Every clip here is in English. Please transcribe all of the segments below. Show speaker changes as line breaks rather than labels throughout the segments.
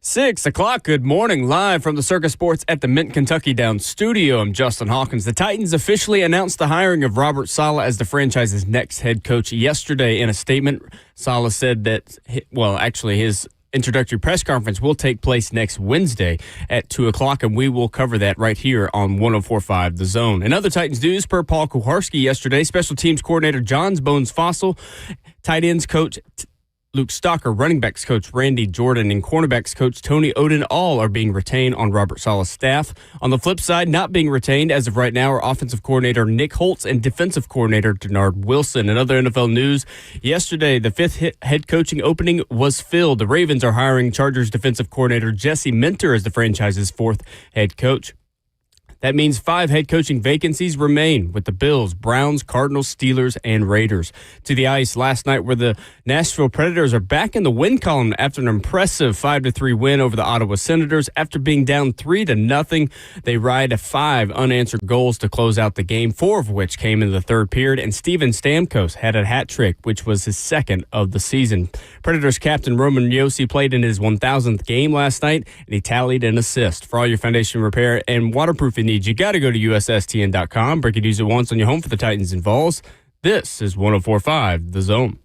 6 o'clock, good morning, live from the Circus Sports at the Mint Kentucky Downs studio. I'm Justin Hawkins. The Titans officially announced the hiring of Robert Saleh as the franchise's next head coach yesterday. In a statement, Saleh said that, his introductory press conference will take place next Wednesday at 2 o'clock, and we will cover that right here on 104.5 The Zone. In other Titans news, per Paul Kuharski yesterday, special teams coordinator Johns Bones Fossil, tight ends coach Luke Stocker, running backs coach Randy Jordan, and cornerbacks coach Tony Oden all are being retained on Robert Saleh's staff. On the flip side, not being retained as of right now are offensive coordinator Nick Holtz and defensive coordinator Denard Wilson. In other NFL news, yesterday the fifth head coaching opening was filled. The Ravens are hiring Chargers defensive coordinator Jesse Minter as the franchise's fourth head coach. That means 5 head coaching vacancies remain with the Bills, Browns, Cardinals, Steelers, and Raiders. To the ice last night, where the Nashville Predators are back in the win column after an impressive 5-3 win over the Ottawa Senators. After being down 3-0, they ride 5 unanswered goals to close out the game, 4 of which came in the third period, and Steven Stamkos had a hat trick, which was his second of the season. Predators captain Roman Josi played in his 1,000th game last night, and he tallied an assist. For all your foundation repair and waterproofing needs, you got to go to USSTN.com. Break it, use it once on your home for the Titans and Vols. This is 104.5 The Zone.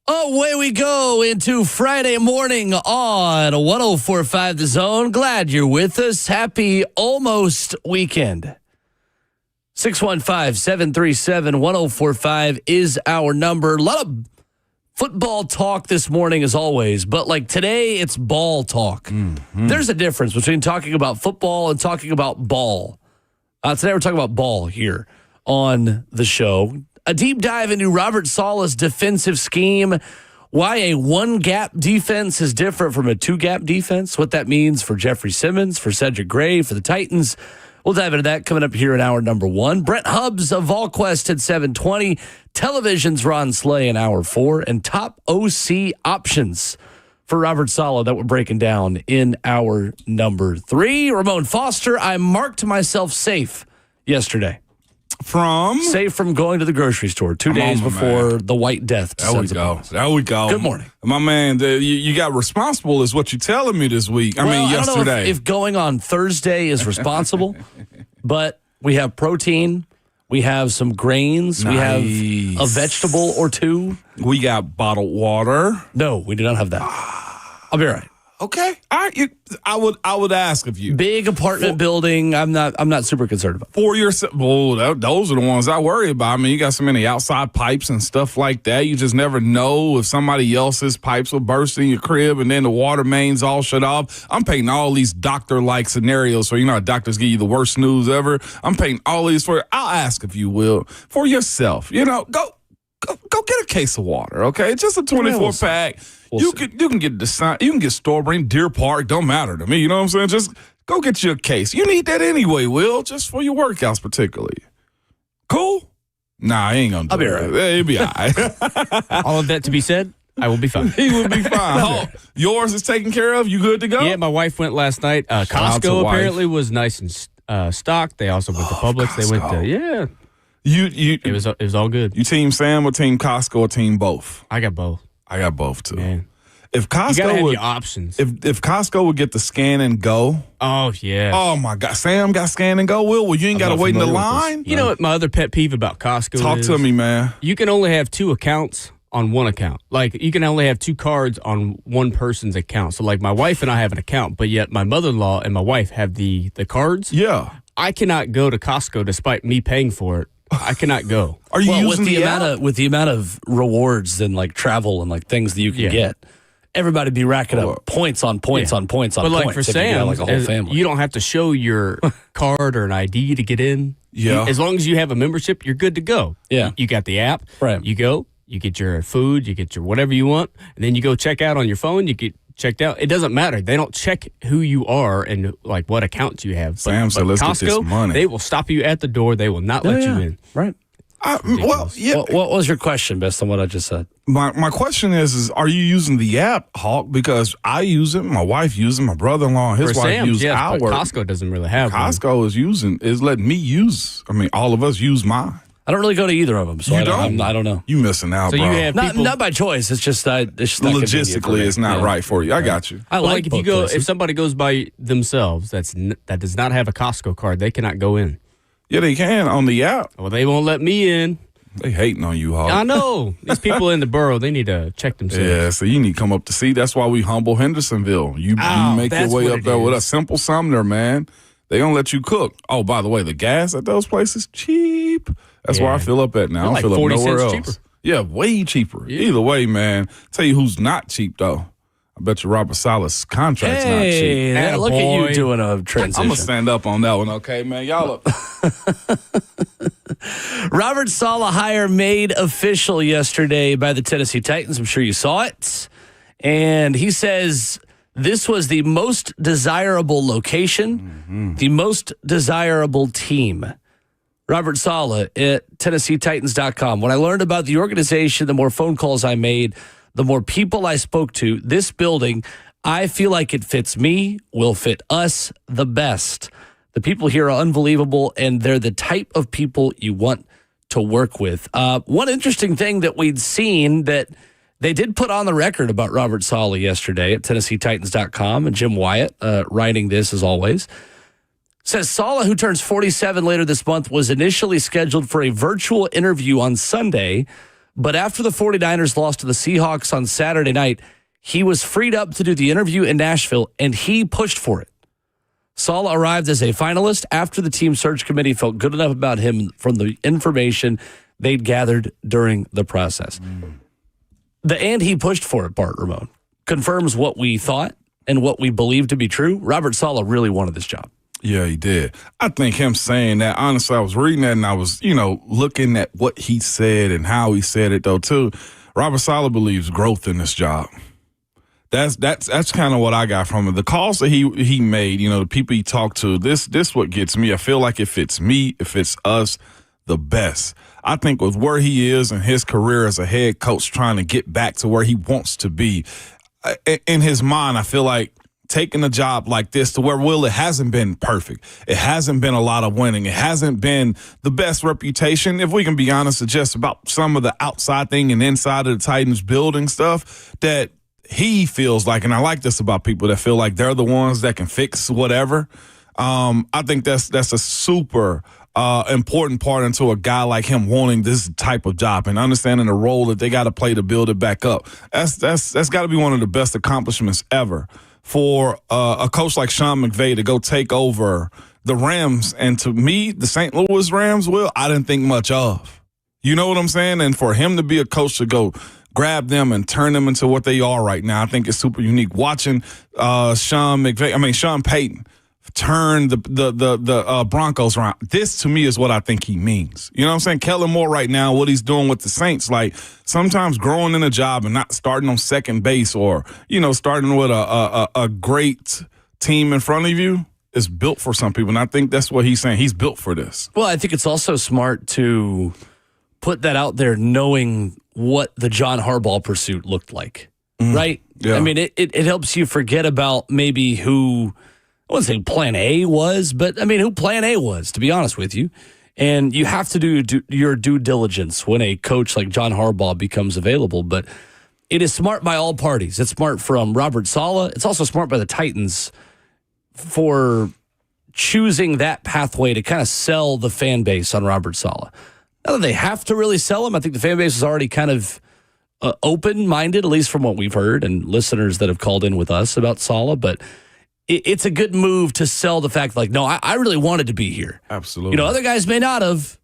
Away we go into Friday morning on 104.5 The Zone. Glad you're with us. Happy almost weekend. 615-737-1045 is our number. A lot of football talk this morning as always, but like today it's ball talk. Mm-hmm. There's a difference between talking about football and talking about ball. Today we're talking about ball here on the show. A deep dive into Robert Saleh's defensive scheme, why a one-gap defense is different from a two-gap defense, what that means for Jeffrey Simmons, for Cedric Gray, for the Titans. We'll dive into that coming up here in hour number 1. Brent Hubbs of VolQuest at 7:20, Television's Ron Slay in hour 4, and top OC options for Robert Saleh that we're breaking down in hour number 3. Ramon Foster, I marked myself safe yesterday. Safe from going to the grocery store 2 days before the White Death.
There we go.
Good morning.
My man, you got responsible is what you're telling me this week. Yesterday.
I don't know if going on Thursday is responsible, but we have protein. We have some grains.
Nice.
We have a vegetable or 2.
We got bottled water.
No, we do not have that. I'll be all right.
Okay. I would ask of you.
Big apartment building. I'm not super concerned about.
For yourself, those are the ones I worry about. I mean, you got so many outside pipes and stuff like that. You just never know if somebody else's pipes will burst in your crib and then the water mains all shut off. I'm painting all these doctor-like scenarios. So, how doctors give you the worst news ever. I'm painting all these for you. I'll ask if you will. For yourself, go get a case of water, okay? Just a 24-pack. You can get store brand, Deer Park, don't matter to me. You know what I'm saying? Just go get you a case. You need that anyway, Will, just for your workouts particularly. Cool? Nah, I ain't gonna do it. I'll be all right. It'll be all right.
All of that to be said, I will be fine.
He will be fine. Yours is taken care of? You good to go?
Yeah, my wife went last night. Costco apparently was nice and stocked. They also went to Publix.
Costco.
They went to, yeah. It was all good.
You team Sam or team Costco or team both?
I got both.
I got both too.
Man.
If Costco
you gotta have your options.
If Costco would get the scan and go.
Oh yeah.
Oh my God. Sam got scan and go, Will. Well, you ain't gotta wait in the line.
You know what my other pet peeve about Costco is?
Talk to me, man.
You can only have 2 accounts on one account. Like you can only have 2 cards on one person's account. So like my wife and I have an account, but yet my mother-in-law and my wife have the cards.
Yeah.
I cannot go to Costco despite me paying for it. I cannot go.
Are you using
with the amount of rewards and like travel and like things that you can get? Everybody be racking up points on points on points on
but
points.
But like for Sam,
like a whole family.
You don't have to show your card or an ID to get in.
Yeah.
As long as you have a membership, you're good to go.
Yeah.
You got the app.
Right.
You go. You get your food. You get your whatever you want, and then you go check out on your phone. You get checked out. It doesn't matter. They don't check who you are and like what accounts you have.
Sam said, let's
Costco,
get this money.
They will stop you at the door. They will not let you in.
Right.
Well, yeah.
What was your question based on what I just said?
My question is are you using the app, Hawk? Because I use it, my wife uses it, my brother-in-law and his wife
Sam's,
use
yes,
our.
but Costco doesn't really have one.
Costco is letting me use. I mean, all of us use mine.
I don't really go to either of them, so
You
I
don't?
I don't know.
You missing out,
So
bro.
you have people.
Not by choice. It's just not convenient for
Logistically,
me.
it's not right for you. I got you.
I like
if
both
you go,
places.
if somebody goes by themselves, that does not have a Costco card, they cannot go in.
Yeah, they can on the app.
Well, they won't let me in.
They hating on you, Hawk.
I know these people in the borough. They need to check themselves.
Yeah, so you need to come up to see. That's why we humble Hendersonville. You make your
that's
way
what
up
it
there with a
is.
simple Sumner, man. They don't let you cook. Oh, by the way, the gas at those places cheap. That's where I fill up at now. I don't
Like
fill up
40
nowhere
cents
else.
cheaper.
Yeah, way cheaper.
Yeah.
Either way, man. Tell you who's not cheap though. I bet you Robert Saleh's contract's not cheap.
Hey, look at you
Attaboy.
doing a transition.
I'm gonna stand up on that one, okay, man. Y'all up.
Robert Saleh hire made official yesterday by the Tennessee Titans. I'm sure you saw it. And he says this was the most desirable location, the most desirable team. Robert Saleh at TennesseeTitans.com. When I learned about the organization, the more phone calls I made, the more people I spoke to, this building, I feel like it fits me, will fit us the best. The people here are unbelievable, and they're the type of people you want to work with. One interesting thing that we'd seen that they did put on the record about Robert Saleh yesterday at TennesseeTitans.com, and Jim Wyatt writing this as always. Says Saleh, who turns 47 later this month, was initially scheduled for a virtual interview on Sunday, but after the 49ers lost to the Seahawks on Saturday night, he was freed up to do the interview in Nashville, and he pushed for it. Saleh arrived as a finalist after the team search committee felt good enough about him from the information they'd gathered during the process. And he pushed for it, Bart Ramon, confirms what we thought and what we believed to be true. Robert Saleh really wanted this job.
Yeah, he did. I think him saying that, honestly, I was reading that and I was, looking at what he said and how he said it, though, too. Robert Saleh believes growth in this job. That's kind of what I got from it. The calls that he made, the people he talked to, this what gets me. I feel like it fits me, it fits us the best. I think with where he is in his career as a head coach, trying to get back to where he wants to be, in his mind, I feel like taking a job like this to where, it hasn't been perfect. It hasn't been a lot of winning. It hasn't been the best reputation. If we can be honest, it's just about some of the outside thing and inside of the Titans building stuff that he feels like, and I like this about people that feel like they're the ones that can fix whatever. I think that's a super important part into a guy like him wanting this type of job and understanding the role that they got to play to build it back up. That's got to be one of the best accomplishments ever for a coach like Sean McVay to go take over the Rams. And to me, the St. Louis Rams, I didn't think much of. You know what I'm saying? And for him to be a coach to go grab them and turn them into what they are right now, I think it's super unique. Watching Sean Payton turn the Broncos around. This, to me, is what I think he means. You know what I'm saying? Kellen Moore right now, what he's doing with the Saints, like sometimes growing in a job and not starting on second base or, starting with a great team in front of you is built for some people. And I think that's what he's saying. He's built for this.
Well, I think it's also smart to put that out there knowing what the John Harbaugh pursuit looked like, right?
Yeah.
I mean, it helps you forget about maybe who, I wouldn't say plan A was, but I mean, who plan A was, to be honest with you. And you have to do your due diligence when a coach like John Harbaugh becomes available. But it is smart by all parties. It's smart from Robert Saleh. It's also smart by the Titans for choosing that pathway to kind of sell the fan base on Robert Saleh. Not that they have to really sell him. I think the fan base is already kind of open-minded, at least from what we've heard, and listeners that have called in with us about Saleh. But it's a good move to sell the fact, like, no, I really wanted to be here.
Absolutely.
Other guys may not have.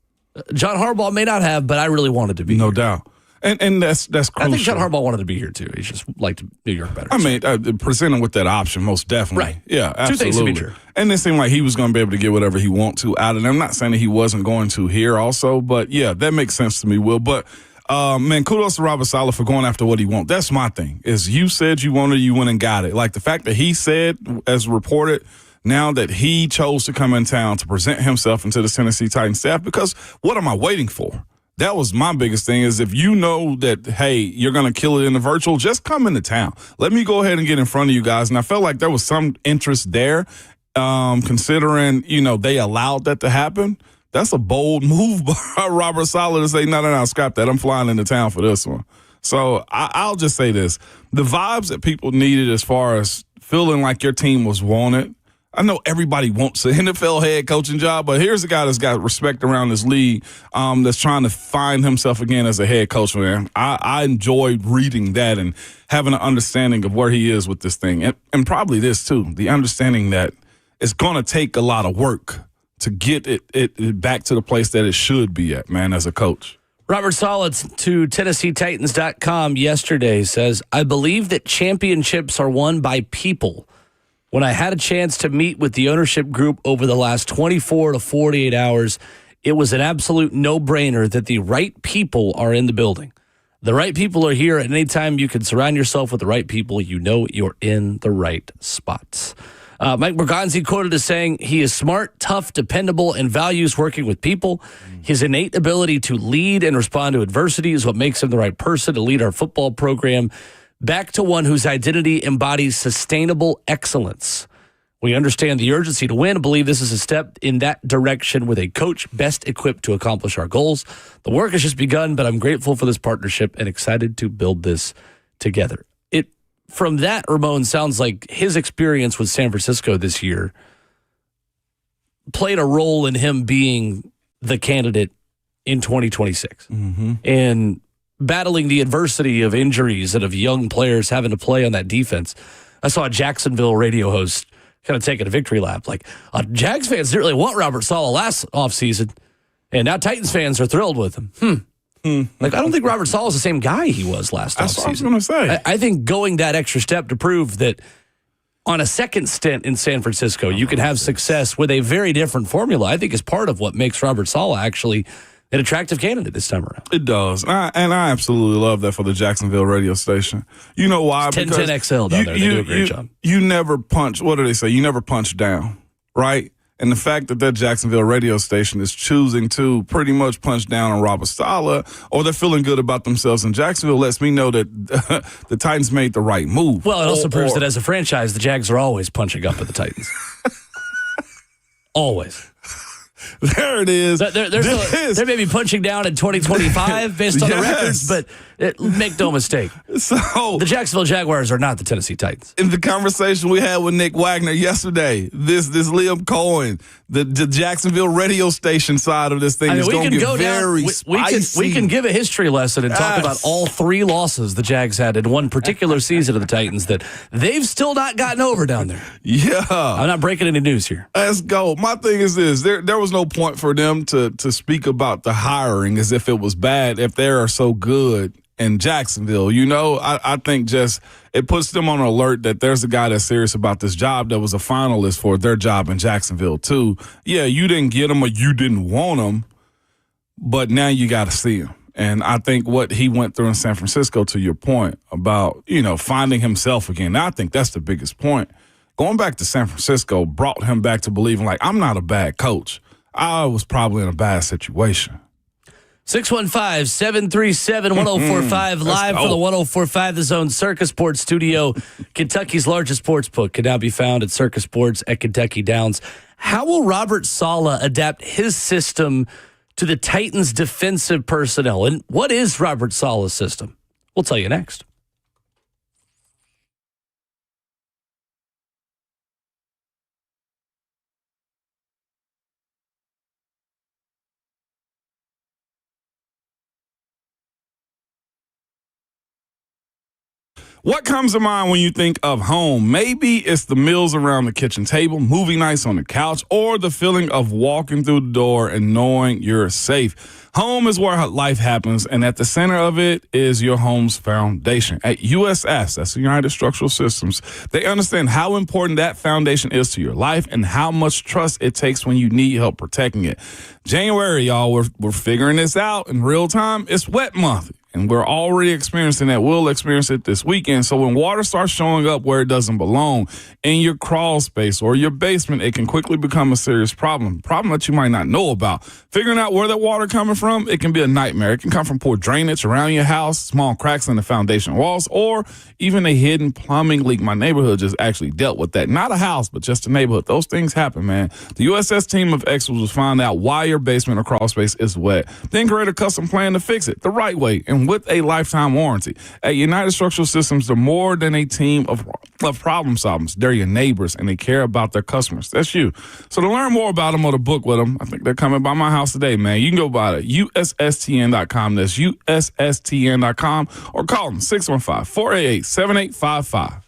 John Harbaugh may not have, but I really wanted to be here.
No doubt. And that's crucial.
I think John Harbaugh wanted to be here, too. He just liked New York better.
I mean, presenting with that option, most definitely.
Right.
Yeah, absolutely.
Two things to be true.
And it seemed like he was going to be able to get whatever he want to out of them. I'm not saying that he wasn't going to here also, but yeah, that makes sense to me, Will. But, man, kudos to Robert Saleh for going after what he wants. That's my thing, is you said you wanted it, you went and got it. Like the fact that he said, as reported, now that he chose to come in town to present himself into the Tennessee Titans staff, because what am I waiting for? That was my biggest thing is if you know that, hey, you're going to kill it in the virtual, just come into town. Let me go ahead and get in front of you guys. And I felt like there was some interest there, considering, they allowed that to happen. That's a bold move by Robert Saleh to say, no, scrap that. I'm flying into town for this one. So I'll just say this. The vibes that people needed as far as feeling like your team was wanted, I know everybody wants an NFL head coaching job, but here's a guy that's got respect around this league that's trying to find himself again as a head coach. Man, I enjoyed reading that and having an understanding of where he is with this thing. And probably this, too, the understanding that it's going to take a lot of work to get it back to the place that it should be at, man, as a coach.
Robert Saleh to TennesseeTitans.com yesterday says, I believe that championships are won by people. When I had a chance to meet with the ownership group over the last 24 to 48 hours, it was an absolute no-brainer that the right people are in the building. The right people are here. At any time you can surround yourself with the right people, you know you're in the right spots. Mike Bergonzi quoted as saying, he is smart, tough, dependable, and values working with people. His innate ability to lead and respond to adversity is what makes him the right person to lead our football program back to one whose identity embodies sustainable excellence. We understand the urgency to win and believe this is a step in that direction with a coach best equipped to accomplish our goals. The work has just begun, but I'm grateful for this partnership and excited to build this together. From that, Ramon, sounds like his experience with San Francisco this year played a role in him being the candidate in 2026 and battling the adversity of injuries and of young players having to play on that defense. I saw a Jacksonville radio host kind of taking a victory lap. Like, Jags fans didn't really want Robert Saleh last offseason, and now Titans fans are thrilled with him. Like, I don't think Robert Saleh is the same guy he was last offseason.
That's what I was going to say.
I think going that extra step to prove that on a second stint in San Francisco, you can have success with a very different formula, I think is part of what makes Robert Saleh actually an attractive candidate this time around.
It does. And I absolutely love that for the Jacksonville radio station. You know why?
It's 1010XL down there. They do a great job.
You never punch, what do they say? You never punch down, right? And the fact that Jacksonville radio station is choosing to pretty much punch down on Robert Saleh, or they're feeling good about themselves in Jacksonville, lets me know that the Titans made the right move.
Well, it also proves that as a franchise, the Jags are always punching up at the Titans. Always.
There it is.
They may be punching down in 2025 based on the records, but make no mistake.
So
the Jacksonville Jaguars are not the Tennessee Titans.
In the conversation we had with Nick Wagner yesterday, this Liam Cohen, the Jacksonville radio station side of this thing is going to get very spicy.
We can give a history lesson and talk about all three losses the Jags had in one particular season of the Titans that they've still not gotten over down there.
Yeah.
I'm not breaking any news here.
Let's go. My thing is this. There was no point for them to speak about the hiring as if it was bad if they are so good in Jacksonville. I think just it puts them on alert that there's a guy that's serious about this job that was a finalist for their job in Jacksonville too. Yeah, you didn't get him or you didn't want him, but now you got to see him. And I think what he went through in San Francisco, to your point about, finding himself again, I think that's the biggest point. Going back to San Francisco brought him back to believing, like, I'm not a bad coach. I was probably in a bad situation.
615-737-1045 live for the 1045 The Zone Circus Sports Studio. Kentucky's largest sports book can now be found at Circus Sports at Kentucky Downs. How will Robert Saleh adapt his system to the Titans' defensive personnel? And what is Robert Saleh's system? We'll tell you next.
What comes to mind when you think of home? Maybe it's the meals around the kitchen table, movie nights on the couch, or the feeling of walking through the door and knowing you're safe. Home is where life happens, and at the center of it is your home's foundation. At USS, that's United Structural Systems, they understand how important that foundation is to your life and how much trust it takes when you need help protecting it. January, y'all, we're figuring this out in real time. It's wet month. And we're already experiencing that. We'll experience it this weekend. So when water starts showing up where it doesn't belong, in your crawl space or your basement, it can quickly become a serious problem that you might not know about. Figuring out where that water coming from from, it can be a nightmare. It can come from poor drainage around your house, small cracks in the foundation walls, or even a hidden plumbing leak. My neighborhood just actually dealt with that. Not a house, but just a neighborhood. Those things happen, man. The USS team of experts will find out why your basement or crawl space is wet. Then create a custom plan to fix it the right way and with a lifetime warranty. At United Structural Systems, they're more than a team of problem solvers. They're your neighbors, and they care about their customers. That's you. So to learn more about them or to book with them, I think they're coming by my house today, man. You can go by USSTN.com. That's USSTN.com, or call them 615-488-7855.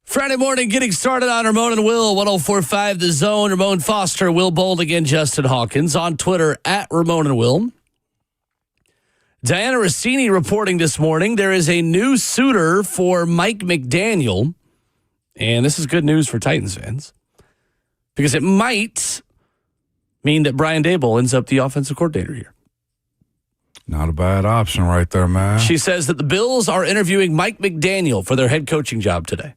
Friday morning, getting started on Ramon and Will, 104.5 The Zone. Ramon Foster, Will Boldigan, Justin Hawkins. On Twitter, at Ramon and Will. Diana Rossini reporting this morning there is a new suitor for Mike McDaniel. And this is good news for Titans fans because it might mean that Brian Daboll ends up the offensive coordinator here.
Not a bad option right there, man.
She says that the Bills are interviewing Mike McDaniel for their head coaching job today.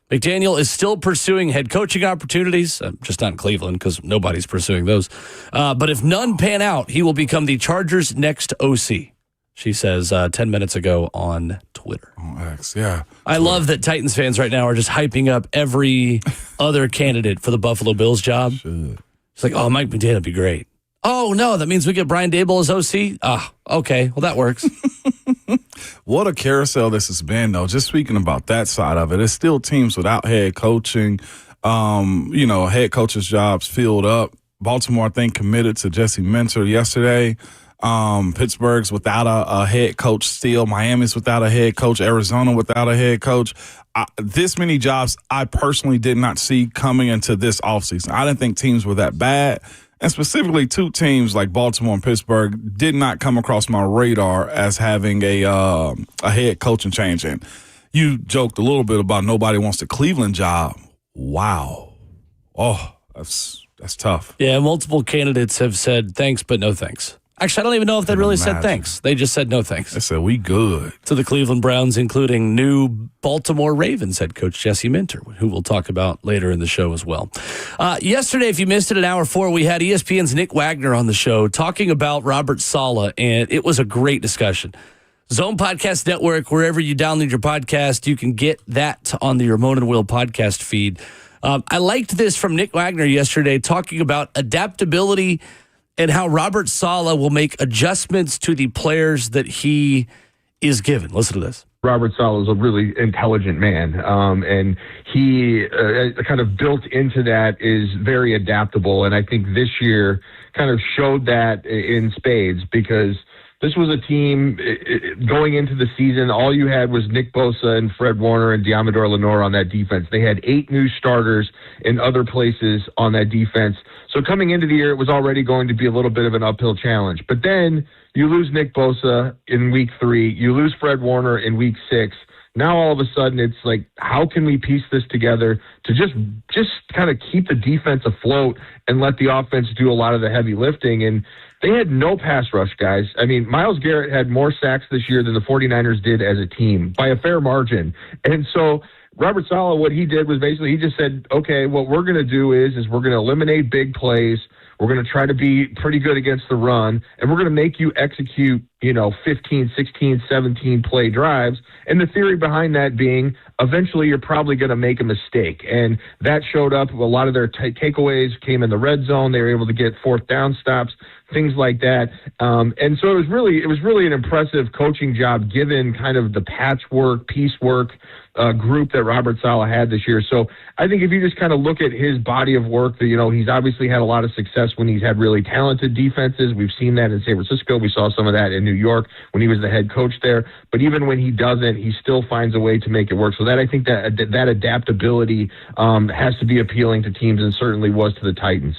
McDaniel is still pursuing head coaching opportunities, just not in Cleveland because nobody's pursuing those. But if none pan out, he will become the Chargers' next OC, she says 10 minutes ago on Twitter.
On X, yeah.
I love that Titans fans right now are just hyping up every other candidate for the Buffalo Bills job. It's like, oh, Mike McDaniel would be great. Oh, no, that means we get Brian Daboll as OC? Ah, okay, well, that works.
What a carousel this has been, though. Just speaking about that side of it, it's still teams without head coaching. Head coaches' jobs filled up. Baltimore, I think, committed to Jesse Minter yesterday. Pittsburgh's without a head coach still. Miami's without a head coach. Arizona without a head coach. This many jobs I personally did not see coming into this offseason. I didn't think teams were that bad. And specifically, two teams like Baltimore and Pittsburgh did not come across my radar as having a head coaching change. And you joked a little bit about nobody wants the Cleveland job. Wow. Oh, that's tough.
Yeah, multiple candidates have said thanks, but no thanks. Actually, I don't even know if they really said thanks. They just said no thanks.
They said, we good.
To the Cleveland Browns, including new Baltimore Ravens head coach Jesse Minter, who we'll talk about later in the show as well. Yesterday, if you missed it at Hour 4, we had ESPN's Nick Wagner on the show talking about Robert Saleh, and it was a great discussion. Zone Podcast Network, wherever you download your podcast, you can get that on the Ramon and Will podcast feed. I liked this from Nick Wagner yesterday, talking about adaptability and how Robert Saleh will make adjustments to the players that he is given. Listen to this.
Robert Saleh is a really intelligent man, and he kind of built into that is very adaptable. And I think this year kind of showed that in spades because this was a team going into the season. All you had was Nick Bosa and Fred Warner and Diamador Lenore on that defense. They had 8 new starters in other places on that defense. So coming into the year, it was already going to be a little bit of an uphill challenge. But then you lose Nick Bosa in week 3. You lose Fred Warner in week 6. Now all of a sudden it's like, how can we piece this together to just kind of keep the defense afloat and let the offense do a lot of the heavy lifting? And they had no pass rush, guys. I mean, Myles Garrett had more sacks this year than the 49ers did as a team by a fair margin. And so Robert Saleh, what he did was basically he just said, okay, what we're going to do is we're going to eliminate big plays. We're going to try to be pretty good against the run, and we're going to make you execute, 15, 16, 17 play drives. And the theory behind that being eventually you're probably going to make a mistake. And that showed up. A lot of their takeaways came in the red zone. They were able to get 4th down stops, things like that. And so it was really an impressive coaching job given kind of the patchwork, piecework group that Robert Saleh had this year. So I think if you just kind of look at his body of work, he's obviously had a lot of success when he's had really talented defenses. We've seen that in San Francisco. We saw some of that in New York when he was the head coach there. But even when he doesn't, he still finds a way to make it work. So that I think that adaptability has to be appealing to teams and certainly was to the Titans.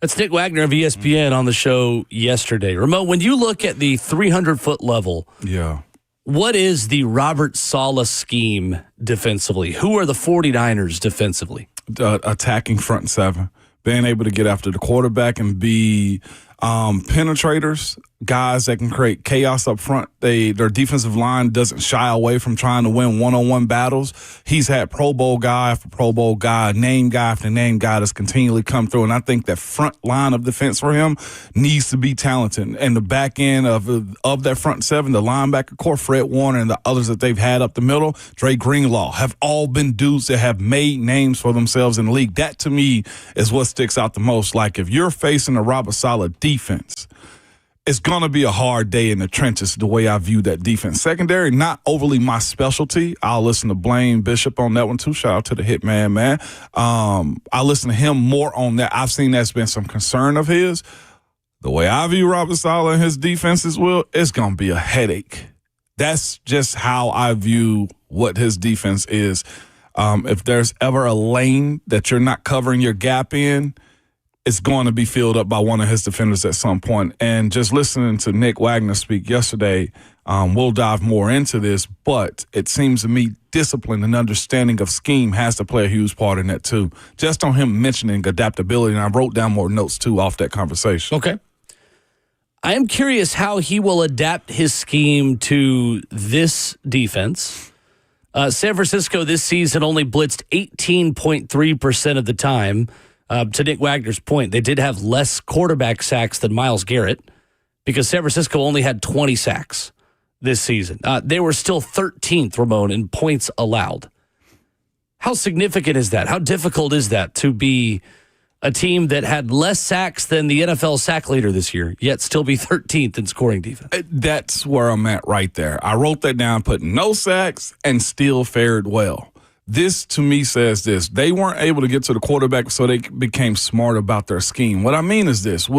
That's Nick Wagner of ESPN on the show yesterday. Ramon, when you look at the 300-foot level, what is the Robert Saleh scheme defensively? Who are the 49ers defensively?
Attacking front 7, being able to get after the quarterback and be penetrators, guys that can create chaos up front. Their defensive line doesn't shy away from trying to win one-on-one battles. He's had Pro Bowl guy after Pro Bowl guy, name guy after name guy that's continually come through. And I think that front line of defense for him needs to be talented. And the back end of that front 7, the linebacker core, Fred Warner and the others that they've had up the middle, Dre Greenlaw, have all been dudes that have made names for themselves in the league. That to me is what sticks out the most. Like if you're facing a Robert Saleh defense, it's going to be a hard day in the trenches the way I view that defense. Secondary, not overly my specialty. I'll listen to Blaine Bishop on that one too. Shout out to the Hitman, man. I listen to him more on that. I've seen that's been some concern of his. The way I view Robert Saleh and his defenses, it's going to be a headache. That's just how I view what his defense is. If there's ever a lane that you're not covering your gap in, it's going to be filled up by one of his defenders at some point. And just listening to Nick Wagner speak yesterday, we'll dive more into this, but it seems to me discipline and understanding of scheme has to play a huge part in that too. Just on him mentioning adaptability, and I wrote down more notes too off that conversation.
Okay. I am curious how he will adapt his scheme to this defense. San Francisco this season only blitzed 18.3% of the time. To Nick Wagner's point, they did have less quarterback sacks than Myles Garrett because San Francisco only had 20 sacks this season. They were still 13th, Ramon, in points allowed. How significant is that? How difficult is that to be a team that had less sacks than the NFL sack leader this year, yet still be 13th in scoring defense?
That's where I'm at right there. I wrote that down, put no sacks, and still fared well. This, to me, says this. They weren't able to get to the quarterback, so they became smart about their scheme. What I mean is this.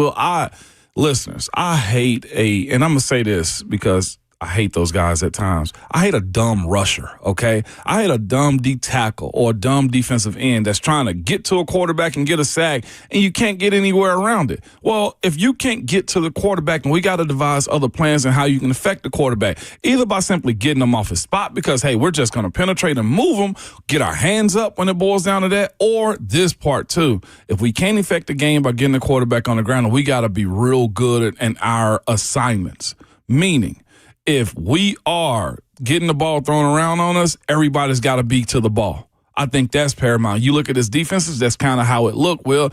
Listeners, I hate and I'm going to say this because I hate those guys at times. I hate a dumb rusher, okay? I hate a dumb D tackle or a dumb defensive end that's trying to get to a quarterback and get a sack, and you can't get anywhere around it. Well, if you can't get to the quarterback, and we got to devise other plans on how you can affect the quarterback, either by simply getting them off his spot because, hey, we're just going to penetrate and move them, get our hands up when it boils down to that, or this part too. If we can't affect the game by getting the quarterback on the ground, we got to be real good in our assignments, meaning if we are getting the ball thrown around on us, everybody's got to be to the ball. I think that's paramount. You look at his defenses, that's kind of how it looked. Well,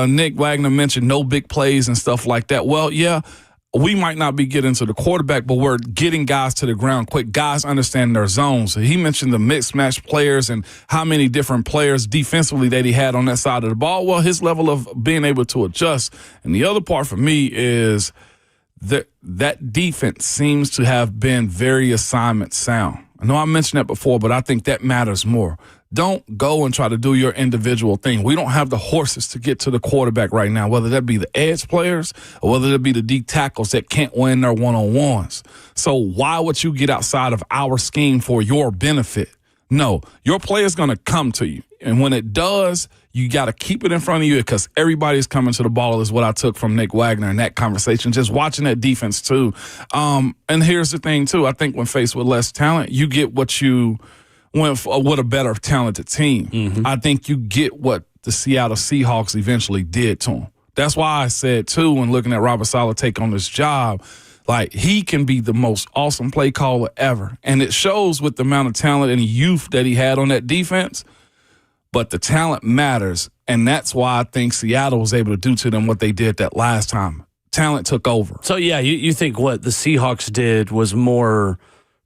Nick Wagner mentioned no big plays and stuff like that. Well, yeah, we might not be getting to the quarterback, but we're getting guys to the ground quick. Guys understand their zones. He mentioned the mixed match players and how many different players defensively that he had on that side of the ball. Well, his level of being able to adjust. And the other part for me is that defense seems to have been very assignment sound. I know I mentioned that before, but I think that matters more. Don't go and try to do your individual thing. We don't have the horses to get to the quarterback right now, whether that be the edge players or whether that be the D tackles that can't win their one-on-ones. So why would you get outside of our scheme for your benefit? No, your play is going to come to you. And when it does, you got to keep it in front of you because everybody's coming to the ball is what I took from Nick Wagner in that conversation, just watching that defense too. And here's the thing too. I think when faced with less talent, you get what you went with a better talented team. Mm-hmm. I think you get what the Seattle Seahawks eventually did to them. That's why I said too, when looking at Robert Saleh take on this job, like he can be the most awesome play caller ever. And it shows with the amount of talent and youth that he had on that defense. But the talent matters, and that's why I think Seattle was able to do to them what they did that last time. Talent took over.
So, yeah, you think what the Seahawks did was more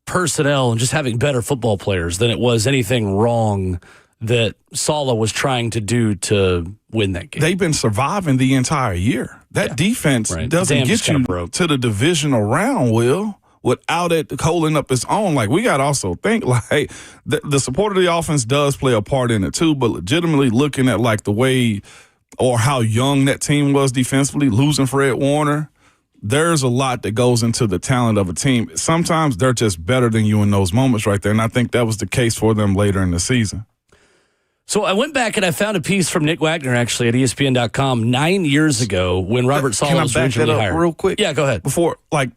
personnel and just having better football players than it was anything wrong that Saleh was trying to do to win that game.
They've been surviving the entire year. That defense doesn't get you to the divisional round, Will, without it holding up its own. Like, we got to also think, like, the support of the offense does play a part in it too, but legitimately looking at, like, the way or how young that team was defensively, losing Fred Warner, there's a lot that goes into the talent of a team. Sometimes they're just better than you in those moments right there, and I think that was the case for them later in the season.
So I went back and I found a piece from Nick Wagner, actually, at ESPN.com 9 years ago when Robert Saleh was originally hired.
Can I back that up real quick?
Yeah, go ahead.
Before, like,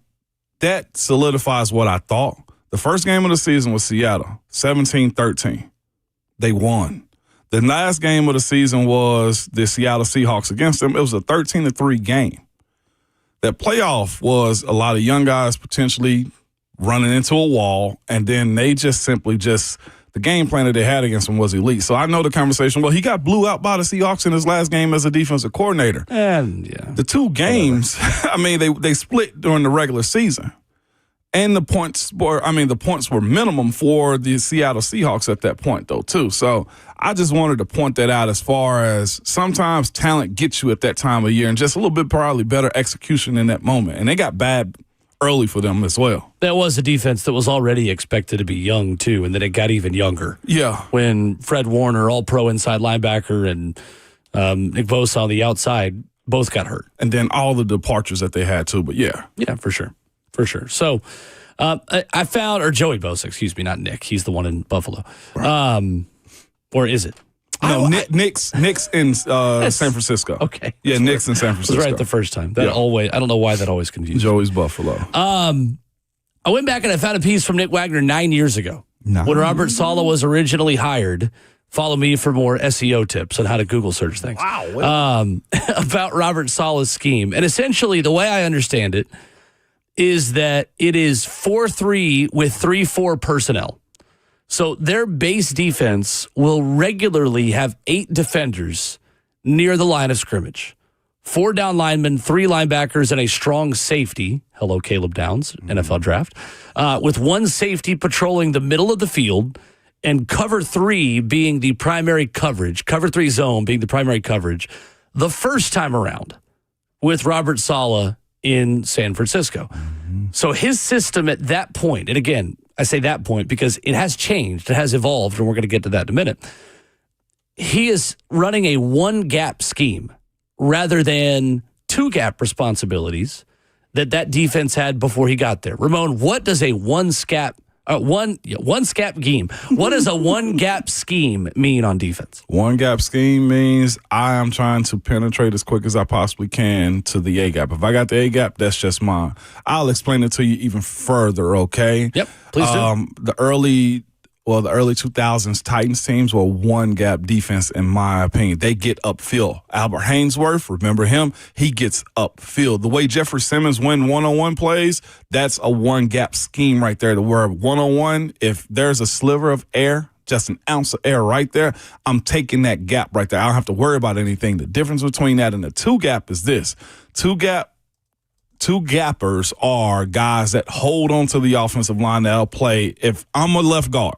that solidifies what I thought. The first game of the season was Seattle, 17-13. They won. The last game of the season was the Seattle Seahawks against them. It was a 13-3 game. That playoff was a lot of young guys potentially running into a wall, and then they just simply the game plan that they had against him was elite. So I know the conversation, well, he got blew out by the Seahawks in his last game as a defensive coordinator.
And yeah.
The two games, I mean, they split during the regular season. And the points were minimum for the Seattle Seahawks at that point, though, too. So I just wanted to point that out as far as sometimes talent gets you at that time of year and just a little bit probably better execution in that moment. And they got bad early for them as well.
That was a defense that was already expected to be young, too, and then it got even younger.
Yeah.
When Fred Warner, all-pro inside linebacker, and Nick Bosa on the outside both got hurt.
And then all the departures that they had, too, but yeah.
Yeah, for sure. For sure. So I found, or Joey Bosa, excuse me, not Nick. He's the one in Buffalo. Right. Or is it?
No, Knicks in San Francisco.
Okay.
Yeah, Knicks in San Francisco.
I was right the first time. I don't know why that always confused me.
Joey's Buffalo.
I went back and I found a piece from Nick Wagner 9 years ago when Robert Saleh was originally hired. Follow me for more SEO tips on how to Google search things.
Wow.
About Robert Saleh's scheme. And essentially, the way I understand it is that it is 4-3 with 3-4 personnel. So their base defense will regularly have 8 defenders near the line of scrimmage. 4 down linemen, 3 linebackers, and a strong safety. Hello, Caleb Downs, NFL draft. With 1 safety patrolling the middle of the field and cover 3 being the primary coverage, cover 3 zone being the primary coverage, the first time around with Robert Saleh in San Francisco. So his system at that point, and again, I say that point because it has changed, it has evolved, and we're going to get to that in a minute. He is running a 1-gap scheme rather than 2-gap responsibilities that defense had before he got there. Ramon, what does a one scap scheme? What does a 1-gap scheme mean on defense?
1-gap scheme means I am trying to penetrate as quick as I possibly can to the A-gap. If I got the A-gap, that's just mine. I'll explain it to you even further, okay?
Yep, please do.
The early 2000s Titans teams were 1-gap defense, in my opinion. They get upfield. Albert Hainsworth, remember him? He gets upfield. The way Jeffrey Simmons win one-on-one plays, that's a 1-gap scheme right there. To where one-on-one, if there's a sliver of air, just an ounce of air right there, I'm taking that gap right there. I don't have to worry about anything. The difference between that and the 2-gap is this. 2-gappers are guys that hold on to the offensive line that'll play. If I'm a left guard,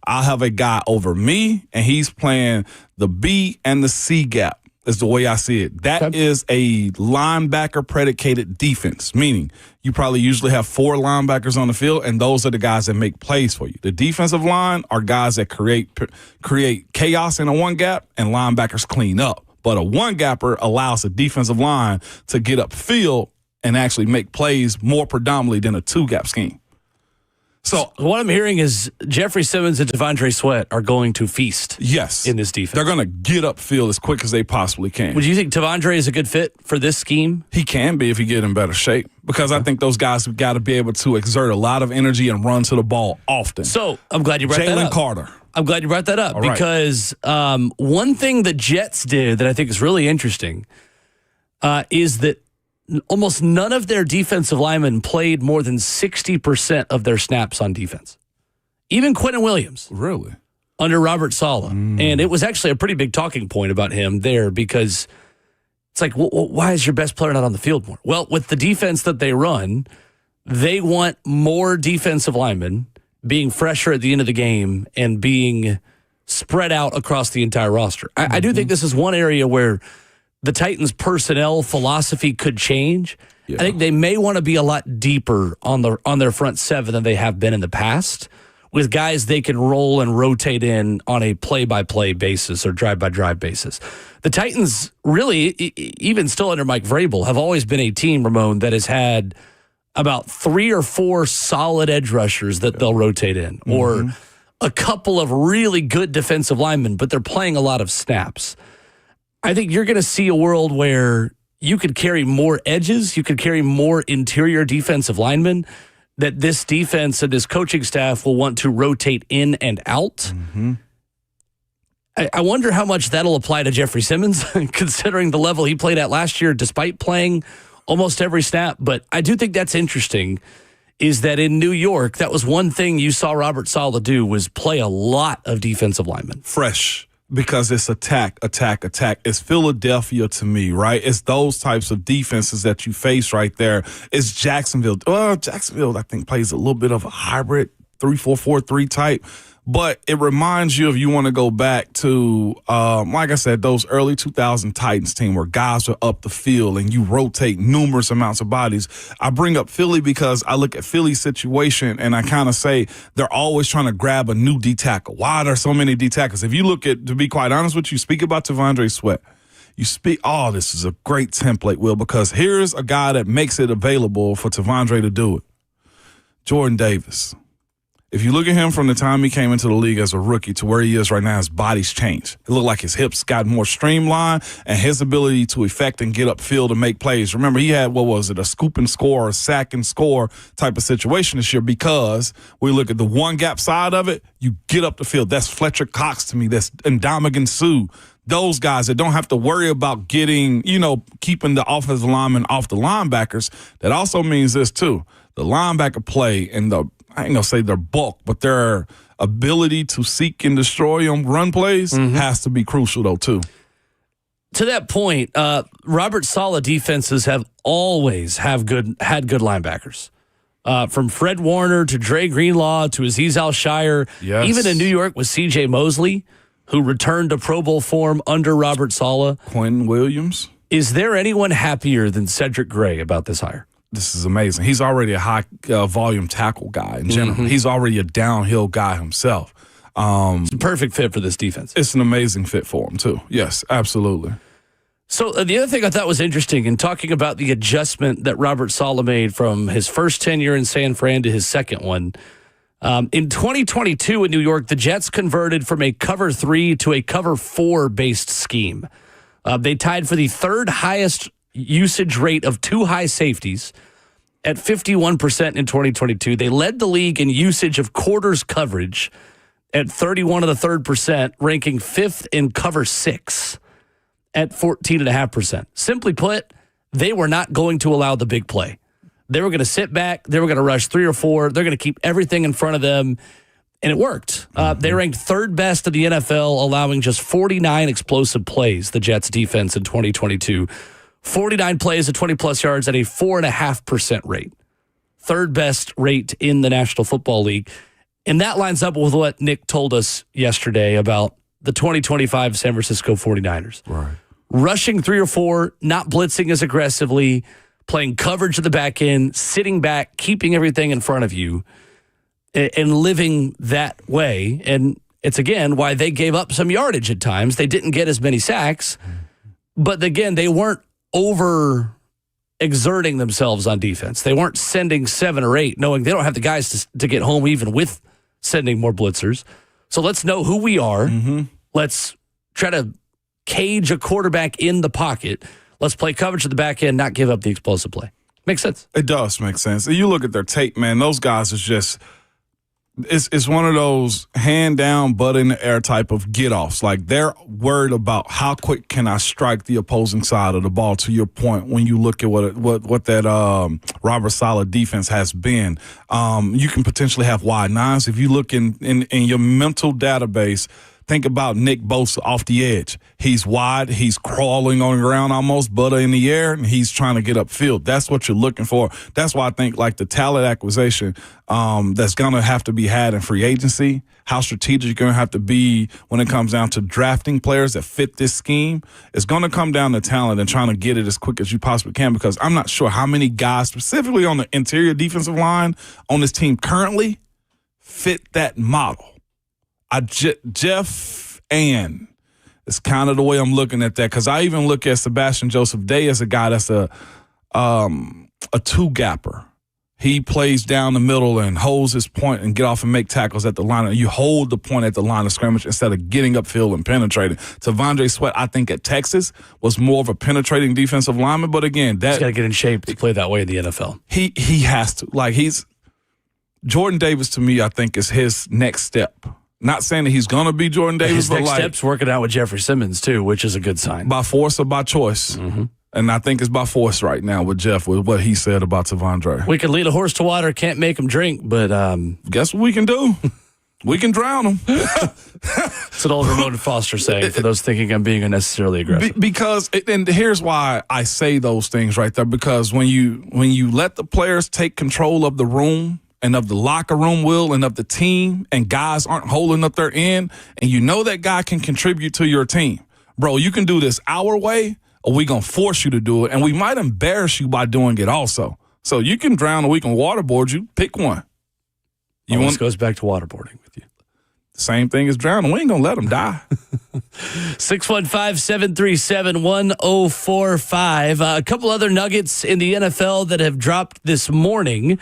I'll have a guy over me, and he's playing the B and the C gap is the way I see it. That is a linebacker-predicated defense, meaning you probably usually have 4 linebackers on the field, and those are the guys that make plays for you. The defensive line are guys that create chaos in a 1-gap, and linebackers clean up. But a 1-gapper allows the defensive line to get upfield and actually make plays more predominantly than a 2-gap scheme. So
what I'm hearing is Jeffrey Simmons and Devondre Sweat are going to feast.
Yes.
In this defense.
They're going to get upfield as quick as they possibly can.
Would you think Devondre is a good fit for this scheme?
He can be if he get in better shape, because I think those guys have got to be able to exert a lot of energy and run to the ball often.
So I'm glad you brought that up.
Jalen Carter.
I'm glad you brought that up because one thing the Jets did that I think is really interesting is that almost none of their defensive linemen played more than 60% of their snaps on defense. Even Quentin Williams.
Really?
Under Robert Saleh. And it was actually a pretty big talking point about him there because it's like, why is your best player not on the field more? Well, with the defense that they run, they want more defensive linemen being fresher at the end of the game and being spread out across the entire roster. I do think this is one area where the Titans' personnel philosophy could change. Yeah. I think they may want to be a lot deeper on their front 7 than they have been in the past, with guys they can roll and rotate in on a play-by-play basis or drive-by-drive basis. The Titans really, even still under Mike Vrabel, have always been a team, Ramon, that has had about 3 or 4 solid edge rushers that they'll rotate in, or a couple of really good defensive linemen, but they're playing a lot of snaps. I think you're going to see a world where you could carry more edges, you could carry more interior defensive linemen, that this defense and this coaching staff will want to rotate in and out. I wonder how much that'll apply to Jeffrey Simmons, considering the level he played at last year, despite playing almost every snap. But I do think that's interesting, is that in New York, that was one thing you saw Robert Saleh do, was play a lot of defensive linemen.
Fresh. Because it's attack. It's Philadelphia to me, right? It's those types of defenses that you face right there. It's Jacksonville. Well, Jacksonville, I think, plays a little bit of a hybrid 3-4-4-3 type. But it reminds you, if you want to go back to, like I said, those early 2000 Titans team where guys are up the field and you rotate numerous amounts of bodies. I bring up Philly because I look at Philly's situation and I kind of say they're always trying to grab a new D tackle. Why are there so many D tackles? If you look at, to be quite honest with you, speak about Devondre Sweat. You speak, this is a great template, Will, because here's a guy that makes it available for Devondre to do it. Jordan Davis. If you look at him from the time he came into the league as a rookie to where he is right now, his body's changed. It looked like his hips got more streamlined, and his ability to effect and get upfield and make plays. Remember, he had, a scoop and score, a sack and score type of situation this year, because we look at the one gap side of it, you get up the field. That's Fletcher Cox to me. That's Ndamukong Suh. Those guys that don't have to worry about keeping the offensive linemen off the linebackers. That also means this, too. The linebacker play and I ain't going to say their bulk, but their ability to seek and destroy on run plays has to be crucial, though, too.
To that point, Robert Saleh defenses have always had good linebackers. From Fred Warner to Dre Greenlaw to Azeez Al-Shire, even in New York with C.J. Mosley, who returned to Pro Bowl form under Robert Saleh.
Quinn Williams.
Is there anyone happier than Cedric Gray about this hire?
This is amazing. He's already a high volume tackle guy in general. He's already a downhill guy himself.
It's a perfect fit for this defense.
It's an amazing fit for him, too. Yes, absolutely.
So the other thing I thought was interesting in talking about the adjustment that Robert Saleh made from his first tenure in San Fran to his second one, in 2022 in New York, the Jets converted from a cover 3 to a cover 4 based scheme. They tied for the third highest usage rate of two high safeties at 51% in 2022. They led the league in usage of quarters coverage at 31 of the third percent, ranking fifth in cover 6 at 14.5%. Simply put, they were not going to allow the big play. They were going to sit back. They were going to rush 3 or 4. They're going to keep everything in front of them. And it worked. They ranked third best in the NFL, allowing just 49 explosive plays, the Jets defense in 2022. 49 plays at 20-plus yards at a 4.5% rate. Third best rate in the National Football League. And that lines up with what Nick told us yesterday about the 2025 San Francisco 49ers.
Right.
Rushing 3 or 4, not blitzing as aggressively, playing coverage at the back end, sitting back, keeping everything in front of you, and living that way. And it's, again, why they gave up some yardage at times. They didn't get as many sacks. But, again, they weren't over exerting themselves on defense. They weren't sending 7 or 8, knowing they don't have the guys to get home even with sending more blitzers. So let's know who we are. Let's try to cage a quarterback in the pocket. Let's play coverage at the back end, not give up the explosive play. Makes sense.
It does make sense. You look at their tape, man, those guys is just it's one of those hand down, butt in the air type of get offs. Like, they're worried about how quick can I strike the opposing side of the ball, to your point, when you look at what that Robert Saleh defense has been. You can potentially have wide nines. If you look in your mental database, think about Nick Bosa off the edge. He's wide. He's crawling on the ground almost, butter in the air, and he's trying to get upfield. That's what you're looking for. That's why I think, like, the talent acquisition that's going to have to be had in free agency, how strategic you're going to have to be when it comes down to drafting players that fit this scheme, is going to come down to talent and trying to get it as quick as you possibly can, because I'm not sure how many guys specifically on the interior defensive line on this team currently fit that model. Jeff Ann is kind of the way I'm looking at that, because I even look at Sebastian Joseph Day as a guy that's a two-gapper. He plays down the middle and holds his point and get off and make tackles at the line. You hold the point at the line of scrimmage instead of getting upfield and penetrating. T'Vondre Sweat, I think, at Texas was more of a penetrating defensive lineman, but again,
he's got to get in shape to play that way in the NFL.
He has to. Like, Jordan Davis, to me, I think, is his next step. Not saying that he's going to be Jordan Davis,
his
but
next step's working out with Jeffrey Simmons, too, which is a good sign.
By force or by choice. And I think it's by force right now with Jeff, with what he said about T'Vondre.
We can lead a horse to water, can't make him drink, but
guess what we can do? We can drown him.
It's an old Ramon Foster saying, for those thinking I'm being unnecessarily aggressive.
And here's why I say those things right there, because when you let the players take control of the room and of the locker room, and of the team, and guys aren't holding up their end, and you know that guy can contribute to your team, bro, you can do this our way, or we going to force you to do it, and we might embarrass you by doing it also. So you can drown or we can waterboard you. Pick one.
This goes back to waterboarding with you.
Same thing as drowning. We ain't going to let them die.
615-737-1045. A couple other nuggets in the NFL that have dropped this morning.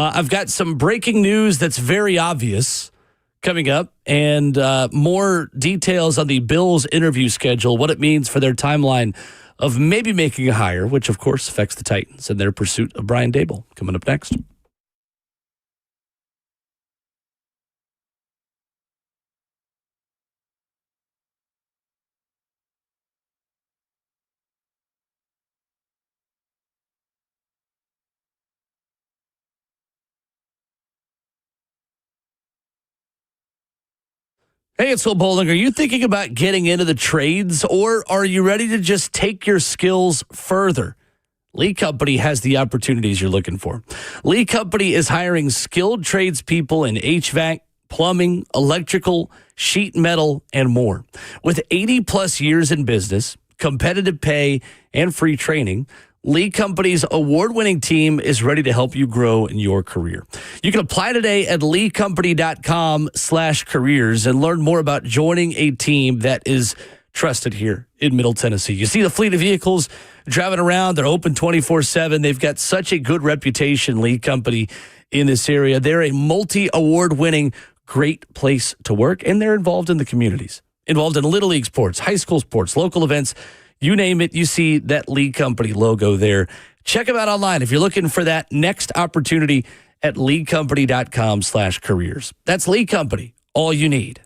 I've got some breaking news that's very obvious coming up, and more details on the Bills interview schedule, what it means for their timeline of maybe making a hire, which of course affects the Titans and their pursuit of Brian Daboll. Coming up next. Hey, it's Will Bowling. Are you thinking about getting into the trades, or are you ready to just take your skills further? Lee Company has the opportunities you're looking for. Lee Company is hiring skilled tradespeople in HVAC, plumbing, electrical, sheet metal, and more. With 80 plus years in business, competitive pay, and free training, Lee Company's award-winning team is ready to help you grow in your career. You can apply today at leecompany.com/careers and learn more about joining a team that is trusted here in Middle Tennessee. You see the fleet of vehicles driving around. They're open 24/7. They've got such a good reputation, Lee Company, in this area. They're a multi-award winning great place to work, and they're involved in the communities, involved in Little League sports, high school sports, local events. You name it, you see that Lee Company logo there. Check them out online if you're looking for that next opportunity at leecompany.com/careers. That's Lee Company, all you need.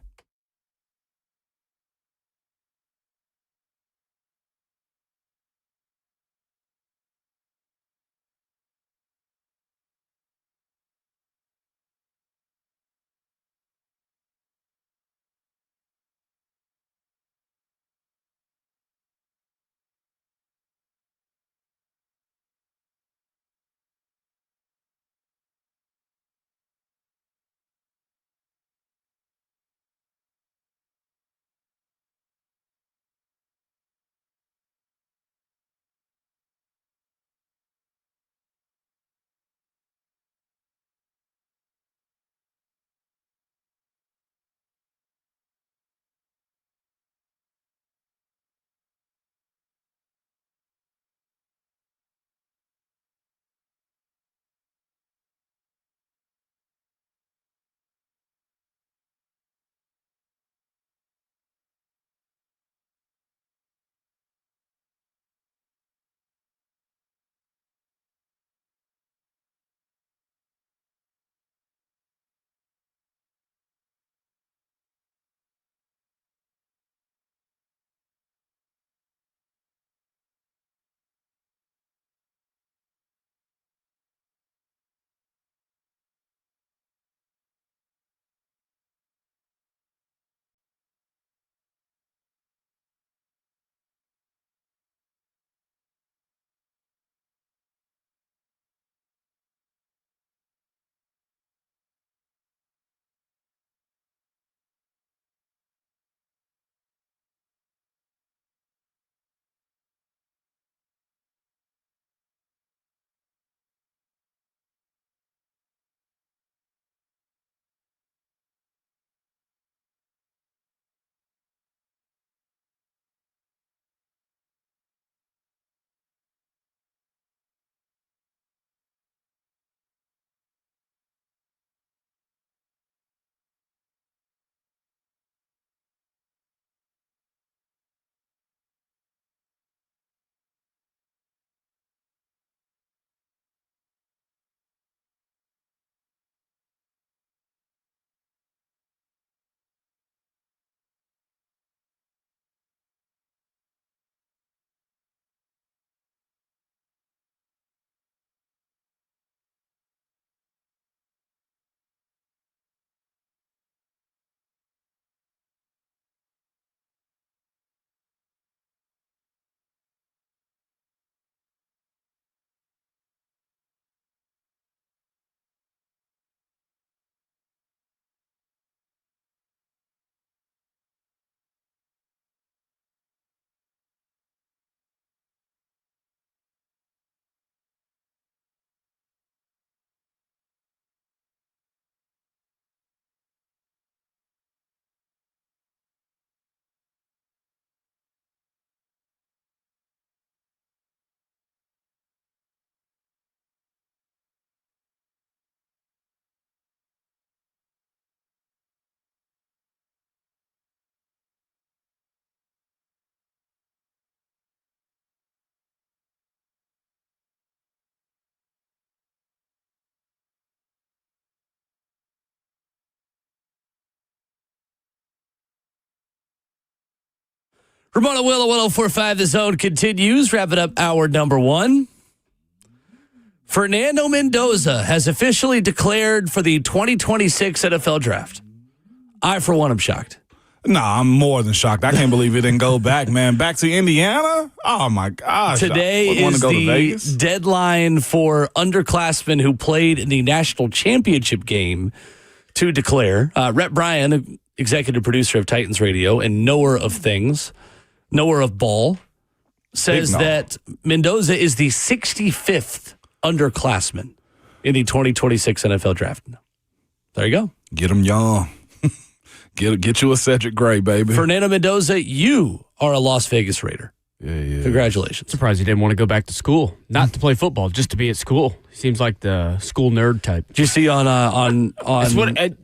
Ramona Willow, 104.5 The Zone continues. Wrapping up hour number 1. Fernando Mendoza has officially declared for the 2026 NFL Draft. I, for one, am shocked.
Nah, I'm more than shocked. I can't believe it didn't go back, man. Back to Indiana? Oh, my gosh.
Today is the deadline for underclassmen who played in the national championship game to declare. Rhett Bryan, executive producer of Titans Radio and knower of things, knower of ball, says that Mendoza is the 65th underclassman in the 2026 NFL Draft. There you go.
Get him young. Get you a Cedric Gray, baby.
Fernando Mendoza, you are a Las Vegas Raider.
Yeah.
I'm
Congratulations.
surprised he didn't want to go back to school, not to play football, just to be at school. He seems like the school nerd type.
Did you see on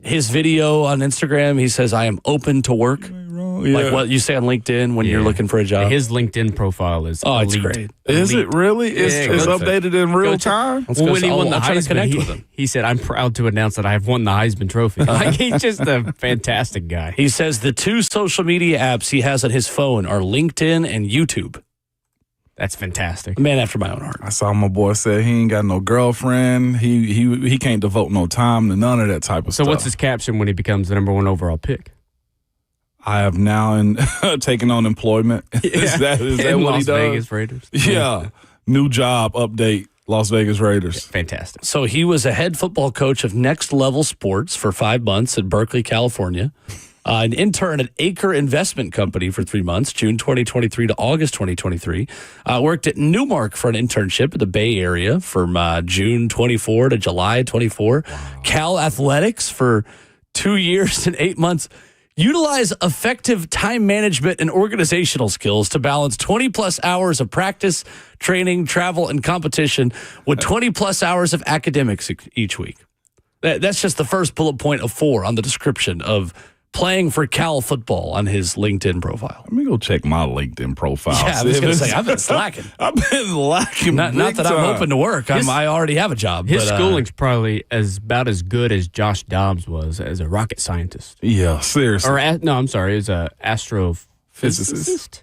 his video on Instagram, he says, I am open to work. Like what you say on LinkedIn when you're looking for a job.
His LinkedIn profile is
it's
elite.
great.
Is it really? It's updated in real time?
Well, when he won the
I'll try to connect with
Heisman,
him.
he said, I'm proud to announce that I have won the Heisman Trophy. Like, he's just a fantastic guy.
He says the 2 social media apps he has on his phone are LinkedIn and YouTube.
That's fantastic.
A man after my own heart.
I saw my boy say he ain't got no girlfriend. He can't devote no time to none of that type of stuff.
So what's his caption when he becomes the number 1 overall pick?
I have now taken on employment. Is that
In
what
Las
he does?
Vegas Raiders.
Yeah. New job update, Las Vegas Raiders.
Fantastic.
So he was a head football coach of Next Level Sports for 5 months at Berkeley, California. An intern at Acre Investment Company for 3 months, June 2023 to August 2023. Worked at Newmark for an internship in the Bay Area from June 24 to July 24. Wow. Cal Athletics for 2 years and 8 months. Utilize effective time management and organizational skills to balance 20-plus hours of practice, training, travel, and competition with 20-plus hours of academics each week. That's just the first bullet point of 4 on the description of playing for Cal football on his LinkedIn profile.
Let me go check my LinkedIn profile.
Yeah, I was going to say, I've been slacking.
I've been lacking.
Not that
time.
I'm open to work. I already have a job.
His schooling's probably about as good as Josh Dobbs was as a rocket scientist.
Yeah, seriously.
I'm sorry, as a astrophysicist.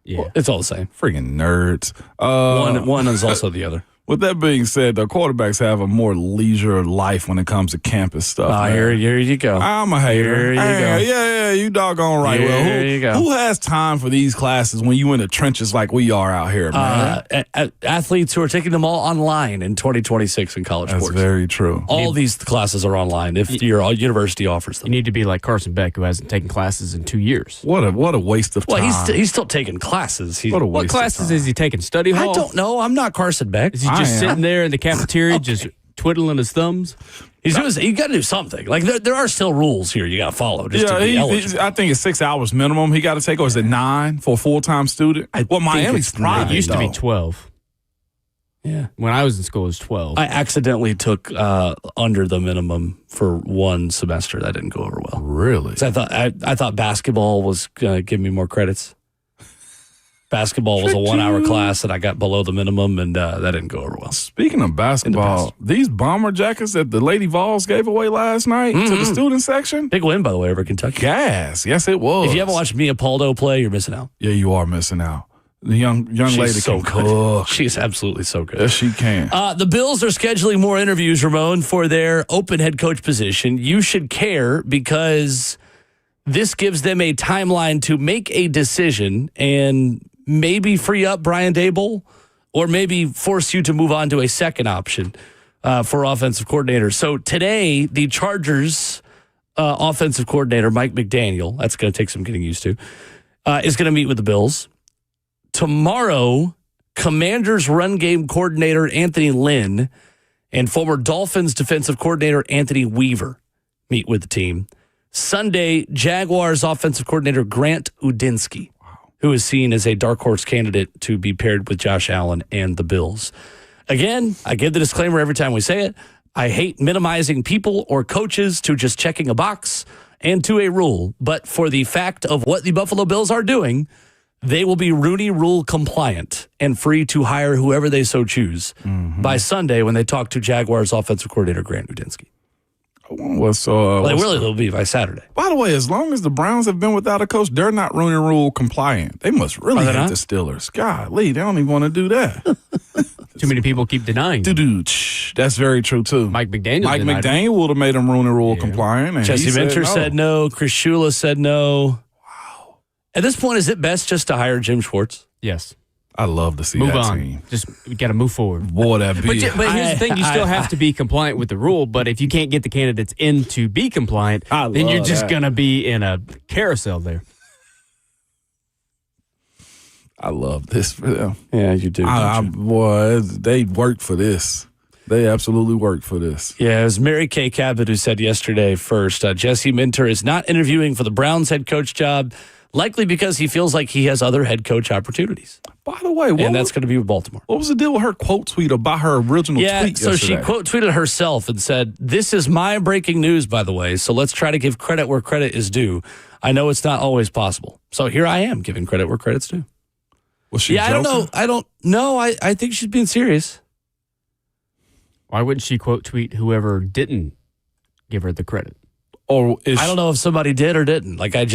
Yeah.
Well, it's all the same.
Freaking nerds.
One is also the other.
With that being said, the quarterbacks have a more leisure life when it comes to campus stuff.
Here you go.
I'm a hater.
Here you go.
Yeah, you doggone right.
Here you go.
Who has time for these classes when you in the trenches like we are out here, man?
Athletes who are taking them all online in 2026 in college
That's
sports.
very true.
All these classes are online if your university offers them.
You need to be like Carson Beck, who hasn't taken classes in 2 years.
What a waste of time.
Well, he's still taking classes.
What classes is he taking? Study hall?
I don't know. I'm not Carson Beck.
Is he just sitting there in the cafeteria just twiddling his thumbs?
You got to do something. Like there are still rules here you got to follow just to be eligible.
I think it's 6 hours minimum he got to take, or is it 9 for a full-time student? Miami's thriving.
It used to be 12.
Yeah.
When I was in school, it was 12.
I accidentally took under the minimum for 1 semester. That didn't go over well.
Really?
'Cause I thought basketball was going to give me more credits. Basketball was a 1-hour class, and I got below the minimum, and that didn't go over well.
Speaking of basketball, these bomber jackets that the Lady Vols gave away last night to the student section.
Big win, by the way, over Kentucky.
Yes, it was.
If you haven't watched Mia Paldo play, you're missing out.
Yeah, you are missing out. The young lady
so
can
good.
cook.
She's absolutely so good.
Yes, she can.
The Bills are scheduling more interviews, Ramon, for their open head coach position. You should care because this gives them a timeline to make a decision and maybe free up Brian Daboll or maybe force you to move on to a second option for offensive coordinator. So today, the Chargers offensive coordinator, Mike McDaniel, that's going to take some getting used to, is going to meet with the Bills. Tomorrow, Commanders run game coordinator Anthony Lynn and former Dolphins defensive coordinator Anthony Weaver meet with the team. Sunday, Jaguars offensive coordinator Grant Udinsky, who is seen as a dark horse candidate to be paired with Josh Allen and the Bills. Again, I give the disclaimer every time we say it. I hate minimizing people or coaches to just checking a box and to a rule. But for the fact of what the Buffalo Bills are doing, they will be Rooney Rule compliant and free to hire whoever they so choose by Sunday when they talk to Jaguars offensive coordinator Grant Udinsky. They really will be by Saturday.
By the way, as long as the Browns have been without a coach, they're not Rooney Rule compliant. They must really hate the Steelers. Golly, they don't even want to do that.
Too many people keep denying.
That's very true, too.
Mike McDaniel
would have made them Rooney Rule compliant. And
Jesse Minter said no. Chris Shula said no. Wow. At this point, is it best just to hire Jim Schwartz?
Yes.
I love to see
move
that
on.
team.
Just we got to move forward.
Boy, that be.
But here's the thing: you still have to be compliant with the rule. But if you can't get the candidates in to be compliant, then you're just going to be in a carousel there.
I love this for them.
Yeah, you do.
Boy, they work for this. They absolutely work for this.
Yeah, it was Mary Kay Cabot who said yesterday first, Jesse Minter is not interviewing for the Browns head coach job, likely because he feels like he has other head coach opportunities.
By the way,
that's going to be with Baltimore.
What was the deal with her quote tweet about her original tweet
so
yesterday?
she quote tweeted herself and said, "This is my breaking news, by the way, so let's try to give credit where credit is due. I know it's not always possible. So here I am giving credit where credit's due."
Was she joking?
I don't know. I think she's being serious.
Why wouldn't she quote tweet whoever didn't give her the credit?
I don't know if somebody did or didn't. Like I've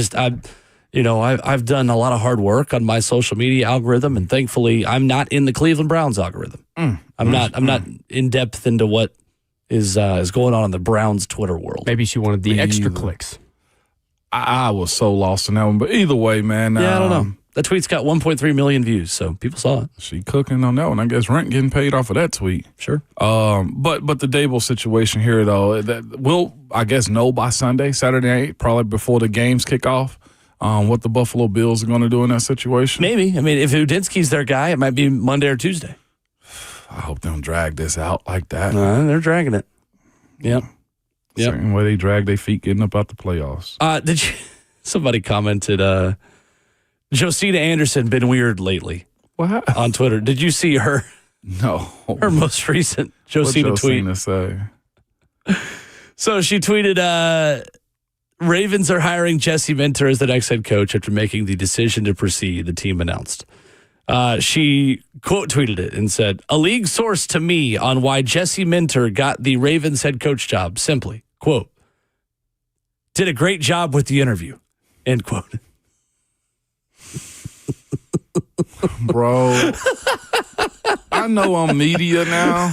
done a lot of hard work on my social media algorithm, and thankfully, I'm not in the Cleveland Browns algorithm. I'm not in depth into what is going on in the Browns Twitter world.
Maybe she wanted the extra clicks.
I was so lost in that one, but either way, man.
Yeah, I don't know. That tweet's got 1.3 million views, so people saw it.
She cooking on that one. I guess rent getting paid off of that tweet.
Sure.
But the Dable situation here, though, that we'll, I guess, know by Saturday night, probably before the games kick off, what the Buffalo Bills are going to do in that situation.
Maybe. I mean, if Udinsky's their guy, it might be Monday or Tuesday.
I hope they don't drag this out like that.
They're dragging it. Yep.
Same way they drag their feet getting up out the playoffs.
Somebody commented, Josina Anderson been weird lately.
What?
On Twitter. Did you see her?
No.
Her most recent Josina tweet.
What Josina say?
So she tweeted, Ravens are hiring Jesse Minter as the next head coach after making the decision to proceed, the team announced. She quote tweeted it and said, "A league source to me on why Jesse Minter got the Ravens head coach job simply, quote, did a great job with the interview," end quote.
Bro, I know I'm media now.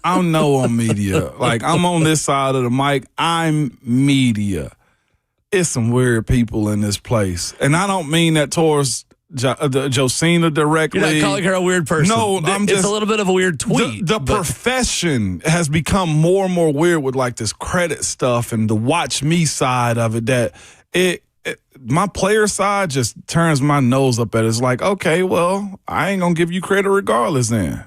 I know I'm media. Like, I'm on this side of the mic. I'm media. It's some weird people in this place. And I don't mean that towards Josina directly.
You're not calling her a weird person.
No,
it's a little bit of a weird tweet.
The profession has become more and more weird with like this credit stuff and the watch me side of it, that my player side just turns my nose up at it. It's like, okay, well, I ain't going to give you credit regardless then.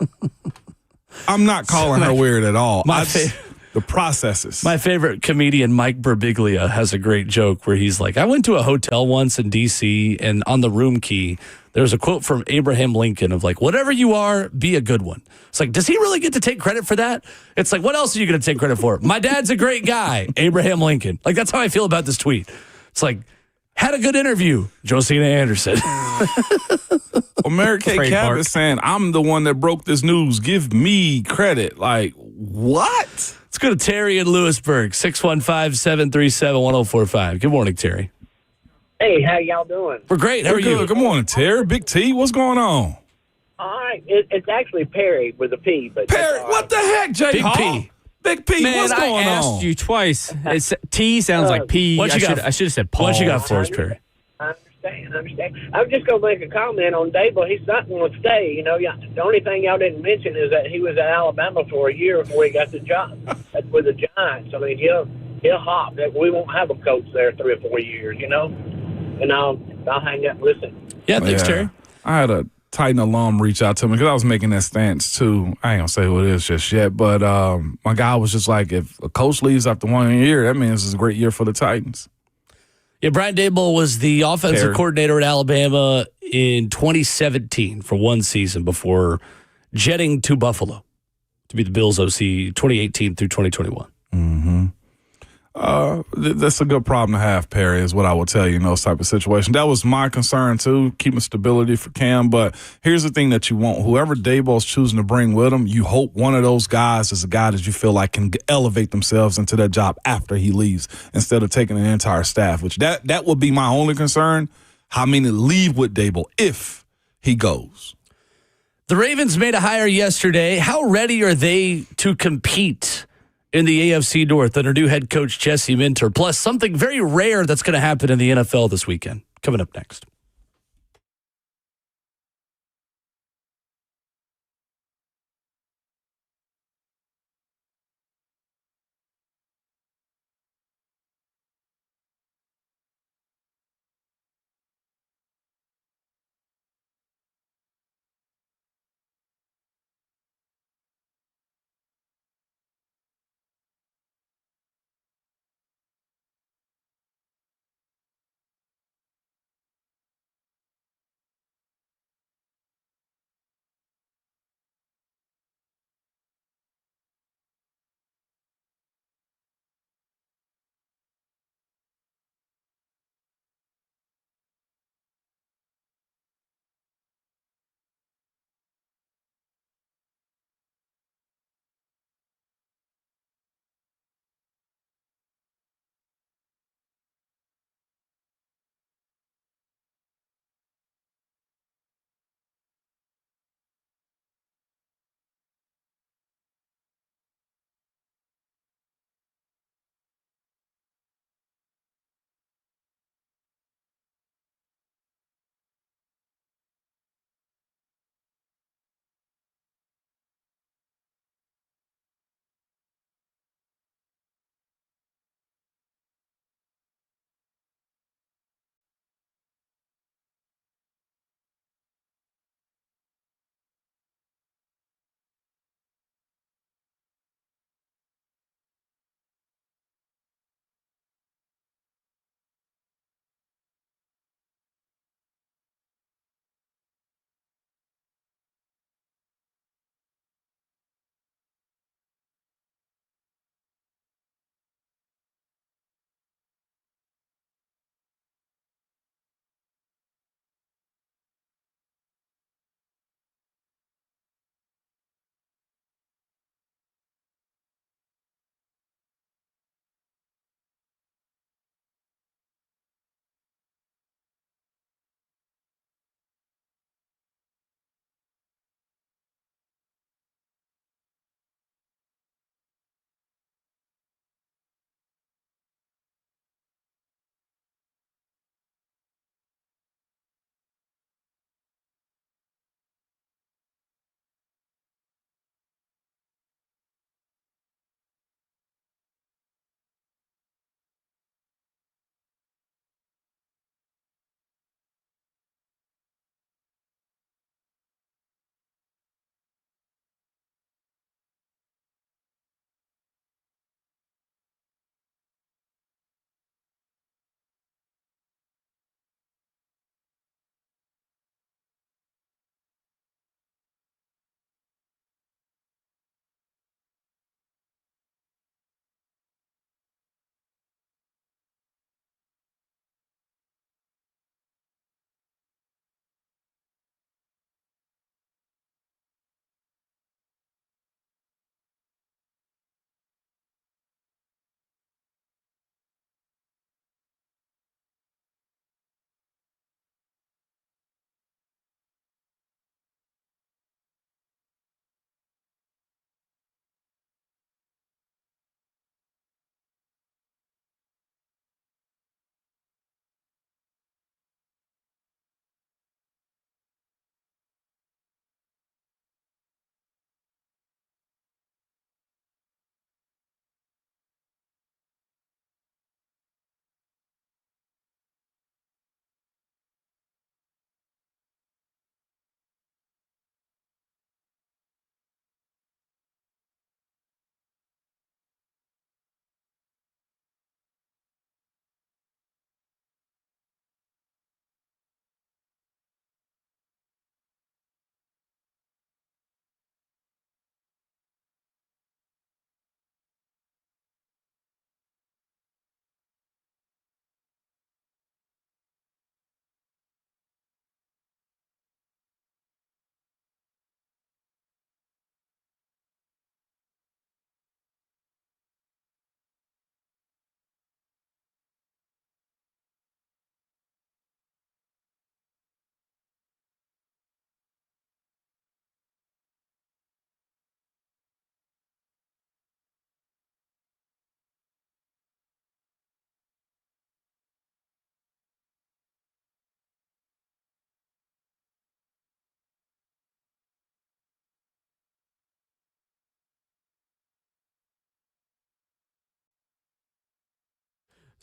I'm not calling her weird at all. The processes.
My favorite comedian, Mike Birbiglia, has a great joke where he's like, I went to a hotel once in D.C., and on the room key, there's a quote from Abraham Lincoln of like, whatever you are, be a good one. It's like, does he really get to take credit for that? It's like, what else are you going to take credit for? My dad's a great guy, Abraham Lincoln. Like, that's how I feel about this tweet. It's like, had a good interview, Josina Anderson.
Well, Mary Kay Cabot saying, I'm the one that broke this news. Give me credit. Like, what?
Let's go to Terry in Lewisburg, 615-737-1045. Good morning, Terry.
Hey, how y'all doing?
We're great. How are you?
Good morning, Terry. Big T, what's going on?
All right. It's actually Perry with a P. But
Perry, what the heck, J.
Big
Hall?
P.
Big P,
Man,
what's going
I asked
on?
you twice. T sounds like P.
What you got?
I should have said Paul.
What you got for us, Perry?
I understand. I was just going to make a comment on Dable. He's not going to stay. You know, the only thing y'all didn't mention is that he was at Alabama for a year before he got the job. That's with the Giants. I mean, he'll hop. We won't have a coach there 3 or 4 years, you know? And I'll hang up and listen.
Yeah, thanks, Terry.
I had a Titan alum reach out to me because I was making that stance too. I ain't gonna say who it is just yet, but my guy was just like, if a coach leaves after 1 year, that means it's a great year for the Titans.
Yeah, Brian Dable was the offensive coordinator at Alabama in 2017 for one season before jetting to Buffalo to be the Bills OC 2018 through 2021.
Mm-hmm. That's a good problem to have, Perry, is what I will tell you in those type of situations. That was my concern, too, keeping stability for Cam. But here's the thing that you want. Whoever Daboll's choosing to bring with him, you hope one of those guys is a guy that you feel like can elevate themselves into that job after he leaves instead of taking an entire staff, which that would be my only concern. How many leave with Daboll if he goes?
The Ravens made a hire yesterday. How ready are they to compete in the AFC North under new head coach Jesse Minter? Plus, something very rare that's going to happen in the NFL this weekend. Coming up next.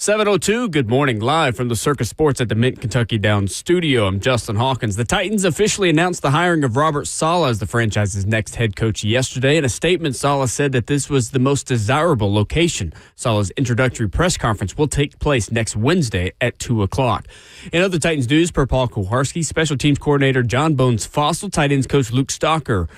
7:02, good morning, live from the Circus Sports at the Mint Kentucky Downs studio. I'm Justin Hawkins. The Titans officially announced the hiring of Robert Saleh as the franchise's next head coach yesterday. In a statement, Saleh said that this was the most desirable location. Saleh's introductory press conference will take place next Wednesday at 2 o'clock. In other Titans news, per Paul Kuharski, special teams coordinator John Bones Fossil, tight ends coach Luke Stalker,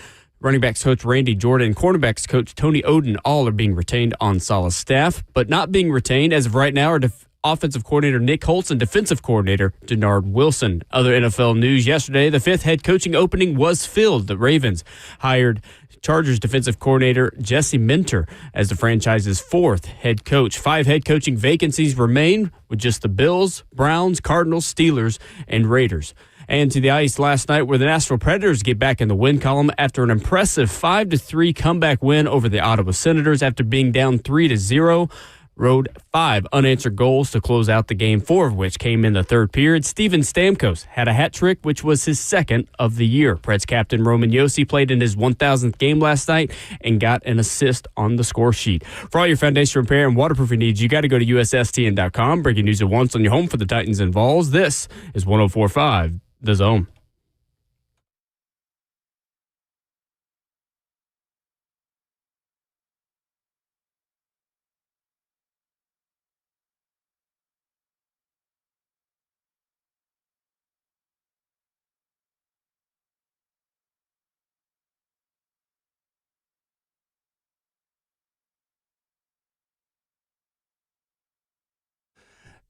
running backs coach Randy Jordan, and cornerbacks coach Tony Oden all are being retained on Saleh's staff, but not being retained as of right now are offensive coordinator Nick Holtz and defensive coordinator Denard Wilson. Other NFL news yesterday, the fifth head coaching opening was filled. The Ravens hired Chargers defensive coordinator Jesse Minter as the franchise's fourth head coach. 5 head coaching vacancies remain with just the Bills, Browns, Cardinals, Steelers, and Raiders. And to the ice last night, where the Nashville Predators get back in the win column after an impressive 5-3 comeback win over the Ottawa Senators after being down 3-0. Rode 5 unanswered goals to close out the game, 4 of which came in the third period. Steven Stamkos had a hat trick, which was his second of the year. Preds captain Roman Josi played in his 1,000th game last night and got an assist on the score sheet. For all your foundation repair and waterproofing needs, you got to go to usstn.com. Breaking news at once on your home for the Titans and Vols. This is 104.5 The Zone.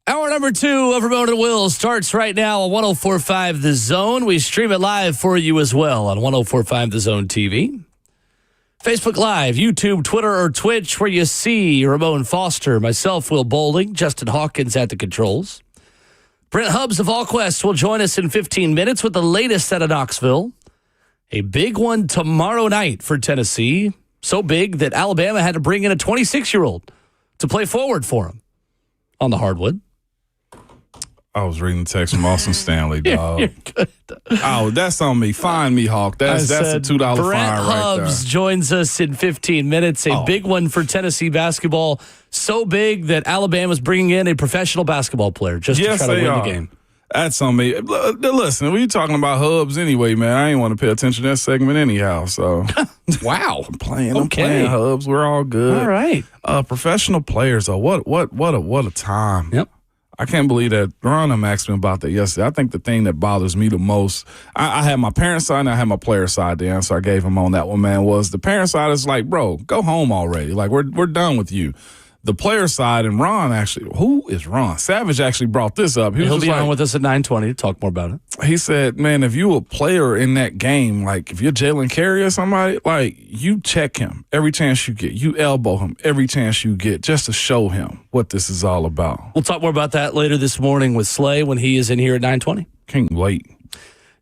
Hour number 2 of Ramon and Will starts right now on 104.5 The Zone. We stream it live for you as well on 104.5 The Zone TV. Facebook Live, YouTube, Twitter, or Twitch, where you see Ramon Foster, myself, Will Bowling, Justin Hawkins at the controls. Brent Hubbs of AllQuest will join us in 15 minutes with the latest out of Knoxville. A big one tomorrow night for Tennessee. So big that Alabama had to bring in a 26-year-old to play forward for him on the hardwood.
I was reading the text from Austin Stanley, dog.
You're good.
Oh, that's on me. Fine me, Hawk. That's a $2 fine
Brent
right
Hubbs
there.
joins us in 15 minutes. A big one for Tennessee basketball. So big that Alabama's bringing in a professional basketball player just to try to win the game.
That's on me. Listen, we talking about Hubs anyway, man. I ain't want to pay attention to that segment anyhow. So,
Wow.
I'm playing Hubs. We're all good.
All right.
Professional players, though. What a time.
Yep.
I can't believe that Ron asked me about that yesterday. I think the thing that bothers me the most, I had my parent side and I had my player side. The answer I gave him on that one, man, was the parent side is like, bro, go home already. Like, we're done with you. The player side, and Ron actually, who is Ron? Savage actually brought this up.
He'll be on with us at 9:20 to talk more about it.
He said, man, if you a player in that game, like if you're Jalen Carey or somebody, like you check him every chance you get. You elbow him every chance you get just to show him what this is all about.
We'll talk more about that later this morning with Slay when he is in here at 9:20.
Can't wait.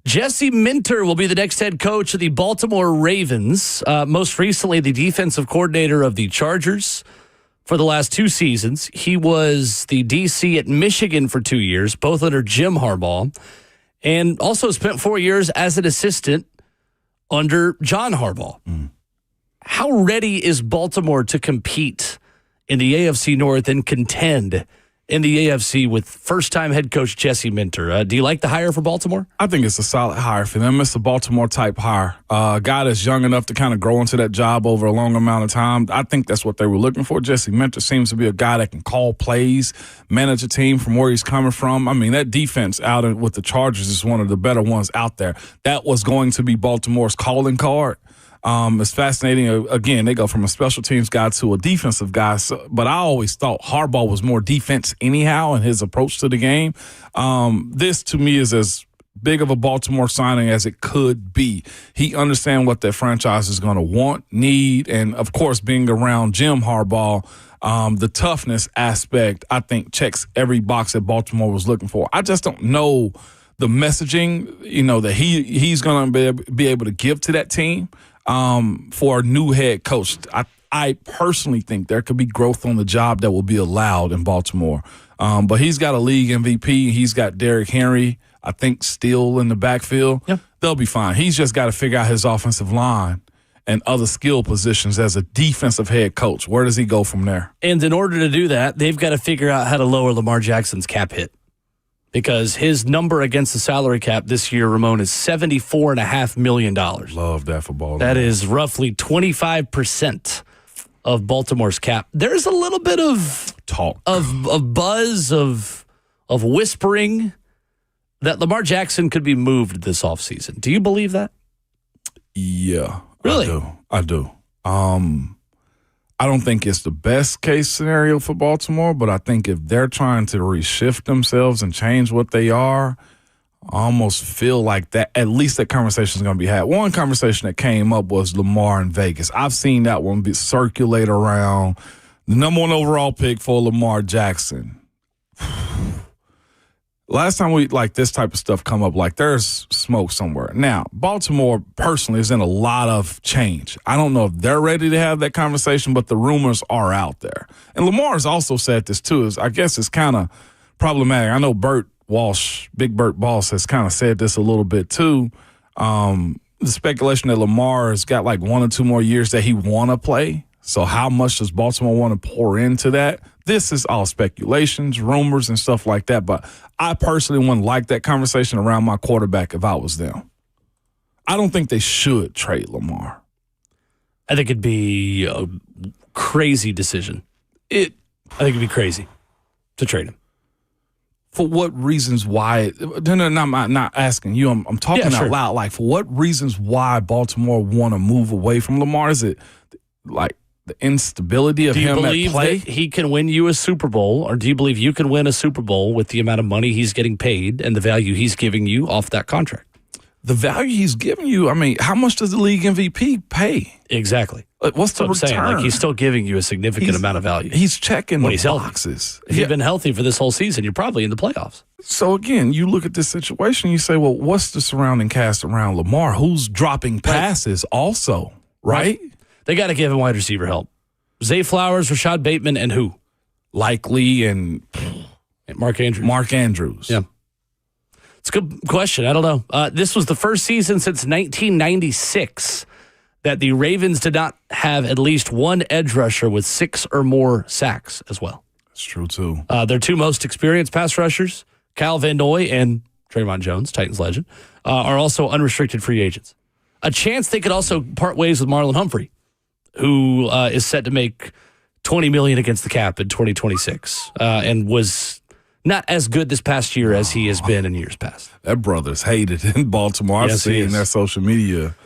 Jesse Minter will be the next head coach of the Baltimore Ravens. Most recently, the defensive coordinator of the Chargers. For the last 2 seasons, he was the DC at Michigan for 2 years, both under Jim Harbaugh, and also spent 4 years as an assistant under John Harbaugh. How ready is Baltimore to compete in the AFC North and contend in the AFC with first-time head coach Jesse Minter? Do you like the hire for Baltimore?
I think it's a solid hire for them. It's a Baltimore-type hire. A guy that's young enough to kind of grow into that job over a long amount of time. I think that's what they were looking for. Jesse Minter seems to be a guy that can call plays, manage a team from where he's coming from. I mean, that defense out with the Chargers is one of the better ones out there. That was going to be Baltimore's calling card. It's fascinating. Again, they go from a special teams guy to a defensive guy. But I always thought Harbaugh was more defense anyhow in his approach to the game. This, to me, is as big of a Baltimore signing as it could be. He understands what that franchise is going to want, need, and, of course, being around Jim Harbaugh, the toughness aspect, I think, checks every box that Baltimore was looking for. I just don't know the messaging, that he's going to be able to give to that team. For a new head coach, I personally think there could be growth on the job that will be allowed in Baltimore. But he's got a league MVP. He's got Derrick Henry, I think, still in the backfield.
Yep.
They'll be fine. He's just got to figure out his offensive line and other skill positions as a defensive head coach. Where does he go from there?
And in order to do that, they've got to figure out how to lower Lamar Jackson's cap hit. Because his number against the salary cap this year, Ramon, is $74.5 million.
Love that for Baltimore.
That is roughly 25% of Baltimore's cap. There's a little bit of
talk,
of buzz, of whispering that Lamar Jackson could be moved this offseason. Do you believe that?
Yeah.
Really?
I do. I don't think it's the best case scenario for Baltimore, but I think if they're trying to reshift themselves and change what they are, I almost feel like that at least that conversation is going to be had. One conversation that came up was Lamar in Vegas. I've seen that one be circulate around. The number 1 overall pick for Lamar Jackson. Last time this type of stuff come up, there's smoke somewhere. Now, Baltimore personally is in a lot of change. I don't know if they're ready to have that conversation, but the rumors are out there. And Lamar has also said this too. I guess it's kind of problematic. I know Big Bert Boss has kind of said this a little bit too. The speculation that Lamar has got 1 or 2 more years that he want to play. So how much does Baltimore want to pour into that? This is all speculations, rumors, and stuff like that. But I personally wouldn't like that conversation around my quarterback if I was them. I don't think they should trade Lamar.
I think it'd be a crazy decision. I think it'd be crazy to trade him.
For what reasons why? No, I'm not asking you. I'm talking out loud. For what reasons why Baltimore want to move away from Lamar? Is it the instability of him at play? Do you believe that
he can win you a Super Bowl, or do you believe you can win a Super Bowl with the amount of money he's getting paid and the value he's giving you off that contract?
The value he's giving you, how much does the league MVP pay?
Exactly.
What's the return?
I'm saying, he's still giving you a significant amount of value.
He's checking
when
the boxes.
If you've been healthy for this whole season, you're probably in the playoffs.
So again, you look at this situation, you say, well, what's the surrounding cast around Lamar? Who's dropping passes also, right?
They got to give him wide receiver help. Zay Flowers, Rashad Bateman, and who?
Likely and
Mark Andrews.
Mark Andrews.
Yeah. It's a good question. I don't know. This was the first season since 1996 that the Ravens did not have at least one edge rusher with 6 or more sacks as well.
That's true, too.
Their 2 most experienced pass rushers, Kyle Van Noy and Trayvon Jones, Titans legend, are also unrestricted free agents. A chance they could also part ways with Marlon Humphrey, who is set to make $20 million against the cap in 2026 and was not as good this past year as he has been in years past.
That brother's hated in Baltimore. I've seen their social media.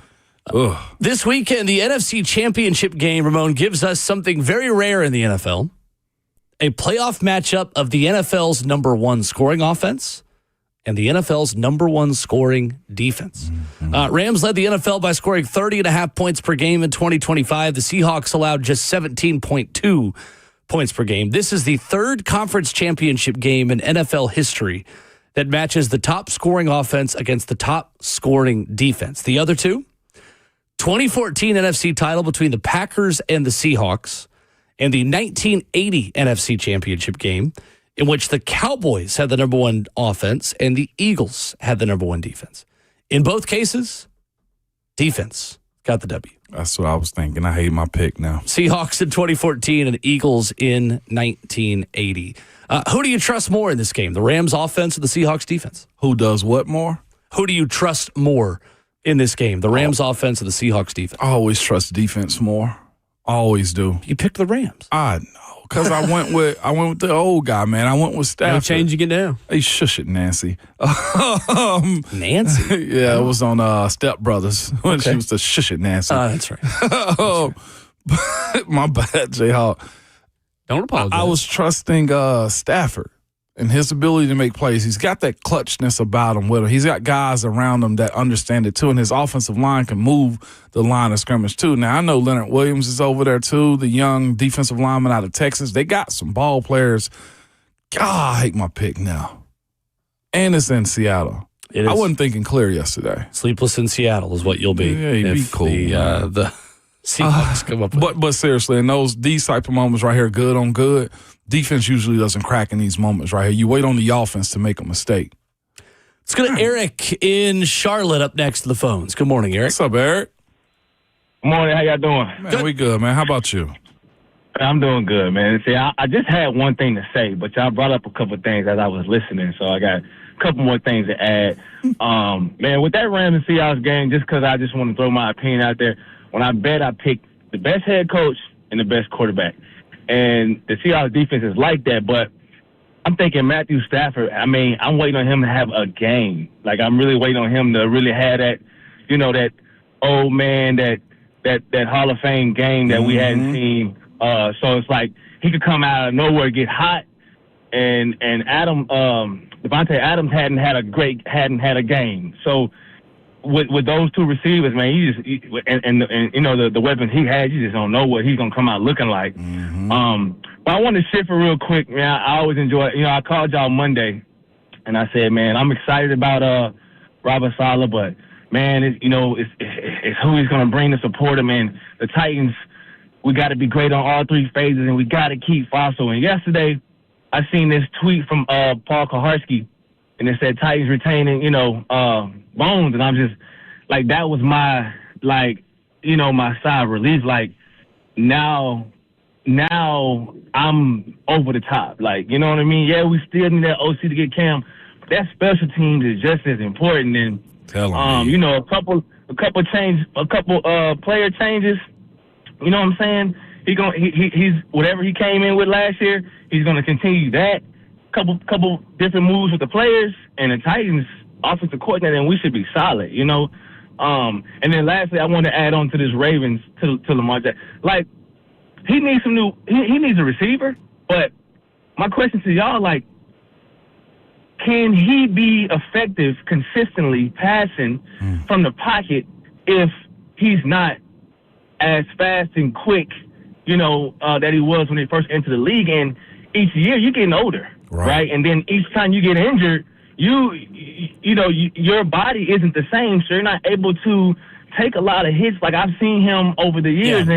Ugh.
This weekend, the NFC Championship game, Ramon, gives us something very rare in the NFL. A playoff matchup of the NFL's number 1 scoring offense and the NFL's number 1 scoring defense. Rams led the NFL by scoring 30.5 points per game in 2025. The Seahawks allowed just 17.2 points per game. This is the 3rd conference championship game in NFL history that matches the top scoring offense against the top scoring defense. The other 2, 2014 NFC title between the Packers and the Seahawks, and the 1980 NFC championship game in which the Cowboys had the number 1 offense and the Eagles had the number 1 defense. In both cases, defense got the W.
That's what I was thinking. I hate my pick now.
Seahawks in 2014 and Eagles in 1980. Who do you trust more in this game, the Rams offense or the Seahawks defense?
Who does what more?
Who do you trust more in this game, the Rams offense or the Seahawks defense?
I always trust defense more. I always do.
You picked the Rams.
I know, because I went with the old guy, man. I went with Stafford.
No changing it now.
Hey, shush it, Nancy.
Nancy?
Yeah, it was on Step Brothers when she was the shush it, Nancy.
That's right.
My bad, J-Hawk.
Don't apologize.
I was trusting Stafford and his ability to make plays. He's got that clutchness about him with him. He's got guys around him that understand it too, and his offensive line can move the line of scrimmage too. Now, I know Leonard Williams is over there too, the young defensive lineman out of Texas. They got some ball players. God, I hate my pick now. And it's in Seattle. I wasn't thinking clear yesterday.
Sleepless in Seattle is what you'll be.
Yeah, you'd be cool.
The Seahawks come up with.
But seriously, in these type of moments right here, good on good, defense usually doesn't crack in these moments right here. You wait on the offense to make a mistake.
Let's go to Eric in Charlotte up next to the phones. Good morning, Eric.
What's up, Eric?
Morning, how y'all doing?
Man, we good, man. How about you?
I'm doing good, man. See, I just had one thing to say, but y'all brought up a couple of things as I was listening, so I got a couple more things to add. Man, with that Rams and Seahawks game, just because I just want to throw my opinion out there, when I bet, I picked the best head coach and the best quarterback. And the Seahawks defense is like that, but I'm thinking Matthew Stafford, I mean, I'm waiting on him to have a game. Like, I'm really waiting on him to really have that, that old man, that Hall of Fame game that we hadn't seen. So it's like he could come out of nowhere, get hot, and Devontae Adams hadn't had a game. So with those two receivers, man, the weapons he has, you just don't know what he's gonna come out looking like. But I want to shift it real quick, man. I always enjoy it. I called y'all Monday, and I said, man, I'm excited about Robert Saleh, but man, it's who he's gonna bring to support him. And the Titans, we got to be great on all three phases, and we got to keep Fossil. And yesterday, I seen this tweet from Paul Kaharski, and it said Titans retaining, Bones, and I'm just like, that was my my sigh of relief. Like, now I'm over the top. Like, you know what I mean? Yeah, we still need that OC to get Cam, but that special teams is just as important. And a couple player changes. You know what I'm saying? He's whatever he came in with last year, he's gonna continue that. Couple different moves with the players and the Titans offensive coordinator, and we should be solid, And then lastly, I want to add on to this Ravens to Lamar Jackson. Like, he needs he needs a receiver, but my question to y'all, like, can he be effective consistently passing from the pocket if he's not as fast and quick, that he was when he first entered the league? And each year you're getting older, right? And then each time you get injured, your body isn't the same, so you're not able to take a lot of hits. Like, I've seen him over the years,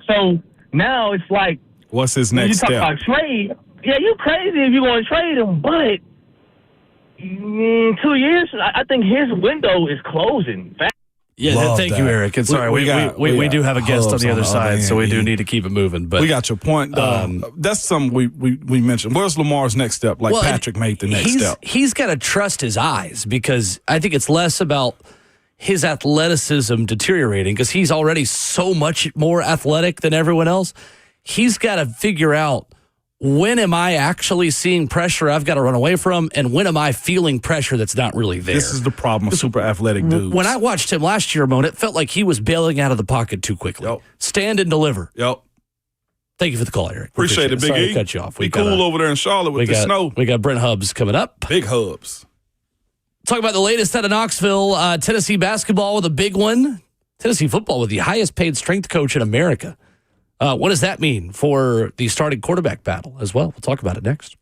so now it's like,
what's his next step?
You talk about trade. Yeah, you crazy if you want to trade him, but in 2 years, I think his window is closing.
Yeah, thank you, Eric. And sorry, we do have a guest on the other side, so we do need to keep it moving. But
we got your point. That's something we mentioned. Where's Lamar's next step? Like, Patrick made the next step.
He's got to trust his eyes, because I think it's less about his athleticism deteriorating, because he's already so much more athletic than everyone else. He's got to figure out, when am I actually seeing pressure I've got to run away from, and when am I feeling pressure that's not really there?
This is the problem with super athletic dudes.
When I watched him last year, Ramon, it felt like he was bailing out of the pocket too quickly.
Yep.
Stand and deliver.
Yep.
Thank you for the call, Eric.
Appreciate it, Big
Sorry
E.
to cut you off.
Be cool over there in Charlotte with the snow.
We got Brent Hubbs coming up.
Big Hubs.
Talk about the latest out of Knoxville. Tennessee basketball with a big one. Tennessee football with the highest paid strength coach in America. What does that mean for the starting quarterback battle as well? We'll talk about it next.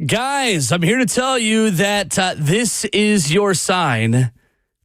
Guys, I'm here to tell you that this is your sign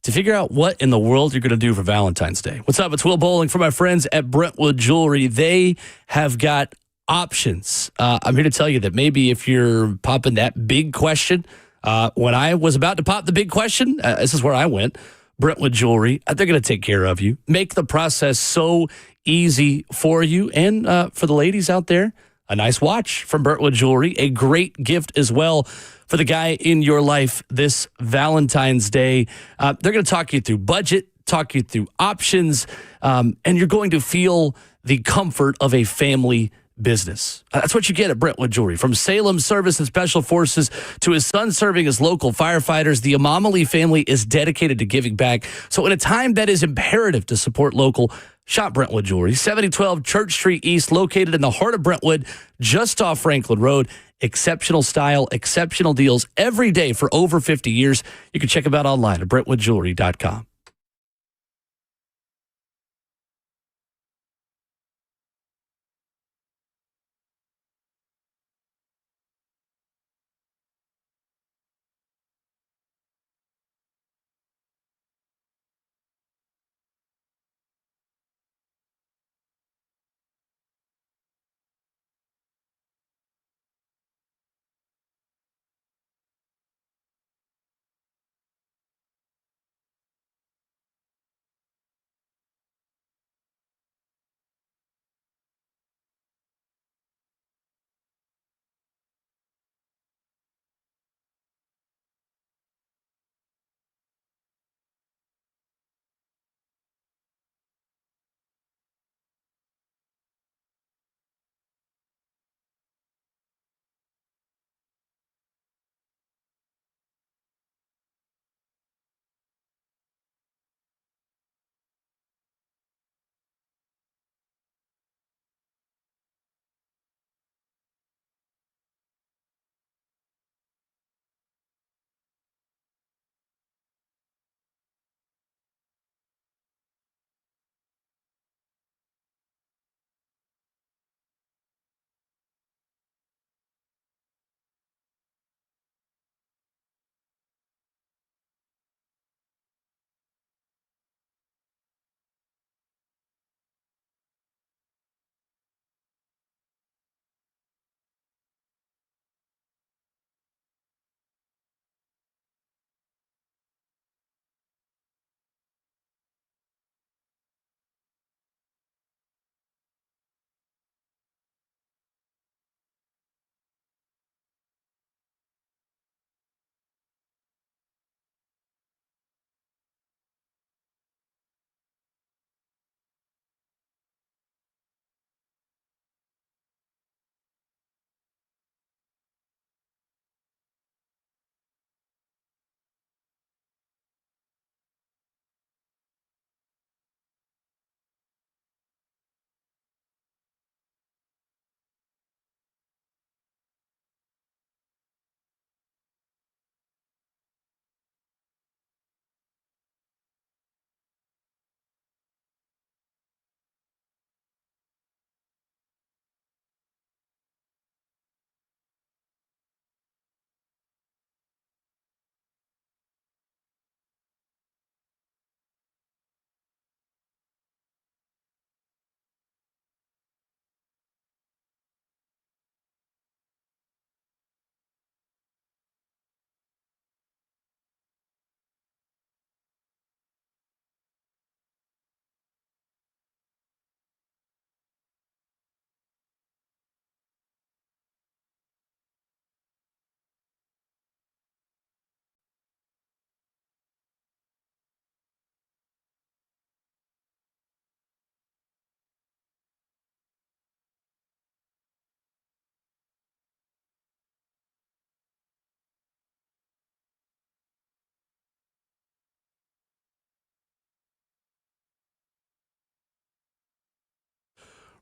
to figure out what in the world you're going to do for Valentine's Day. What's up? It's Will Bowling from my friends at Brentwood Jewelry. They have got options. I'm here to tell you that maybe if you're popping that big question, when I was about to pop the big question, this is where I went. Brentwood Jewelry, they're going to take care of you. Make the process so easy for you. And for the ladies out there, a nice watch from Brentwood Jewelry, a great gift as well for the guy in your life this Valentine's Day. They're going to talk you through budget, talk you through options, and you're going to feel the comfort of a family business. That's what you get at Brentwood Jewelry. From Salem's Service and Special Forces to his son serving as local firefighters, the Amamali family is dedicated to giving back. So in a time that is imperative to support local, Shop Brentwood Jewelry, 7012 Church Street East, located in the heart of Brentwood, just off Franklin Road. Exceptional style, exceptional deals every day for over 50 years. You can check them out online at BrentwoodJewelry.com.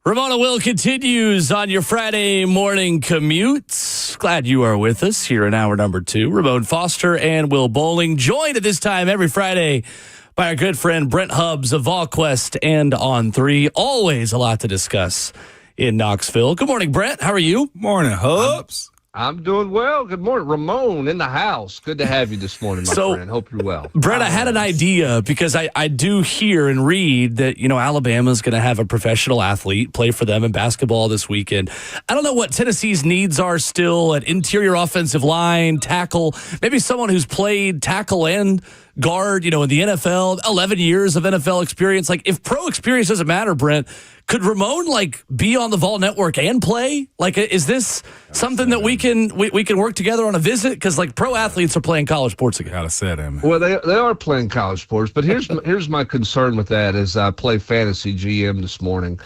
Ramona Will continues on your Friday morning commutes. Glad you are with us here in hour number 2. Ramon Foster and Will Bowling, joined at this time every Friday by our good friend Brent Hubbs of VolQuest and On3. Always a lot to discuss in Knoxville. Good morning, Brent. How are you?
Morning, Hubs.
I'm doing well. Good morning. Ramon in the house. Good to have you this morning, my friend. Hope you're well.
Brett, I had an idea because I do hear and read that, Alabama's going to have a professional athlete play for them in basketball this weekend. I don't know what Tennessee's needs are still at interior offensive line, tackle, maybe someone who's played tackle and guard, in the NFL, 11 years of NFL experience. Like, if pro experience doesn't matter, Brent, could Ramon be on the Vol Network and play? Is this something that we can work together on a visit? Because pro athletes are playing college sports again.
Gotta say that, man.
Well, they are playing college sports, but here's my concern with that as I play fantasy GM this morning.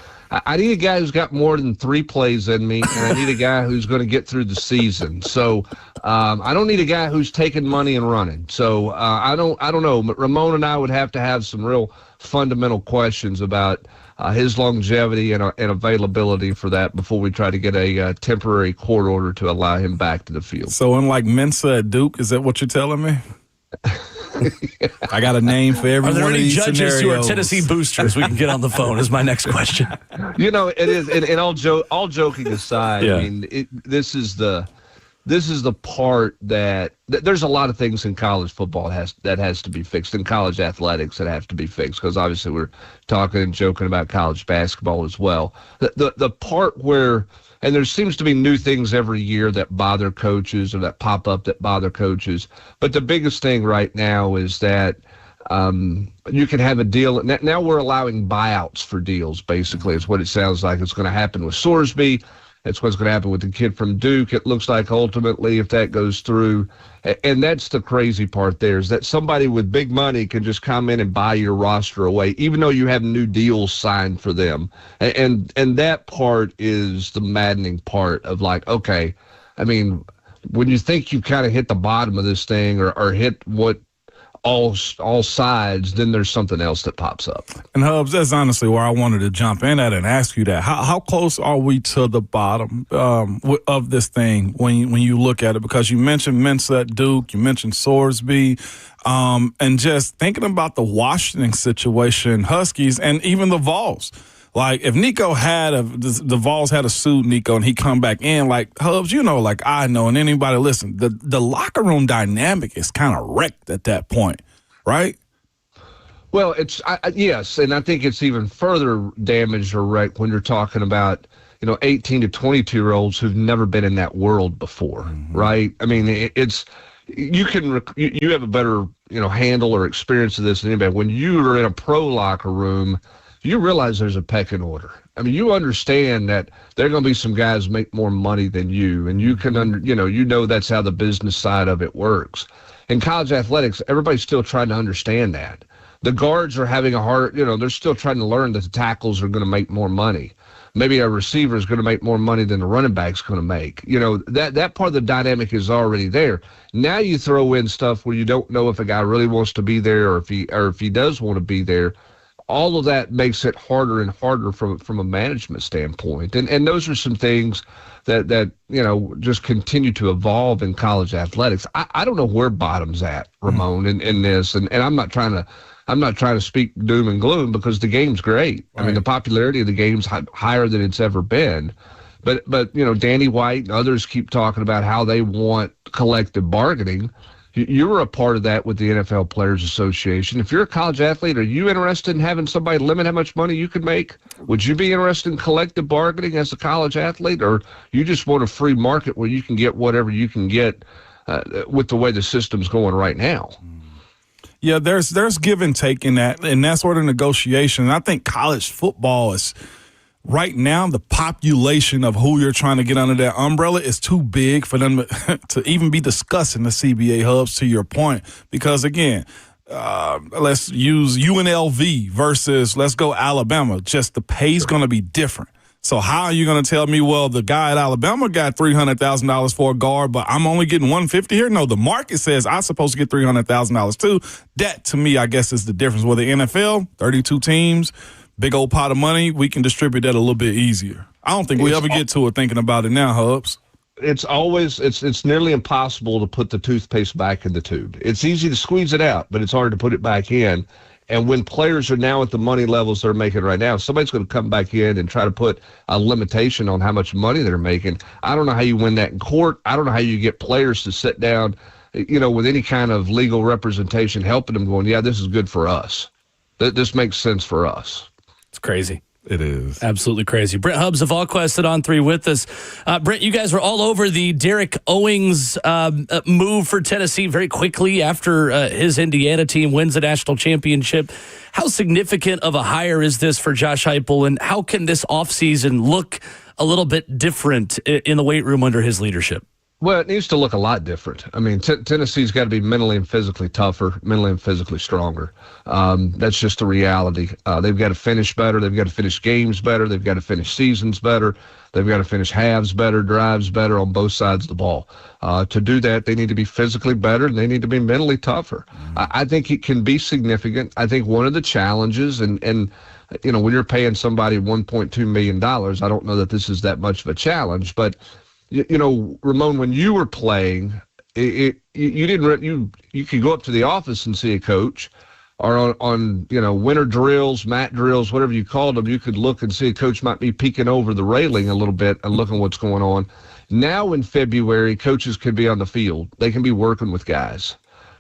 I need a guy who's got more than 3 plays in me, and I need a guy who's going to get through the season. So I don't need a guy who's taking money and running. So I don't know. But Ramon and I would have to have some real fundamental questions about his longevity and availability for that before we try to get a temporary court order to allow him back to the field.
So unlike Mensah at Duke, is that what you're telling me? I got a name for every
Are there
one of
any
these
judges
scenarios.
who are Tennessee boosters we can get on the phone is my next question.
It is, and all joking aside,
Yeah.
I mean, this is the part that there's a lot of things in college football that has to be fixed, in college athletics that have to be fixed, because obviously we're talking and joking about college basketball as well. The part where, and there seems to be new things every year that bother coaches or that pop up that bother coaches, but the biggest thing right now is that you can have a deal. Now we're allowing buyouts for deals, basically, is what it sounds like. It's going to happen with Sorsby. It's what's going to happen with the kid from Duke. It looks like ultimately, if that goes through, and that's the crazy part there, is that somebody with big money can just come in and buy your roster away, even though you have new deals signed for them. And that part is the maddening part of, like, okay, I mean, when you think you kind of hit the bottom of this thing or hit what all sides, then there's something else that pops up.
And Hubs, that's honestly where I wanted to jump in at and ask you that. How close are we to the bottom of this thing when you look at it? Because you mentioned Mensah at Duke, you mentioned Sorsby, and just thinking about the Washington situation, Huskies, and even the Vols. Like, if Nico the Vols had a suit Nico and he come back in, like, Hubs, like I know, and anybody listen, the locker room dynamic is kind of wrecked at that point, right?
Well, yes, and I think it's even further damaged or wrecked when you're talking about 18 to 22-year-olds who've never been in that world before, right? I mean, you have a better handle or experience of this than anybody. When you are in a pro locker room, you realize there's a pecking order. I mean, you understand that there are going to be some guys make more money than you, and you can, that's how the business side of it works. In college athletics, everybody's still trying to understand that. The guards are having a hard, they're still trying to learn that the tackles are going to make more money. Maybe a receiver is going to make more money than the running back's going to make. That part of the dynamic is already there. Now you throw in stuff where you don't know if a guy really wants to be there or if he does want to be there. All of that makes it harder and harder from a management standpoint. And those are some things that just continue to evolve in college athletics. I don't know where bottom's at, Ramon, in this. And I'm not trying to speak doom and gloom, because the game's great. Right. I mean, the popularity of the game's higher than it's ever been. But Danny White and others keep talking about how they want collective bargaining. You were a part of that with the NFL Players Association. If you're a college athlete, are you interested in having somebody limit how much money you can make? Would you be interested in collective bargaining as a college athlete, or you just want a free market where you can get whatever you can get with the way the system's going right now?
Yeah, there's give and take in that, and that's sort of negotiation. And I think college football is – right now, the population of who you're trying to get under that umbrella is too big for them to even be discussing the CBA Hubs, to your point. Because, again, let's use UNLV versus let's go Alabama. Just the pay's going to be different. So how are you going to tell me, well, the guy at Alabama got $300,000 for a guard, but I'm only getting $150 here? No, the market says I'm supposed to get $300,000 too. That, to me, I guess is the difference. With the NFL, 32 teams, big old pot of money, we can distribute that a little bit easier. I don't think we ever get to it thinking about it now, Hubs.
It's nearly impossible to put the toothpaste back in the tube. It's easy to squeeze it out, but it's hard to put it back in. And when players are now at the money levels they're making right now, somebody's going to come back in and try to put a limitation on how much money they're making. I don't know how you win that in court. I don't know how you get players to sit down, with any kind of legal representation, helping them going, yeah, this is good for us. This makes sense for us.
It's crazy.
It is.
Absolutely crazy. Brent Hubbs of VolQuest at On 3 with us. Brent, you guys were all over the Derek Owings move for Tennessee very quickly after his Indiana team wins the national championship. How significant of a hire is this for Josh Heupel, and how can this offseason look a little bit different in the weight room under his leadership?
Well, it needs to look a lot different. I mean, Tennessee's got to be mentally and physically tougher, mentally and physically stronger. That's just the reality. They've got to finish better. They've got to finish games better. They've got to finish seasons better. They've got to finish halves better, drives better on both sides of the ball. To do that, they need to be physically better, and they need to be mentally tougher. I think it can be significant. I think one of the challenges, and when you're paying somebody $1.2 million, I don't know that this is that much of a challenge. But, Ramon, when you were playing, you could go up to the office and see a coach, or on winter drills, mat drills, whatever you called them, you could look and see a coach might be peeking over the railing a little bit and looking what's going on. Now in February, coaches can be on the field. They can be working with guys,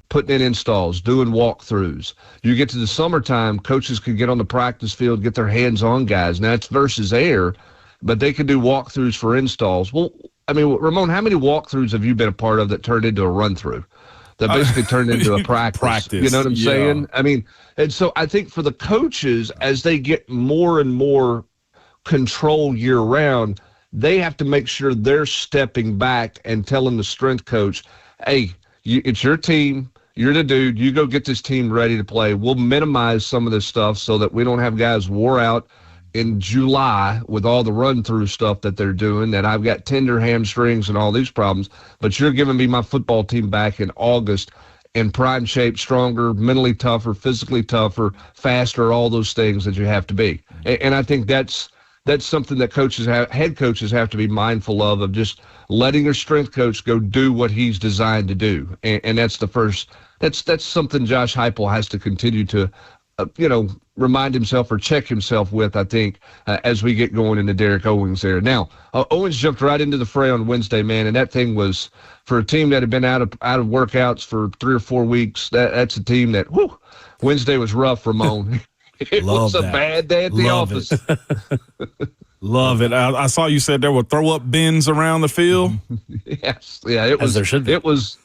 putting in installs, doing walkthroughs. You get to the summertime, coaches can get on the practice field, get their hands on guys. Now it's versus air, but they can do walkthroughs for installs. Well, I mean, Ramon, how many walkthroughs have you been a part of that turned into a run-through? That basically turned into a practice. You know what I'm saying? I mean, and so I think for the coaches, as they get more and more control year-round, they have to make sure they're stepping back and telling the strength coach, hey, it's your team. You're the dude. You go get this team ready to play. We'll minimize some of this stuff so that we don't have guys wore out in July with all the run-through stuff that they're doing, that I've got tender hamstrings and all these problems. But you're giving me my football team back in August in prime shape, stronger, mentally tougher, physically tougher, faster, all those things that you have to be. And I think that's something that head coaches have to be mindful of just letting your strength coach go do what he's designed to do. And that's the first, that's something Josh Heupel has to continue to, remind himself or check himself with, I think, as we get going into Derek Owens there. Now, Owens jumped right into the fray on Wednesday, man, and that thing was, for a team that had been out of workouts for 3 or 4 weeks, that's a team that, Wednesday was rough, Ramon. It was a bad day at the office.
Love it. I saw you said there were throw-up bins around the field.
Yes. Yeah, it was.
As there should be.
It was.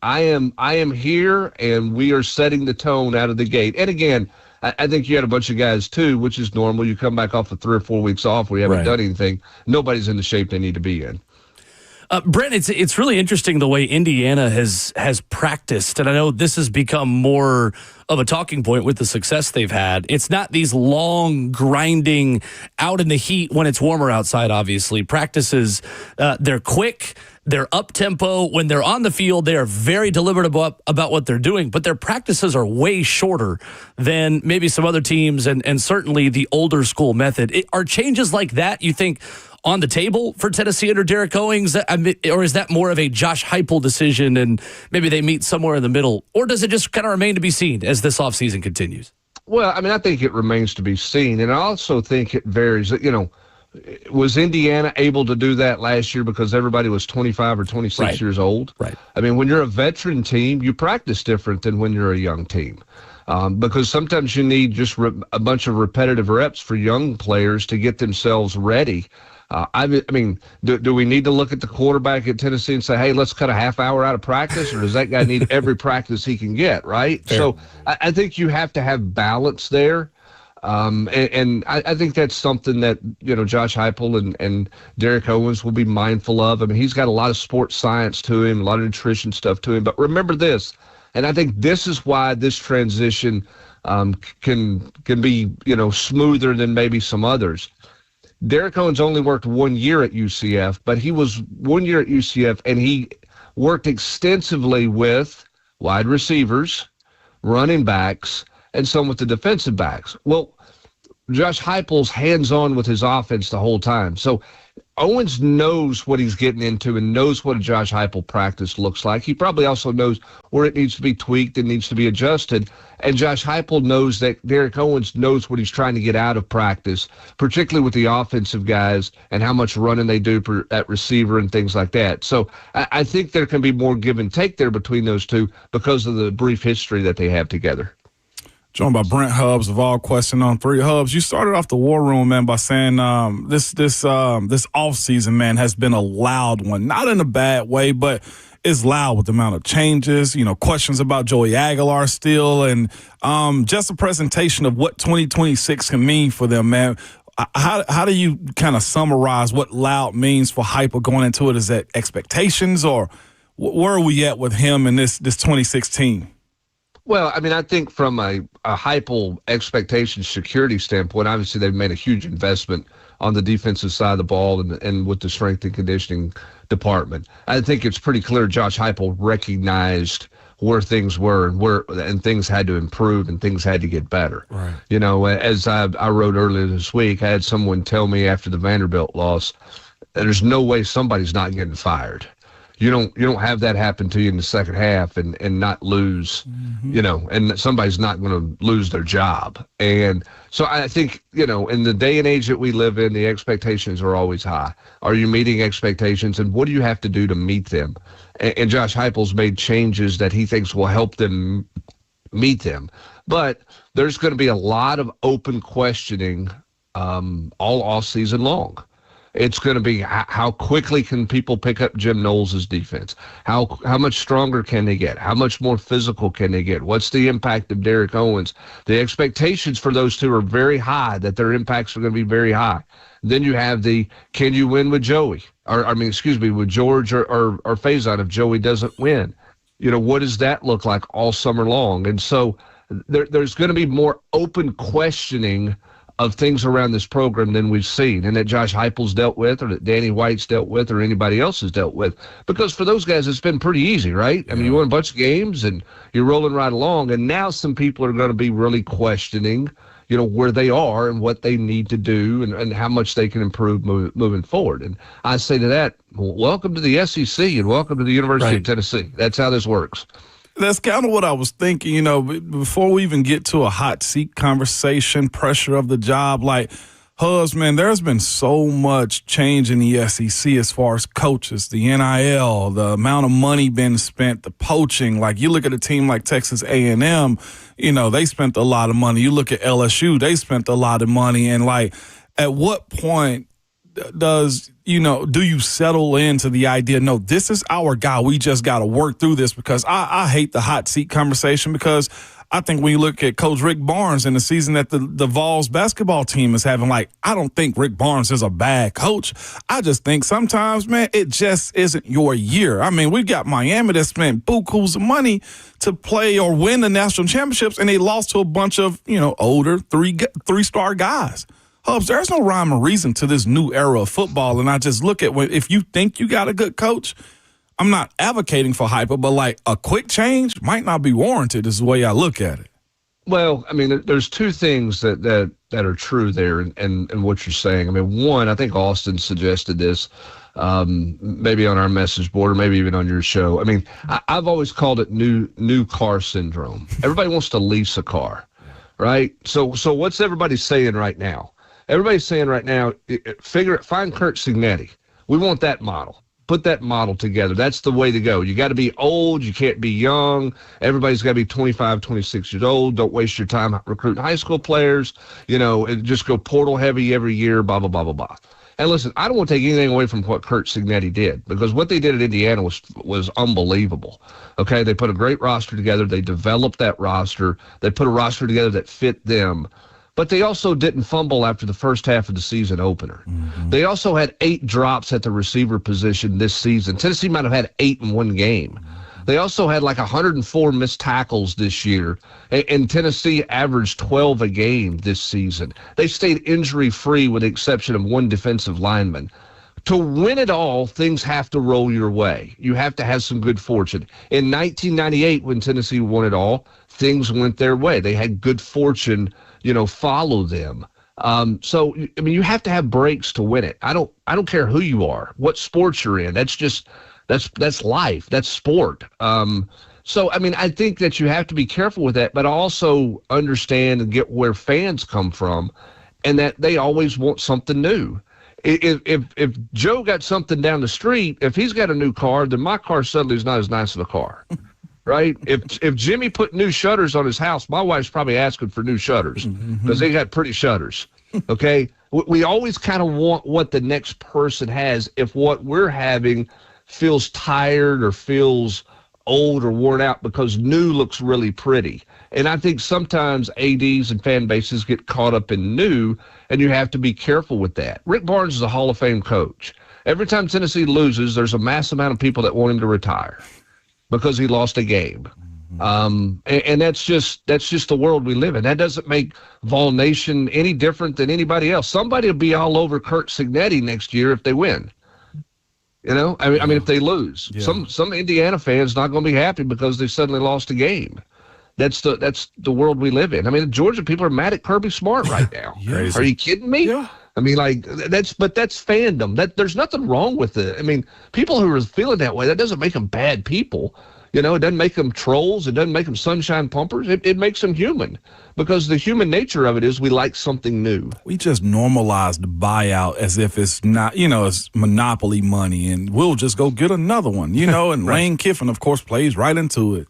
I am here, and we are setting the tone out of the gate. And again, I think you had a bunch of guys too, which is normal. You come back off of 3 or 4 weeks off where you haven't done anything. Nobody's in the shape they need to be in.
Brent, it's really interesting the way Indiana has practiced, and I know this has become more of a talking point with the success they've had. It's not these long, grinding, out in the heat when it's warmer outside, obviously. Practices, they're quick, they're up-tempo. When they're on the field, they are very deliberate about what they're doing, but their practices are way shorter than maybe some other teams and certainly the older school method. Are changes like that, you think, on the table for Tennessee under Derek Owens, or is that more of a Josh Heupel decision and maybe they meet somewhere in the middle? Or does it just kind of remain to be seen as this offseason continues?
Well, I mean, I think it remains to be seen. And I also think it varies. Was Indiana able to do that last year because everybody was 25 or 26 years old?
Right.
I mean, when you're a veteran team, you practice different than when you're a young team. Because sometimes you need just a bunch of repetitive reps for young players to get themselves ready. I mean, do we need to look at the quarterback at Tennessee and say, hey, let's cut a half hour out of practice, or does that guy need every practice he can get, right? Fair. So I think you have to have balance there. And I think that's something that, Josh Heupel and Derek Owens will be mindful of. I mean, he's got a lot of sports science to him, a lot of nutrition stuff to him. But remember this, and I think this is why this transition can be, smoother than maybe some others. Derek Owens only worked 1 year at UCF, but he was 1 year at UCF, and he worked extensively with wide receivers, running backs, and some with the defensive backs. Well, Josh Heupel's hands-on with his offense the whole time. So Owens knows what he's getting into and knows what a Josh Heupel practice looks like. He probably also knows where it needs to be tweaked and needs to be adjusted. And Josh Heupel knows that Derek Owens knows what he's trying to get out of practice, particularly with the offensive guys and how much running they do at receiver and things like that. So I think there can be more give and take there between those two because of the brief history that they have together.
Joined by Brent Hubbs of All Question on 3. Hubbs, you started off the war room, man, by saying this offseason, man, has been a loud one. Not in a bad way, but it's loud with the amount of changes, questions about Joey Aguilar still, and just a presentation of what 2026 can mean for them, man. How do you kind of summarize what loud means for Heupel going into it? Is that expectations, or where are we at with him in this 2016?
Well, I mean, I think from a Heupel expectation security standpoint, obviously they've made a huge investment on the defensive side of the ball and with the strength and conditioning department. I think it's pretty clear Josh Heupel recognized where things were and things had to improve and things had to get better.
Right.
You know, as I wrote earlier this week, I had someone tell me after the Vanderbilt loss, there's no way somebody's not getting fired. You don't have that happen to you in the second half and not lose, you know, and somebody's not going to lose their job. And so I think, you know, in the day and age that we live in, the expectations are always high. Are you meeting expectations, and what do you have to do to meet them? And Josh Heupel's made changes that he thinks will help them meet them. But there's going to be a lot of open questioning all off season long. It's going to be how quickly can people pick up Jim Knowles' defense? How much stronger can they get? How much more physical can they get? What's the impact of Derek Owens? The expectations for those two are very high, that their impacts are going to be very high. Then you have can you win with Joey? With George or Faison if Joey doesn't win? You know, what does that look like all summer long? And so there's going to be more open questioning of things around this program than we've seen, and that Josh Heupel's dealt with, or that Danny White's dealt with, or anybody else has dealt with. Because for those guys, it's been pretty easy, right? I mean, you won a bunch of games, and you're rolling right along, and now some people are going to be really questioning, you know, where they are and what they need to do and how much they can improve moving forward. And I say to that, well, welcome to the SEC and welcome to the University of Tennessee. That's how this works.
That's kind of what I was thinking, you know, before we even get to a hot seat conversation, pressure of the job, like, Hubs, man, there's been so much change in the SEC as far as coaches, the NIL, the amount of money being spent, the poaching. Like, you look at a team like Texas A&M, you know, they spent a lot of money. You look at LSU, they spent a lot of money. And, like, at what point do you settle into the idea, no, this is our guy, we just got to work through this? Because I hate the hot seat conversation, because I think when you look at Coach Rick Barnes and the season that the Vols basketball team is having, like, I don't think Rick Barnes is a bad coach. I just think sometimes, man, it just isn't your year. I mean, we've got Miami that spent bukus of money to play or win the national championships, and they lost to a bunch of, you know, older three-star guys. Hubs, there's no rhyme or reason to this new era of football, and I just look at if you think you got a good coach, I'm not advocating for Heupel, but like a quick change might not be warranted is the way I look at it.
Well, I mean, there's two things that are true there and what you're saying. I mean, one, I think Austin suggested this maybe on our message board or maybe even on your show. I mean, I've always called it new car syndrome. Everybody wants to lease a car, right? So what's everybody saying right now? Everybody's saying right now, find Kurt Cignetti. We want that model. Put that model together. That's the way to go. You got to be old. You can't be young. Everybody's got to be 25, 26 years old. Don't waste your time recruiting high school players. You know, and just go portal heavy every year, blah, blah, blah, blah, blah. And listen, I don't want to take anything away from what Kurt Cignetti did, because what they did at Indiana was unbelievable. Okay, they put a great roster together. They developed that roster. They put a roster together that fit them. But they also didn't fumble after the first half of the season opener. Mm-hmm. They also had 8 drops at the receiver position this season. Tennessee might have had 8 in one game. Mm-hmm. They also had like 104 missed tackles this year, and Tennessee averaged 12 a game this season. They stayed injury-free with the exception of one defensive lineman. To win it all, things have to roll your way. You have to have some good fortune. In 1998, when Tennessee won it all, things went their way. They had good fortune, you know, follow them. So, I mean, you have to have breaks to win it. I don't care who you are, what sports you're in. That's life. That's sport. So, I mean, I think that you have to be careful with that, but also understand and get where fans come from, and that they always want something new. If Joe got something down the street, if he's got a new car, then my car suddenly is not as nice of a car. Right? If Jimmy put new shutters on his house, my wife's probably asking for new shutters because they got pretty shutters. Okay? We always kind of want what the next person has if what we're having feels tired or feels old or worn out, because new looks really pretty. And I think sometimes ADs and fan bases get caught up in new, and you have to be careful with that. Rick Barnes is a Hall of Fame coach. Every time Tennessee loses, there's a mass amount of people that want him to retire because he lost a game. And that's just the world we live in. That doesn't make Vol Nation any different than anybody else. Somebody will be all over Kurt Cignetti next year if they win. I mean, if they lose, some Indiana fans not going to be happy because they suddenly lost a game. That's the world we live in. I mean, Georgia people are mad at Kirby Smart right now. Are you kidding me?
Yeah.
I mean, that's fandom. There's nothing wrong with it. I mean, people who are feeling that way, that doesn't make them bad people. It doesn't make them trolls. It doesn't make them sunshine pumpers. It makes them human, because the human nature of it is we like something new.
We just normalized the buyout as if it's not, it's monopoly money, and we'll just go get another one, and
Right.
Lane Kiffin, of course, plays right into it.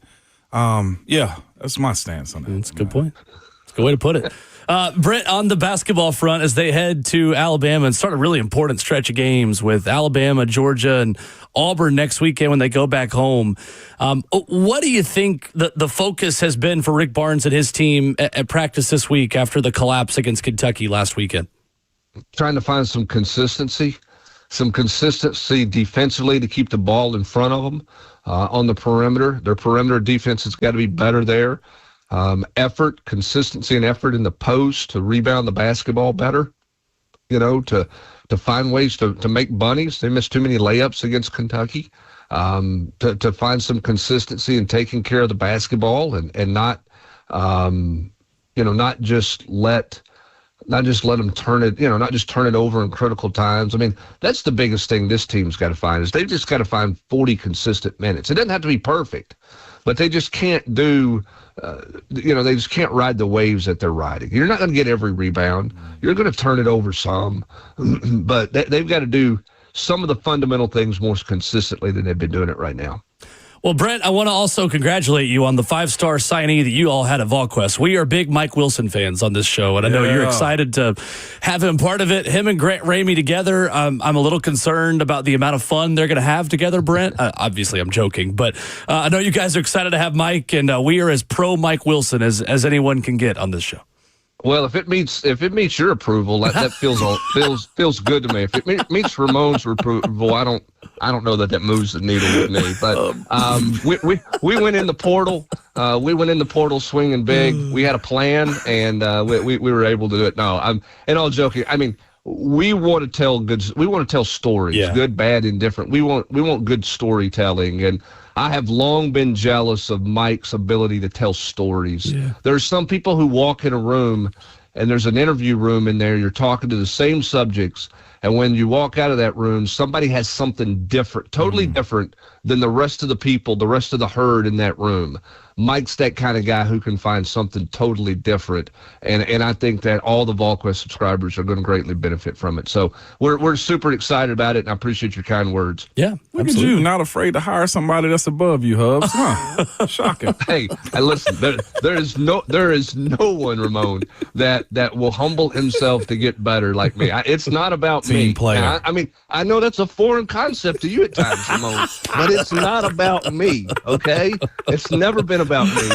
That's my stance on that.
That's a good point. That's a good way to put it. Brent, on the basketball front, as they head to Alabama and start a really important stretch of games with Alabama, Georgia, and Auburn next weekend when they go back home, what do you think the focus has been for Rick Barnes and his team at practice this week after the collapse against Kentucky last weekend?
Trying to find some consistency defensively to keep the ball in front of them on the perimeter. Their perimeter defense has got to be better there. Consistency and effort in the post to rebound the basketball better, to find ways to make bunnies. They missed too many layups against Kentucky. To find some consistency in taking care of the basketball and not just let them turn it, not just turn it over in critical times. I mean, that's the biggest thing this team's got to find, is they've just got to find 40 consistent minutes. It doesn't have to be perfect, but they just can't they just can't ride the waves that they're riding. You're not going to get every rebound. You're going to turn it over some, but they've got to do some of the fundamental things more consistently than they've been doing it right now.
Well, Brent, I want to also congratulate you on the 5-star signee that you all had at VolQuest. We are big Mike Wilson fans on this show, and I know you're excited to have him part of it. Him and Grant Ramey together, I'm a little concerned about the amount of fun they're going to have together, Brent. Obviously, I'm joking, but I know you guys are excited to have Mike, and we are as pro Mike Wilson as anyone can get on this show.
Well, if it meets your approval, that feels good to me. If it meets Ramon's approval, I don't know that moves the needle with me. But we went in the portal. We went in the portal swinging big. We had a plan, and we were able to do it. No, and all joking. I mean, we want to tell stories, good, bad, indifferent. We want good storytelling, and I have long been jealous of Mike's ability to tell stories. Yeah. There's some people who walk in a room and there's an interview room in there. You're talking to the same subjects. And when you walk out of that room, somebody has something different, totally different than the rest of the people, the rest of the herd in that room. Mike's that kind of guy who can find something totally different. And I think that all the VolQuest subscribers are going to greatly benefit from it. So we're super excited about it, and I appreciate your kind words.
Yeah,
look at you, not afraid to hire somebody that's above you, Hubs. Huh? Shocking.
Hey, listen, there is no one, Ramon, that will humble himself to get better like me. It's not about me.
Team player.
I mean, I know that's a foreign concept to you at times, Ramon, but it's not about me. Okay, it's never been about me.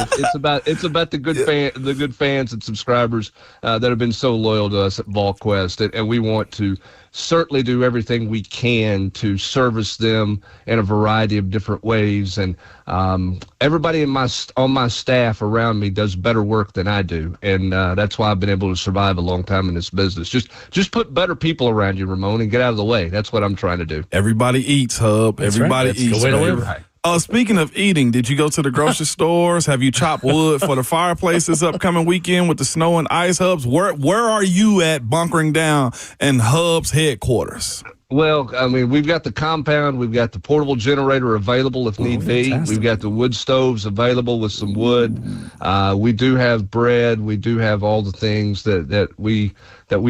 It's about the good fans and subscribers that have been so loyal to us at VolQuest, and we want to certainly do everything we can to service them in a variety of different ways. And everybody on my staff around me does better work than I do, and that's why I've been able to survive a long time in this business. Just put better people around you, Ramon, and get out of the way. That's what I'm trying to do.
Everybody eats, Hub.
That's
Everybody
right. That's
eats.
the way to live. Right.
Speaking of eating, did you go to the grocery stores? Have you chopped wood for the fireplace this upcoming weekend with the snow and ice, Hubs? Where are you at bunkering down in Hubs headquarters?
Well, I mean, we've got the compound. We've got the portable generator available if need be. We've got the wood stoves available with some wood. We do have bread. We do have all the things that we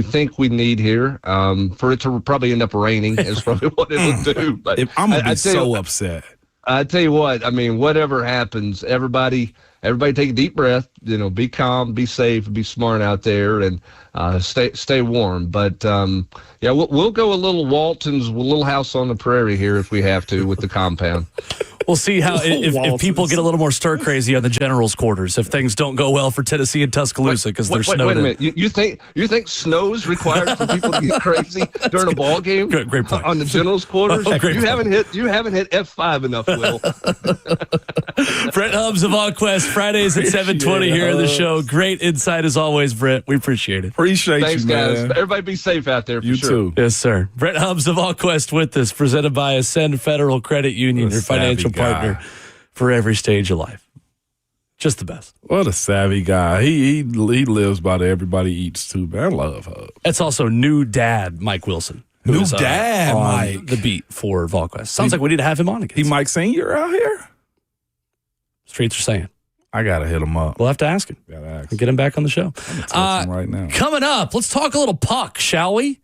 think we need here. For it to probably end up raining is probably what it'll do. But
I'm going to be so upset.
I tell you what, I mean, whatever happens, everybody take a deep breath, be calm, be safe, be smart out there, and stay warm. But, we'll go a little Walton's Little House on the Prairie here if we have to with the compound.
We'll see how if people get a little more stir crazy on the generals' quarters if things don't go well for Tennessee and Tuscaloosa because they're snowed
wait a
in.
minute. You think snow's required for people to get crazy during a ball game?
Great point.
On the generals' quarters.
Oh, great
you
point.
haven't hit F5 enough, Will.
Brent Hubbs of VolQuest, Fridays at 7:20 here on the show. Great insight as always, Brent. We appreciate it.
Appreciate
Thanks,
you,
guys.
man.
Everybody be safe out there. For
You
sure.
too.
Yes, sir. Brent Hubbs of VolQuest with us, presented by Ascend Federal Credit Union,
What a
your financial
savvy guy.
partner for every stage of life. Just the best.
What a savvy guy. He lives by the everybody eats too, man. I love Hub.
That's also new dad, Mike Wilson. who
New
is,
dad,
on
Mike.
the beat for VolQuest. Sounds like we need to have him on again.
He Mike Senior out here?
Streets are saying.
I got to hit him up.
We'll have to ask him.
Gotta ask.
Get him back on the show.
Text him right now.
Coming up, let's talk a little puck, shall we?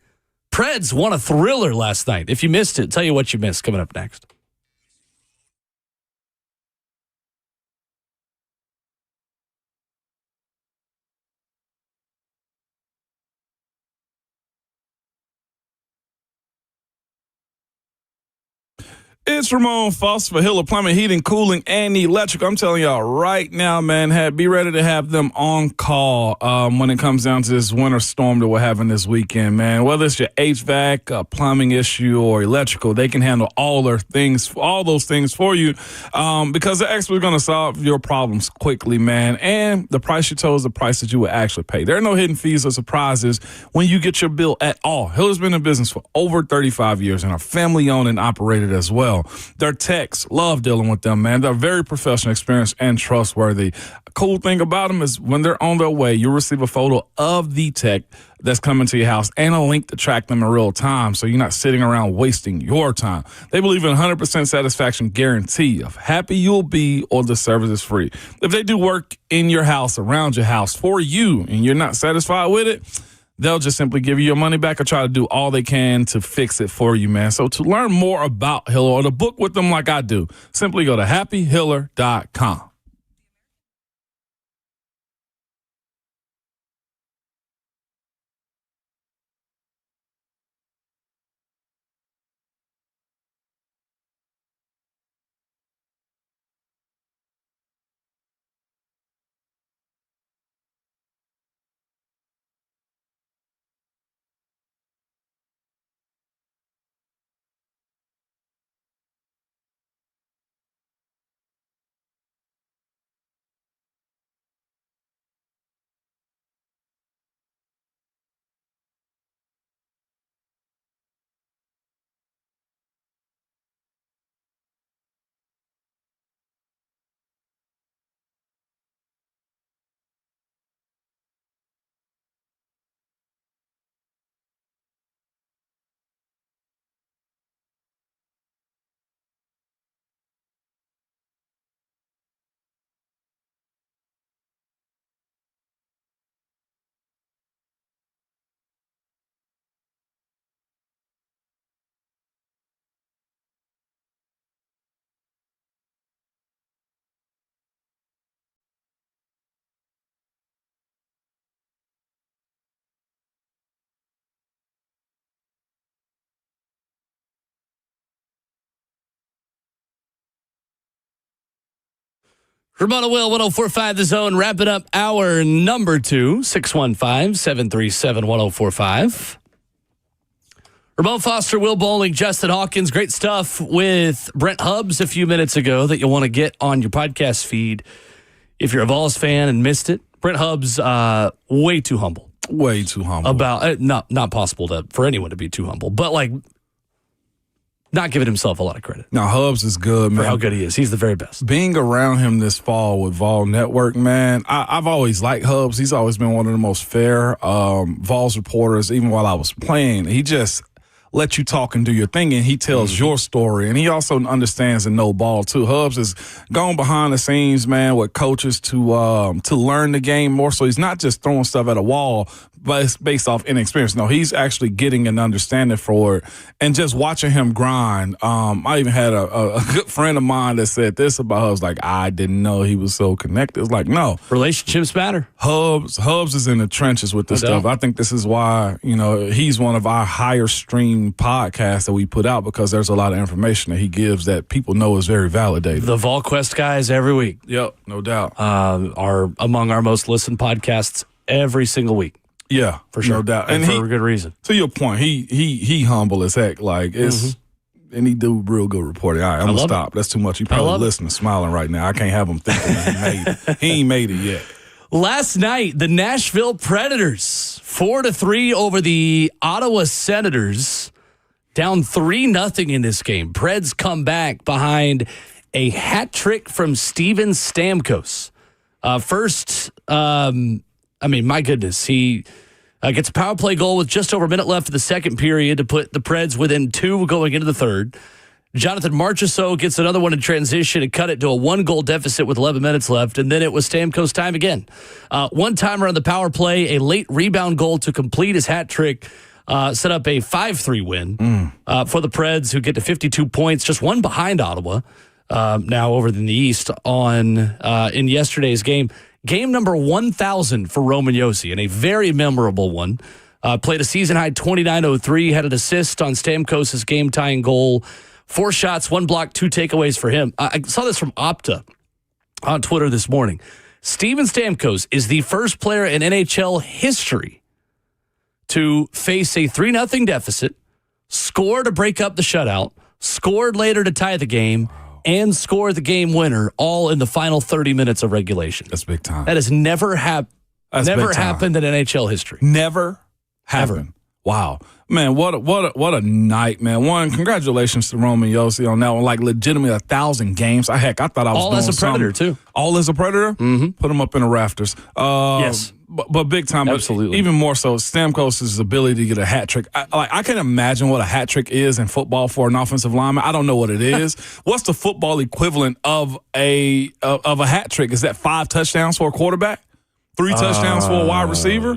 Preds won a thriller last night. If you missed it, tell you what you missed coming up next.
It's Ramon Foster for Hiller Plumbing, Heating, Cooling, and Electric. I'm telling y'all right now, man, be ready to have them on call when it comes down to this winter storm that we're having this weekend, man. Whether it's your HVAC, plumbing issue, or electrical, they can handle all those things for you because they're actually going to solve your problems quickly, man. And the price you told is the price that you would actually pay. There are no hidden fees or surprises when you get your bill at all. Hiller's been in business for over 35 years and are family-owned and operated as well. Their techs, love dealing with them, man. They're very professional, experienced, and trustworthy. Cool thing about them is when they're on their way, you'll receive a photo of the tech that's coming to your house and a link to track them in real time so you're not sitting around wasting your time. They believe in 100% satisfaction guarantee of happy you'll be or the service is free. If they do work in your house, around your house, for you, and you're not satisfied with it, they'll just simply give you your money back or try to do all they can to fix it for you, man. So to learn more about Hiller or to book with them like I do, simply go to happyhiller.com.
Ramona Will, 104.5 The Zone, wrapping up hour number 2, 615-737-1045. Ramon Foster, Will Bowling, Justin Hawkins. Great stuff with Brent Hubbs a few minutes ago that you'll want to get on your podcast feed if you're a Vols fan and missed it. Brent Hubbs, way too humble.
Way too humble.
About not possible for anyone to be too humble, but like not giving himself a lot of credit
Now, Hubbs is good, man.
for how good he is. He's the very best.
Being around him this fall with Vol Network, man, I've always liked Hubbs. He's always been one of the most fair Vols reporters, even while I was playing. He just let you talk and do your thing, and he tells your story. And he also understands and know ball, too. Hubbs has gone behind the scenes, man, with coaches to learn the game more. So he's not just throwing stuff at a wall, based off inexperience. No, he's actually getting an understanding for it, and just watching him grind. I even had a good friend of mine that said this about Hubs, like, I didn't know he was so connected. It's like, no.
Relationships matter.
Hubs is in the trenches with this stuff. I think this is why, he's one of our higher stream podcasts that we put out, because there's a lot of information that he gives that people know is very validated.
The VolQuest guys every week.
Yep, no doubt.
Are among our most listened podcasts every single week.
Yeah,
for sure.
No doubt.
And for a good reason.
To your point, he humble as heck. Like, it's and he do real good reporting. All right, I'm going to stop. That's too much. He probably listening, smiling right now. I can't have him thinking that he made it. He ain't made it yet.
Last night, the Nashville Predators, 4-3 over the Ottawa Senators, down 3-0 in this game. Preds come back behind a hat trick from Steven Stamkos. My goodness, he gets a power play goal with just over a minute left of the second period to put the Preds within 2 going into the third. Jonathan Marchessault gets another one in transition and cut it to a 1-goal deficit with 11 minutes left, and then it was Stamkos' time again. One-timer on the power play, a late rebound goal to complete his hat trick, set up a 5-3 win for the Preds, who get to 52 points, just one behind Ottawa, now over in the East in yesterday's game. Game number 1,000 for Roman Josi, and a very memorable one. Played a season-high 29:03, had an assist on Stamkos' game-tying goal. 4 shots, 1 block, 2 takeaways for him. I saw this from Opta on Twitter this morning. Steven Stamkos is the first player in NHL history to face a 3-0 deficit, score to break up the shutout, scored later to tie the game, and score the game winner, all in the final 30 minutes of regulation.
That's big time.
That has never happened in NHL history.
Never happened. Ever. Wow. Man, what a night, man. One, congratulations to Roman Josi on that one. Like, legitimately 1,000 games. I thought I was
all
doing
as a Predator,
something.
too.
All as a Predator? Mm-hmm. Put him up in the rafters.
Yes.
But big time.
Absolutely.
Even more so, Stamkos' ability to get a hat trick. I can't imagine what a hat trick is in football for an offensive lineman. I don't know what it is. What's the football equivalent of a hat trick? Is that 5 touchdowns for a quarterback? 3 touchdowns for a wide receiver?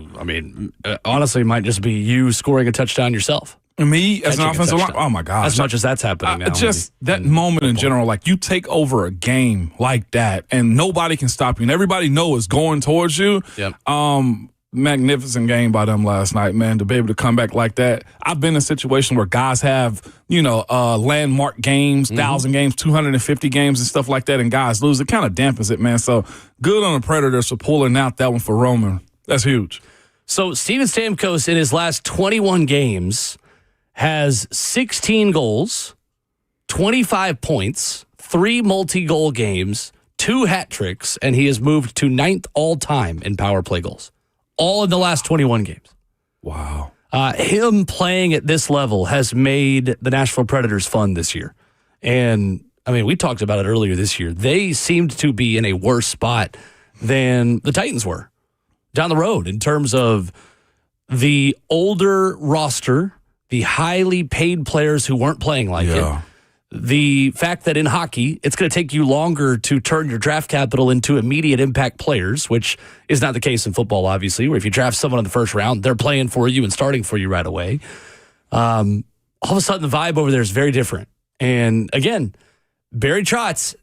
Honestly, it might just be you scoring a touchdown yourself.
Me as an offensive lineman? Oh, my gosh.
As much as that's happening now.
Just that moment in general, like, you take over a game like that, and nobody can stop you, and everybody knows it's going towards you.
Yep.
Magnificent game by them last night, man, to be able to come back like that. I've been in a situation where guys have, landmark games, 1,000 games, 250 games and stuff like that, and guys lose. It kind of dampens it, man. So good on the Predators for pulling out that one for Roman. That's huge.
So Steven Stamkos in his last 21 games has 16 goals, 25 points, 3 multi-goal games, 2 hat tricks, and he has moved to 9th all-time in power play goals. All in the last 21 games.
Wow.
Him playing at this level has made the Nashville Predators fun this year. And, we talked about it earlier this year. They seemed to be in a worse spot than the Titans were down the road in terms of the older roster, the highly paid players who weren't playing like it. The fact that in hockey, it's going to take you longer to turn your draft capital into immediate impact players, which is not the case in football, obviously, where if you draft someone in the first round, they're playing for you and starting for you right away. All of a sudden, the vibe over there is very different. And again, Barry Trotz,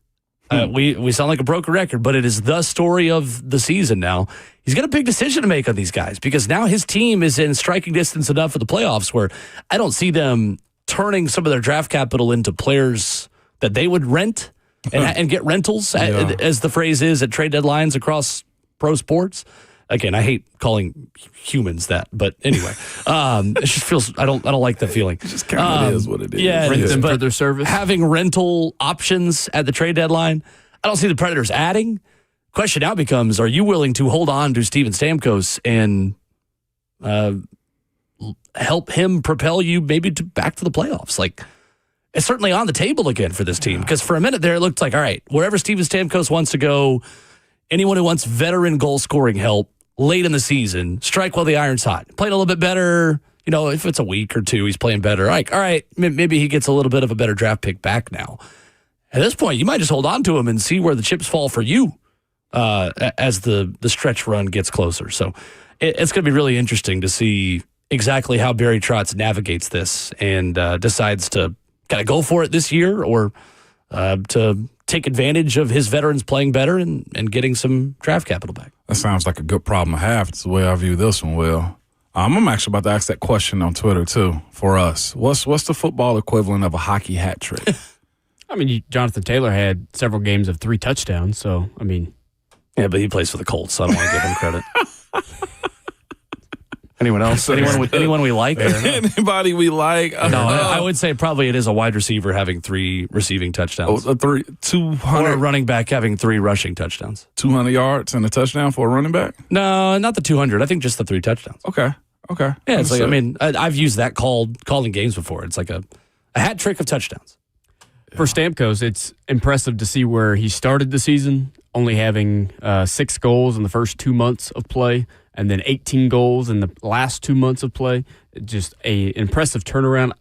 we sound like a broken record, but it is the story of the season now. He's got a big decision to make on these guys because now his team is in striking distance enough for the playoffs where I don't see them turning some of their draft capital into players that they would rent and get rentals, as the phrase is, at trade deadlines across pro sports. Again, I hate calling humans that, but anyway, it just feels I don't like that feeling.
It just kind of is what it is.
Yeah,
Rent them for their service.
Having rental options at the trade deadline, I don't see the Predators adding. Question now becomes: are you willing to hold on to Steven Stamkos and help him propel you maybe back to the playoffs? Like, it's certainly on the table again for this team because for a minute there it looked like, all right, wherever Steven Stamkos wants to go, anyone who wants veteran goal scoring help late in the season, strike while the iron's hot. Playing a little bit better, if it's a week or two, he's playing better. Like, all right, maybe he gets a little bit of a better draft pick back now. At this point, you might just hold on to him and see where the chips fall for you. as the stretch run gets closer. So it's going to be really interesting to see exactly how Barry Trotz navigates this and decides to kind of go for it this year or to take advantage of his veterans playing better and getting some draft capital back.
That sounds like a good problem to have. It's the way I view this one, Will. I'm actually about to ask that question on Twitter, too, for us. What's the football equivalent of a hockey hat trick?
I mean, Jonathan Taylor had several games of 3 touchdowns, so, I mean.
Yeah, but he plays for the Colts, so I don't want to give him credit. Anyone else? Anyone we like?
Anybody we like?
No, I would say probably it is a wide receiver having 3 receiving touchdowns.
200.
Or a running back having 3 rushing touchdowns.
200 yards and a touchdown for a running back?
No, not the 200. I think just the 3 touchdowns.
Okay.
Yeah, it's like, I mean, I've used that calling games before. It's like a hat trick of touchdowns.
For Stamkos, it's impressive to see where he started the season, only having 6 goals in the first 2 months of play, and then 18 goals in the last 2 months of play. Just an impressive turnaround.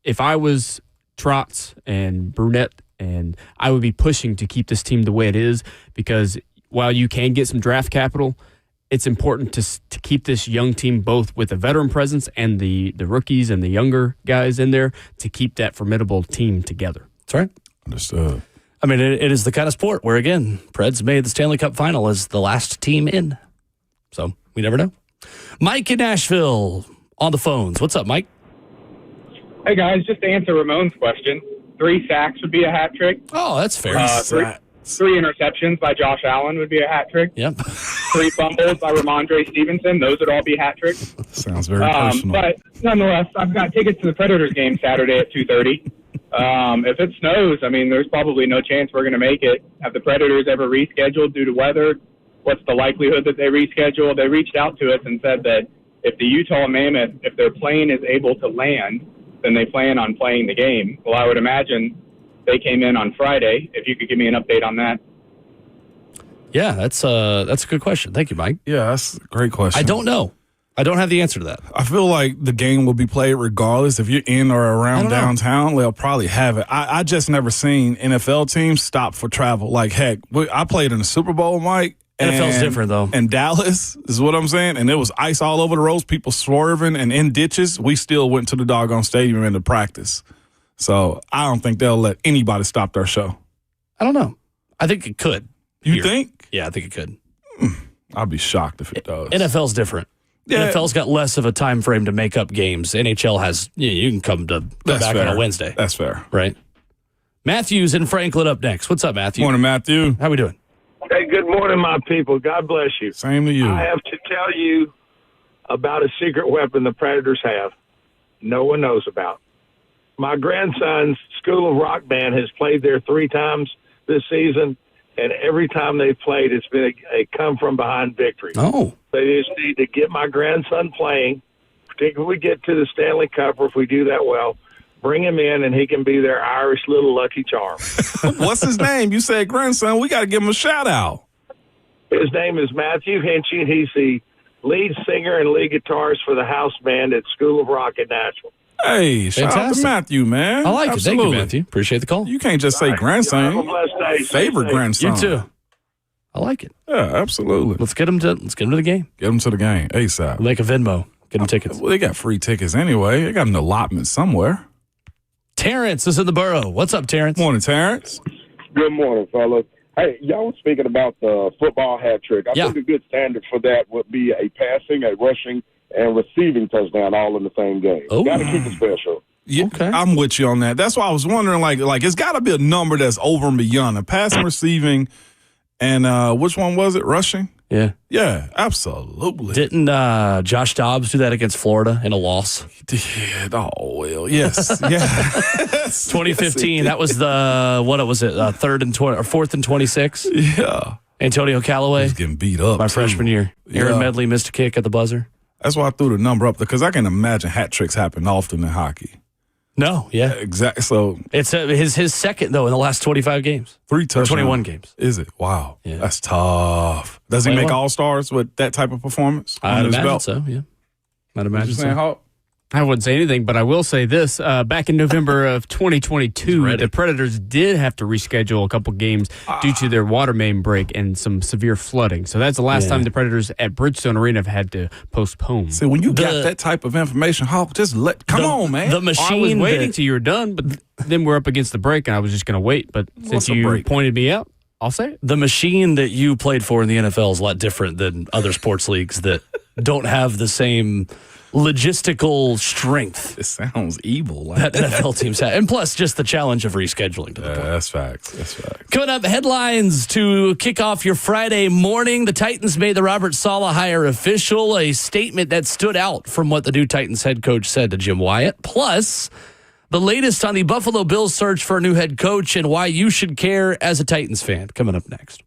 If I was Trotz and Brunette, and I would be pushing to keep this team the way it is, because while you can get some draft capital, it's important to keep this young team both with a veteran presence and the rookies and the younger guys in there to keep that formidable team together.
That's right.
Understood.
I mean, it is the kind of sport where, again, Preds made the Stanley Cup final as the last team in. So we never know. Mike in Nashville on the phones. What's up, Mike?
Hey, guys, just to answer Ramon's question, 3 sacks would be a hat trick.
Oh, that's fair.
3 interceptions by Josh Allen would be a hat trick.
Yep.
3 fumbles by Ramondre Stevenson. Those would all be hat tricks.
Sounds very personal.
But nonetheless, I've got tickets to the Predators game Saturday at 2:30. If it snows, I mean, there's probably no chance we're going to make it. Have the Predators ever rescheduled due to weather? What's the likelihood that they reschedule? They reached out to us and said that if the Utah Mammoth, if their plane is able to land, then they plan on playing the game. Well, I would imagine they came in on Friday. If you could give me an update on that.
Yeah, that's a good question. Thank you, Mike.
Yeah, that's a great question.
I don't know. I don't have the answer to that.
I feel like the game will be played regardless. If you're in or around downtown, they'll probably have it. I just never seen NFL teams stop for travel. Like, heck, I played in the Super Bowl, Mike.
NFL's different, though.
And Dallas is what I'm saying. And there was ice all over the roads, people swerving and in ditches. We still went to the doggone stadium into practice. So I don't think they'll let anybody stop their show.
I don't know. I think it could.
You think?
Yeah, I think it could.
I'd be shocked if it does.
NFL's different. Yeah. NFL's got less of a time frame to make up games. NHL has, you can come back
fair.
on a Wednesday.
That's fair.
Right. Matthew's in Franklin up next. What's up, Matthew?
Morning, Matthew.
How we doing?
Hey, good morning, my people. God bless you.
Same to you.
I have to tell you about a secret weapon the Predators have. No one knows about. My grandson's School of Rock band has played there 3 times this season, and every time they've played, it's been a come-from-behind victory.
Oh.
They just need to get my grandson playing, particularly if we get to the Stanley Cup, or if we do that well, bring him in, and he can be their Irish little Lucky Charm.
What's his name? You said grandson. We got to give him a shout-out.
His name is Matthew Hinchy, and he's the lead singer and lead guitarist for the house band at School of Rock in Nashville.
Hey, shout out to Matthew, man.
I like
Absolutely.
it. Thank you, Matthew. Appreciate the call.
You can't just say grandson.
Have a blessed day.
Favorite grandson.
You too. I like it.
Yeah, absolutely.
Let's get him to the game.
Get him to the game ASAP.
Make a Venmo. Get him tickets.
Well, they got free tickets anyway. They got an allotment somewhere.
Terrence is in the borough. What's up, Terrence?
Morning, Terrence.
Good morning, fellas. Hey, y'all were speaking about the football hat trick. I think a good standard for that would be a passing, a rushing, and receiving touchdown all in the same game.
Oh.
Got to keep it special.
Yeah, okay. I'm with you on that. That's why I was wondering, like it's got to be a number that's over and beyond. A passing, receiving, and which one was it? Rushing?
Yeah.
Yeah, absolutely.
Didn't Josh Dobbs do that against Florida in a loss?
He did. Oh, well, yes. Yeah.
2015, that was the, what was it, 3rd and 20, or 4th and 26?
Yeah.
Antonio Callaway.
He's getting beat up.
My freshman year. Aaron Medley missed a kick at the buzzer.
That's why I threw the number up, because I can imagine hat tricks happen often in hockey.
No, yeah.
Exactly. So
it's his second, though, in the last 25 games.
3 touchdowns.
21 games.
Is it? Wow.
Yeah.
That's tough. Does he make All-Stars with that type of performance?
I'd imagine so, yeah. I'd imagine so.
Hawk?
I wouldn't say anything, but I will say this. Back in November of 2022, the Predators did have to reschedule a couple games due to their water main break and some severe flooding. So that's the last time the Predators at Bridgestone Arena have had to postpone.
See, when you got that type of information, Hawk, just come on, man.
The machine.
I was waiting till you were done, but then we're up against the break, and I was just going to wait. But since you pointed me out, I'll say it.
The machine that you played for in the NFL is a lot different than other sports leagues that don't have the same logistical strength.
It sounds evil.
That NFL teams have. And plus, just the challenge of rescheduling. To the point.
That's facts. That's facts.
Coming up, headlines to kick off your Friday morning. The Titans made the Robert Saleh hire official, a statement that stood out from what the new Titans head coach said to Jim Wyatt. Plus, the latest on the Buffalo Bills search for a new head coach and why you should care as a Titans fan. Coming up next.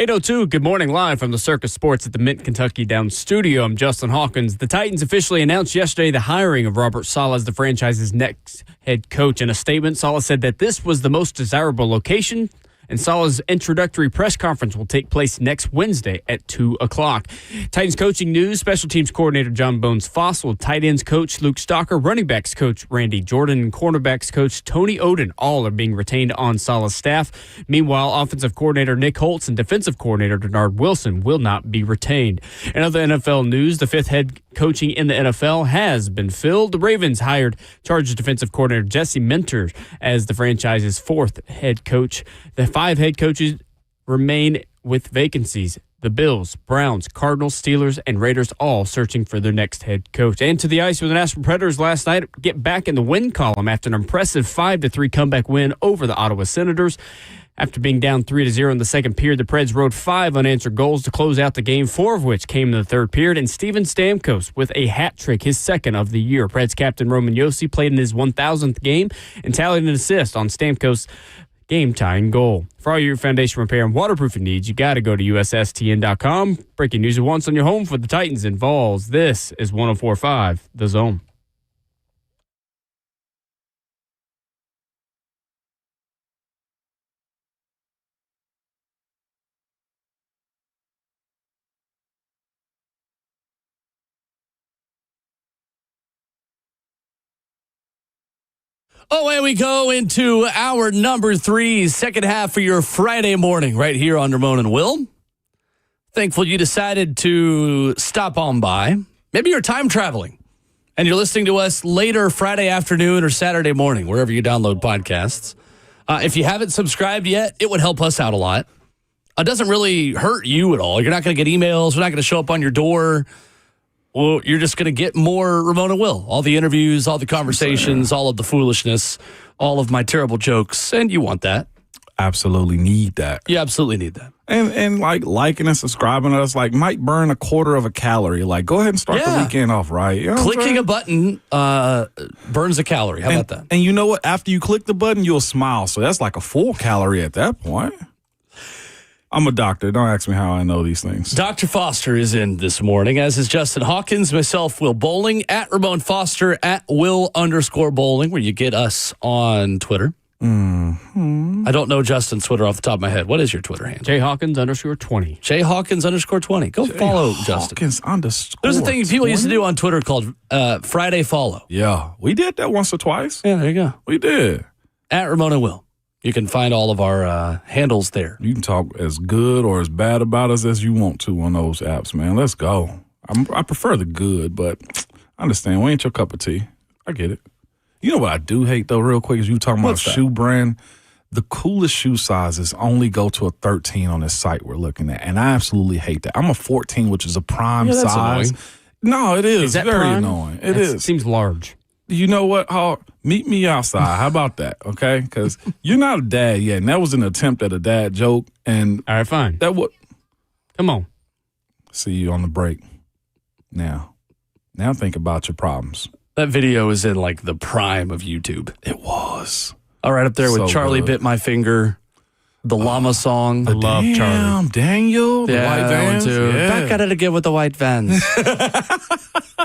8:02, good morning, live from the Circus Sports at the Mint Kentucky Down Studio. I'm Justin Hawkins. The Titans officially announced yesterday the hiring of Robert Saleh as the franchise's next head coach. In a statement, Saleh said that this was the most desirable location, and Saleh's introductory press conference will take place next Wednesday at 2 o'clock. Titans coaching news, special teams coordinator John Bones Fossil, tight ends coach Luke Stocker, running backs coach Randy Jordan, and cornerbacks coach Tony Oden all are being retained on Saleh's staff. Meanwhile, offensive coordinator Nick Holtz and defensive coordinator Denard Wilson will not be retained. In other NFL news, the fifth head coaching in the NFL has been filled. The Ravens hired Chargers defensive coordinator Jesse Minter as the franchise's fourth head coach. The 5 head coaches remain with vacancies. The Bills, Browns, Cardinals, Steelers, and Raiders all searching for their next head coach. And to the ice with the Nashville Predators last night, get back in the win column after an impressive 5-3 comeback win over the Ottawa Senators. After being down 3-0 in the second period, the Preds rode 5 unanswered goals to close out the game, 4 of which came in the third period, and Steven Stamkos with a hat trick, his second of the year. Preds captain Roman Josi played in his 1,000th game and tallied an assist on Stamkos' game-tying goal. For all your foundation repair and waterproofing needs, you got to go to USSTN.com. Breaking news at once on your home for the Titans and Vols. This is 104.5 The Zone.
Away we go into hour number 3, second half for your Friday morning right here on Ramon and Will. Thankful you decided to stop on by. Maybe you're time traveling and you're listening to us later Friday afternoon or Saturday morning, wherever you download podcasts. If you haven't subscribed yet, it would help us out a lot. It doesn't really hurt you at all. You're not going to get emails. We're not going to show up on your door. Well, you're just going to get more Ramon and Will. All the interviews, all the conversations, all of the foolishness, all of my terrible jokes. And you want that.
Absolutely need that.
You absolutely need that.
And like liking and subscribing to us, like might burn a quarter of a calorie. Like go ahead and start the weekend off right. You know
Clicking a button burns a calorie. How about that?
And you know what? After you click the button, you'll smile. So that's like a full calorie at that point. I'm a doctor. Don't ask me how I know these things.
Dr. Foster is in this morning, as is Justin Hawkins, myself, Will Bowling, at Ramon Foster, at Will_Bowling, where you get us on Twitter. Mm-hmm. I don't know Justin's Twitter off the top of my head. What is your Twitter handle?
JHawkins_20.
JHawkins_20. Go follow Justin.
Hawkins_.
There's a thing people used to do on Twitter called Friday Follow.
Yeah, we did that once or twice.
Yeah, there you go.
We did.
At Ramon and Will. You can find all of our handles there.
You can talk as good or as bad about us as you want to on those apps, man. Let's go. I prefer the good, but I understand. We ain't your cup of tea. I get it. You know what I do hate, though, real quick, is you talking about shoe brand. The coolest shoe sizes only go to a 13 on this site we're looking at, and I absolutely hate that. I'm a 14, which is a prime size.
Annoying.
No, it is.
Is that
very
prime?
annoying. It is.
Seems large.
You know what, Hawk? Meet me outside. How about that, okay? Because you're not a dad yet, and that was an attempt at a dad joke. And
all right, fine.
That would.
Come on.
See you on the break. Now think about your problems.
That video is in like the prime of YouTube.
It was.
All right, up there with
So
Charlie
good.
Bit My Finger, the llama song.
I love Charlie.
Daniel, the white vans.
Too.
Yeah.
Back at it again with the white vans.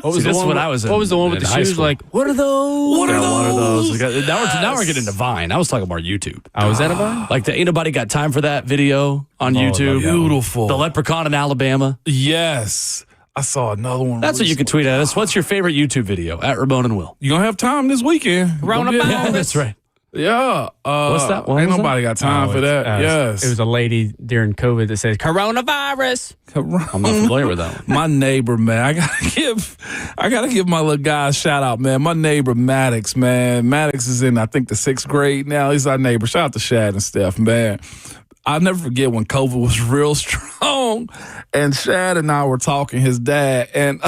What was the one?
When I was in,
what was the one with
in
the
high
shoes?
school.
Like, what are those?
What are
One of
those?
those. Now we're getting to Vine. I was talking about YouTube.
Oh, is that a Vine?
Like the Ain't Nobody Got Time for That video on YouTube.
Beautiful.
The Leprechaun in Alabama.
Yes. I saw another one.
That's what you can tweet at us. What's your favorite YouTube video? At Ramon and Will.
You gonna have time this weekend.
Yeah, that's right.
Yeah.
What's that one?
Ain't nobody got time for that. Yes.
It was a lady during COVID that said, coronavirus.
I'm not familiar with that one.
My neighbor, man, I gotta give my little guy a shout out, man. My neighbor Maddox, man. Maddox is in, I think, the 6th grade now. He's our neighbor. Shout out to Shad and Steph, man. I'll never forget when COVID was real strong, and Shad and I were talking, his dad, and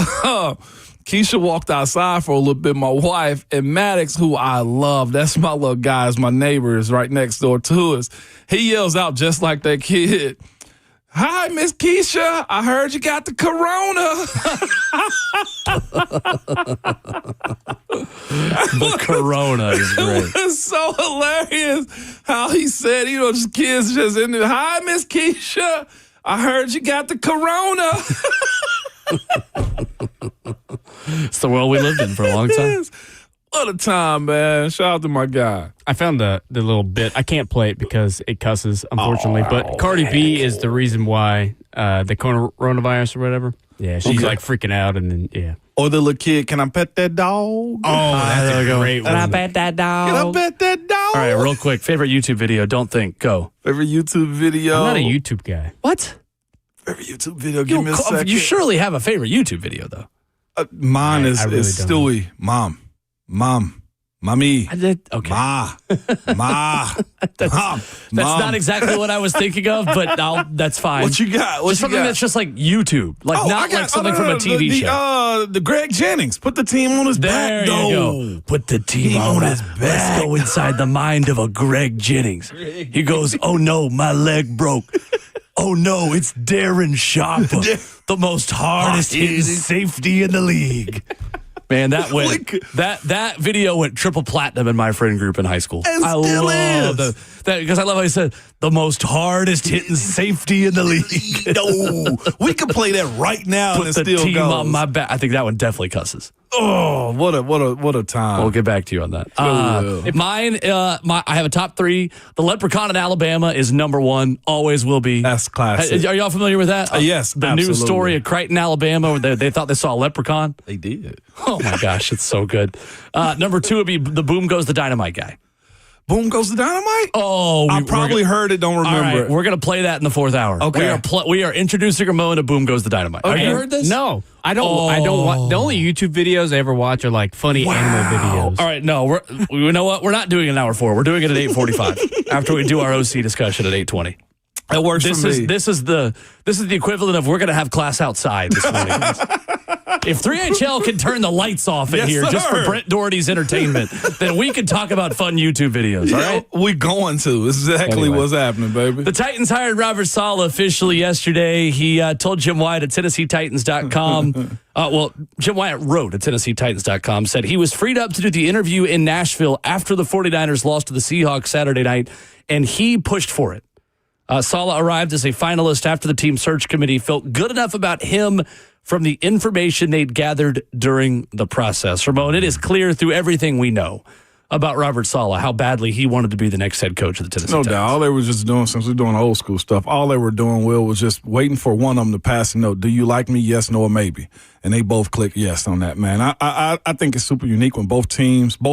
Keisha walked outside for a little bit, my wife, and Maddox, who I love, that's my little guy, is my neighbor, is right next door to us. He yells out just like that kid, "Hi, Miss Keisha, I heard you got the corona."
The Corona is great.
It was so hilarious how he said, just kids just in there, "Hi, Miss Keisha, I heard you got the corona.
It's the world we lived in for a long time.
What a time, man. Shout out to my guy.
I found the little bit. I can't play it because it cusses, unfortunately. But Cardi B is the reason why the coronavirus or whatever. Yeah, she's like freaking out, and then
Or the little kid, can I pet that dog?
Oh, that's a great one.
Can I bet that dog?
Can I pet that dog?
All right, real quick. Favorite YouTube video? Don't think. Go.
Favorite YouTube video?
I'm not a YouTube guy.
What?
Favorite YouTube video? Give me a second.
You surely have a favorite YouTube video, though.
Mine is
really
Stewie. Mom. Mommy.
Okay.
Ma.
That's not exactly what I was thinking of, but that's fine.
What you got?
Just something that's just like YouTube, like like something from a TV show.
The Greg Jennings. Put the team on his back.
There you go. Put the team on his back. Let's go inside the mind of a Greg Jennings. He goes, "Oh no, my leg broke. Oh no, it's Darren Sharper, the most hardest hitting safety in the league." Man, that video went triple platinum in my friend group in high school. I love that because I love how he said the most hardest hitting safety in the league.
No, we could play that right now.
Put
and
the
still
team
goes.
on my back. I think that one definitely cusses.
Oh, what a time!
We'll get back to you on that. Mine, I have a top 3. The Leprechaun in Alabama is number 1. Always will be.
That's classic.
Are y'all familiar with that?
Yes,
the
absolutely.
news story of Crichton, Alabama, where they thought they saw a leprechaun.
They did.
Oh my gosh, it's so good. Number 2 would be the Boom Goes the Dynamite guy.
Boom Goes the Dynamite?
Oh,
I probably heard it, don't remember
all right,
it.
We're going to play that in the 4th hour.
Okay.
We are introducing Ramon to Boom Goes the Dynamite.
Okay.
Have you heard this?
No, I don't. I don't watch. The only YouTube videos I ever watch are like funny animal videos.
All right, no, you know what? We're not doing it an hour 4. We're doing it at 8:45 after we do our OC discussion at 8:20.
That works for me.
This is the equivalent of we're going to have class outside this morning. If 3HL can turn the lights off in here just for Brent Doherty's entertainment, then we can talk about fun YouTube videos, all right?
We going to. This is exactly what's happening, baby.
The Titans hired Robert Saleh officially yesterday. He told Jim Wyatt at TennesseeTitans.com. Jim Wyatt wrote at TennesseeTitans.com, said he was freed up to do the interview in Nashville after the 49ers lost to the Seahawks Saturday night, and he pushed for it. Saleh arrived as a finalist after the team search committee felt good enough about him from the information they'd gathered during the process. Ramon, it is clear through everything we know about Robert Saleh how badly he wanted to be the next head coach of the Tennessee Titans.
No doubt. All they were just doing, since we're doing old school stuff, all they were doing, Will, was just waiting for one of them to pass a note. Do you like me? Yes, no, or maybe. And they both click yes on that, man. I think it's super unique when both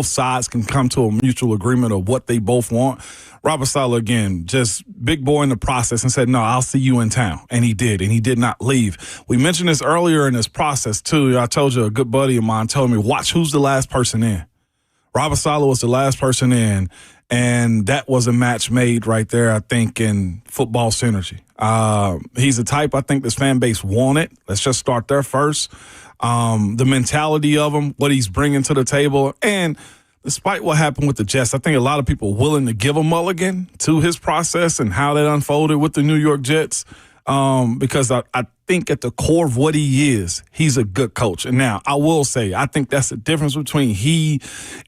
sides can come to a mutual agreement of what they both want. Robert Saleh, again, just big boy in the process and said, no, I'll see you in town. And he did not leave. We mentioned this earlier in this process, too. I told you a good buddy of mine told me, watch who's the last person in. Robert Saleh was the last person in, and that was a match made right there, I think, in football synergy. He's the type I think this fan base wanted. Let's just start there first. The mentality of him, what he's bringing to the table, and despite what happened with the Jets, I think a lot of people are willing to give a mulligan to his process and how that unfolded with the New York Jets because I think at the core of what he is, he's a good coach. And now, I will say, I think that's the difference between he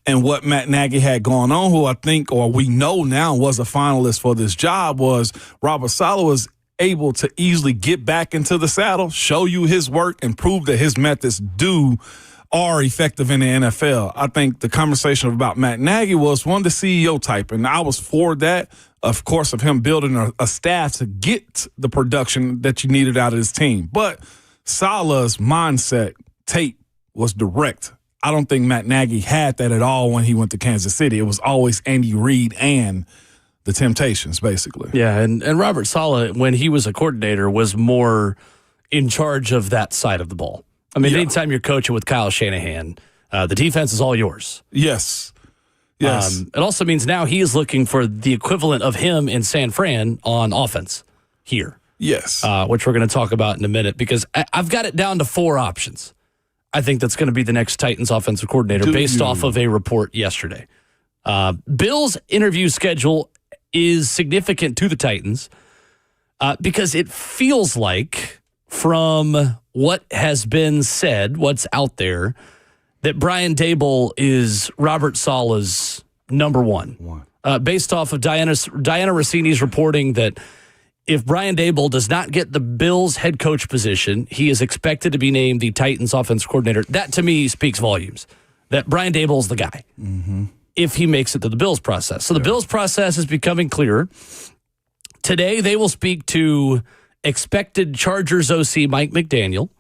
and what Matt Nagy had going on, who I think, or we know now was a finalist for this job, was Robert Saleh was able to easily get back into the saddle, show you his work, and prove that his methods are effective in the NFL. I think the conversation about Matt Nagy was one, the CEO type, and I was for that, of course, of him building a staff to get the production that you needed out of his team. But Saleh's mindset tape was direct. I don't think Matt Nagy had that at all when he went to Kansas City. It was always Andy Reid and the Temptations, basically.
Yeah, and Robert Saleh, when he was a coordinator, was more in charge of that side of the ball. I mean, anytime you're coaching with Kyle Shanahan, the defense is all yours.
Yes. Yes.
It also means now he is looking for the equivalent of him in San Fran on offense here.
Yes.
Which we're going to talk about in a minute because I've got it down to 4 options. I think that's going to be the next Titans offensive coordinator based off of a report yesterday. Bill's interview schedule is significant to the Titans because it feels like from what has been said, what's out there, that Brian Daboll is Robert Saleh's number one. Based off of Diana Rossini's reporting that if Brian Daboll does not get the Bills head coach position, he is expected to be named the Titans offensive coordinator. That, to me, speaks volumes, that Brian Daboll is the guy if he makes it to the Bills process. So the Bills process is becoming clearer. Today, they will speak to expected Chargers OC Mike McDaniel.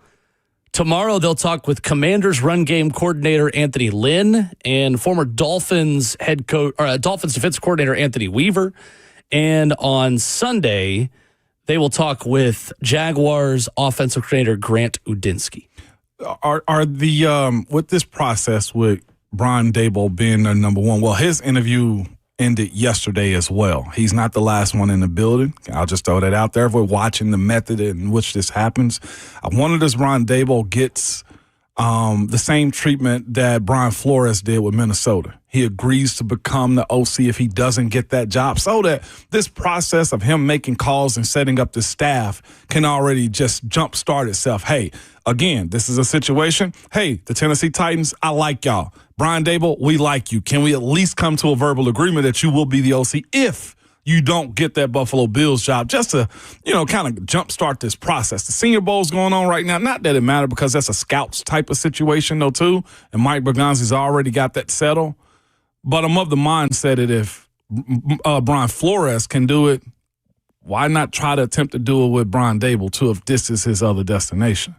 Tomorrow, they'll talk with Commanders run game coordinator Anthony Lynn and former Dolphins head coach, or Dolphins defensive coordinator Anthony Weaver. And on Sunday, they will talk with Jaguars offensive coordinator Grant Udinsky.
Are the with this process with Brian Daboll being the number one? Well, his interview ended yesterday as well. He's not the last one in the building. I'll just throw that out there. If we're watching the method in which this happens, I wonder does Brian Daboll gets the same treatment that Brian Flores did with Minnesota. He agrees to become the OC if he doesn't get that job, so that this process of him making calls and setting up the staff can already just jumpstart itself. Hey, again, this is a situation. Hey, the Tennessee Titans, I like y'all. Brian Daboll, we like you. Can we at least come to a verbal agreement that you will be the OC if you don't get that Buffalo Bills job, just to, kind of jumpstart this process. The Senior Bowl's going on right now. Not that it matters because that's a scouts type of situation, though, too. And Mike Bergonzi's already got that settled. But I'm of the mindset that if Brian Flores can do it, why not try to attempt to do it with Brian Daboll, too, if this is his other destination?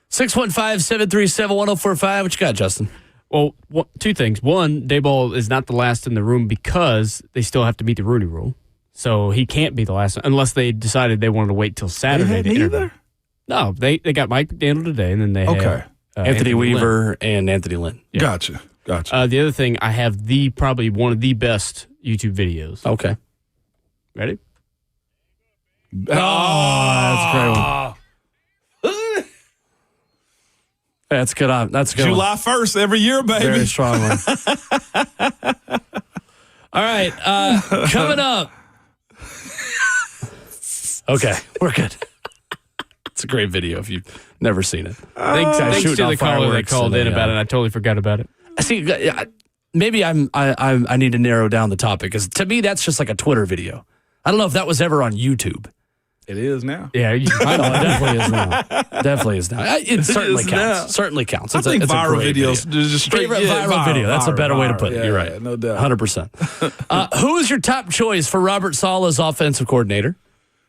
615-737-1045. What you got, Justin?
Well, two things. One, Daboll is not the last in the room because they still have to meet the Rooney Rule. So he can't be the last one unless they decided they wanted to wait till Saturday to interview. No, they got Mike McDaniel today, and then they have
Anthony Weaver and Anthony Lynn.
Yeah. Gotcha.
The other thing, I have probably one of the best YouTube videos.
Okay.
Ready?
Oh, that's a great one. That's good. That's good.
July 1st every year, baby.
Very strong one. All right. Coming up. Okay, we're good. It's a great video if you've never seen it.
Thanks to the caller that called in about it. I totally forgot about it.
See, maybe I need to narrow down the topic because to me that's just like a Twitter video. I don't know if that was ever on YouTube.
It is now.
Yeah,
I know it definitely is now. Definitely is now. It certainly counts.
Now.
Certainly counts.
I think viral videos. Just straight
viral video. That's a better way to put it. You're right.
Yeah, no doubt.
100%. Who is your top choice for Robert Saleh's offensive coordinator?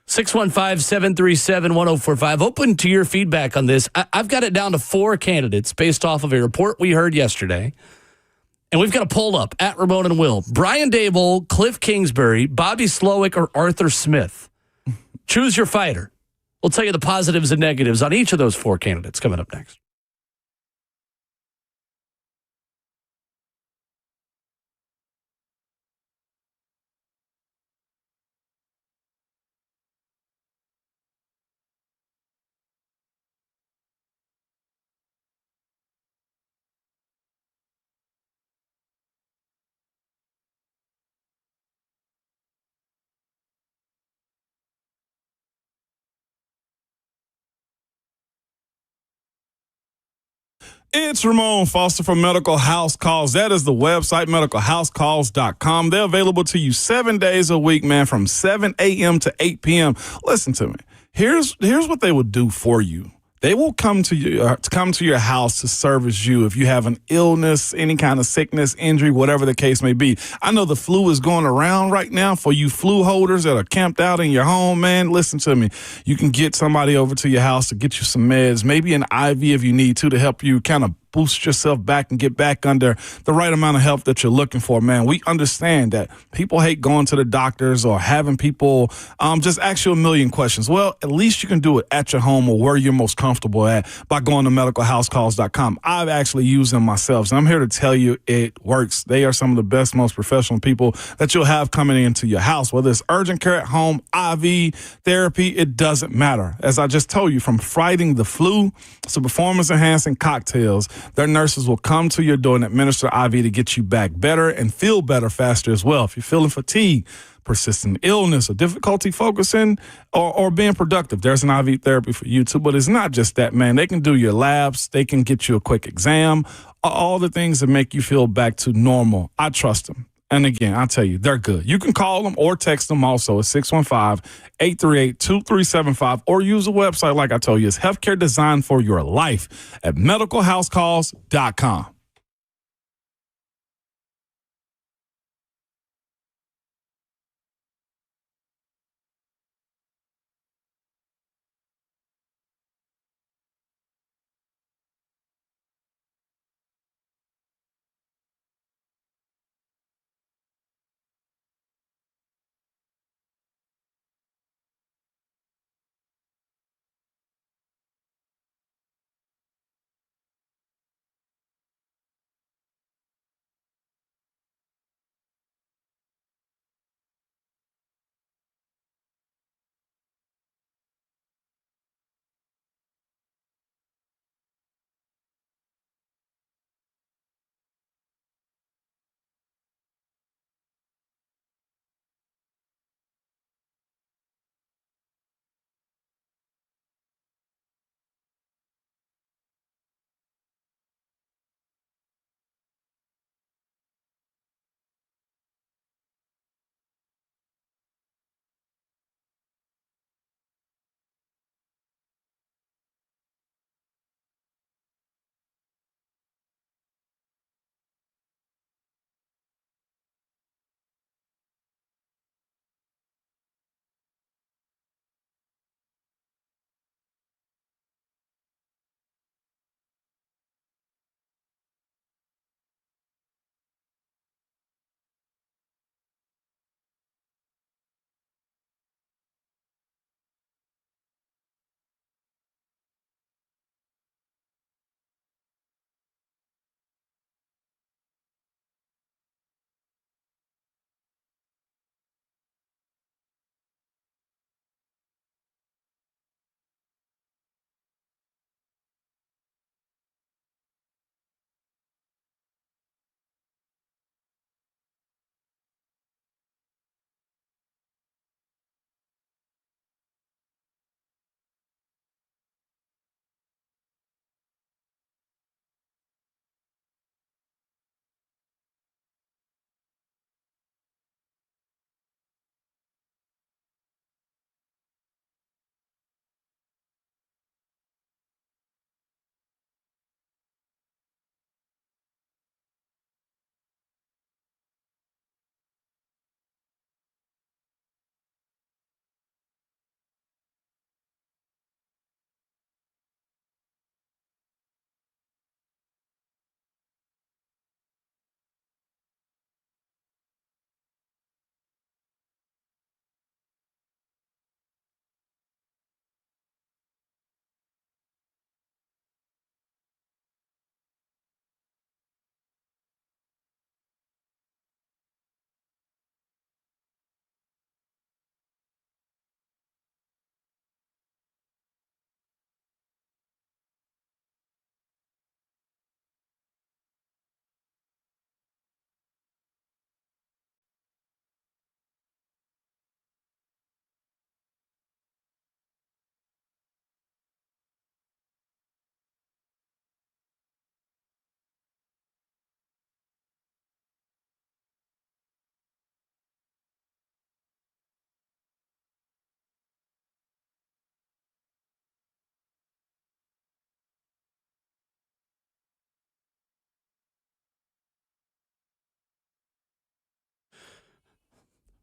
615-737-1045. Open to your feedback on this. I've got it down to 4 candidates based off of a report we heard yesterday. And we've got a poll up at Ramon and Will. Brian Daboll, Cliff Kingsbury, Bobby Slowick, or Arthur Smith. Choose your fighter. We'll tell you the positives and negatives on each of those 4 candidates coming up next.
It's Ramon Foster from Medical House Calls. That is the website, medicalhousecalls.com. They're available to you 7 days a week, man, from 7 a.m. to 8 p.m. Listen to me. Here's what they will do for you. They will come to your house to service you if you have an illness, any kind of sickness, injury, whatever the case may be. I know the flu is going around right now for you flu holders that are camped out in your home, man. Listen to me. You can get somebody over to your house to get you some meds, maybe an IV if you need to help you kind of boost yourself back and get back under the right amount of help that you're looking for, man. We understand that people hate going to the doctors or having people just ask you a million questions. Well, at least you can do it at your home or where you're most comfortable at by going to medicalhousecalls.com. I've actually used them myself, and I'm here to tell you it works. They are some of the best, most professional people that you'll have coming into your house, whether it's urgent care at home, IV, therapy, it doesn't matter. As I just told you, from fighting the flu to performance-enhancing cocktails, their nurses will come to your door and administer IV to get you back better and feel better faster as well. If you're feeling fatigue, persistent illness, or difficulty focusing or being productive, there's an IV therapy for you too. But it's not just that, man. They can do your labs. They can get you a quick exam, all the things that make you feel back to normal. I trust them. And again, I'll tell you, they're good. You can call them or text them also at 615-838-2375 or use a website like I told you. It's healthcare designed for your life at medicalhousecalls.com.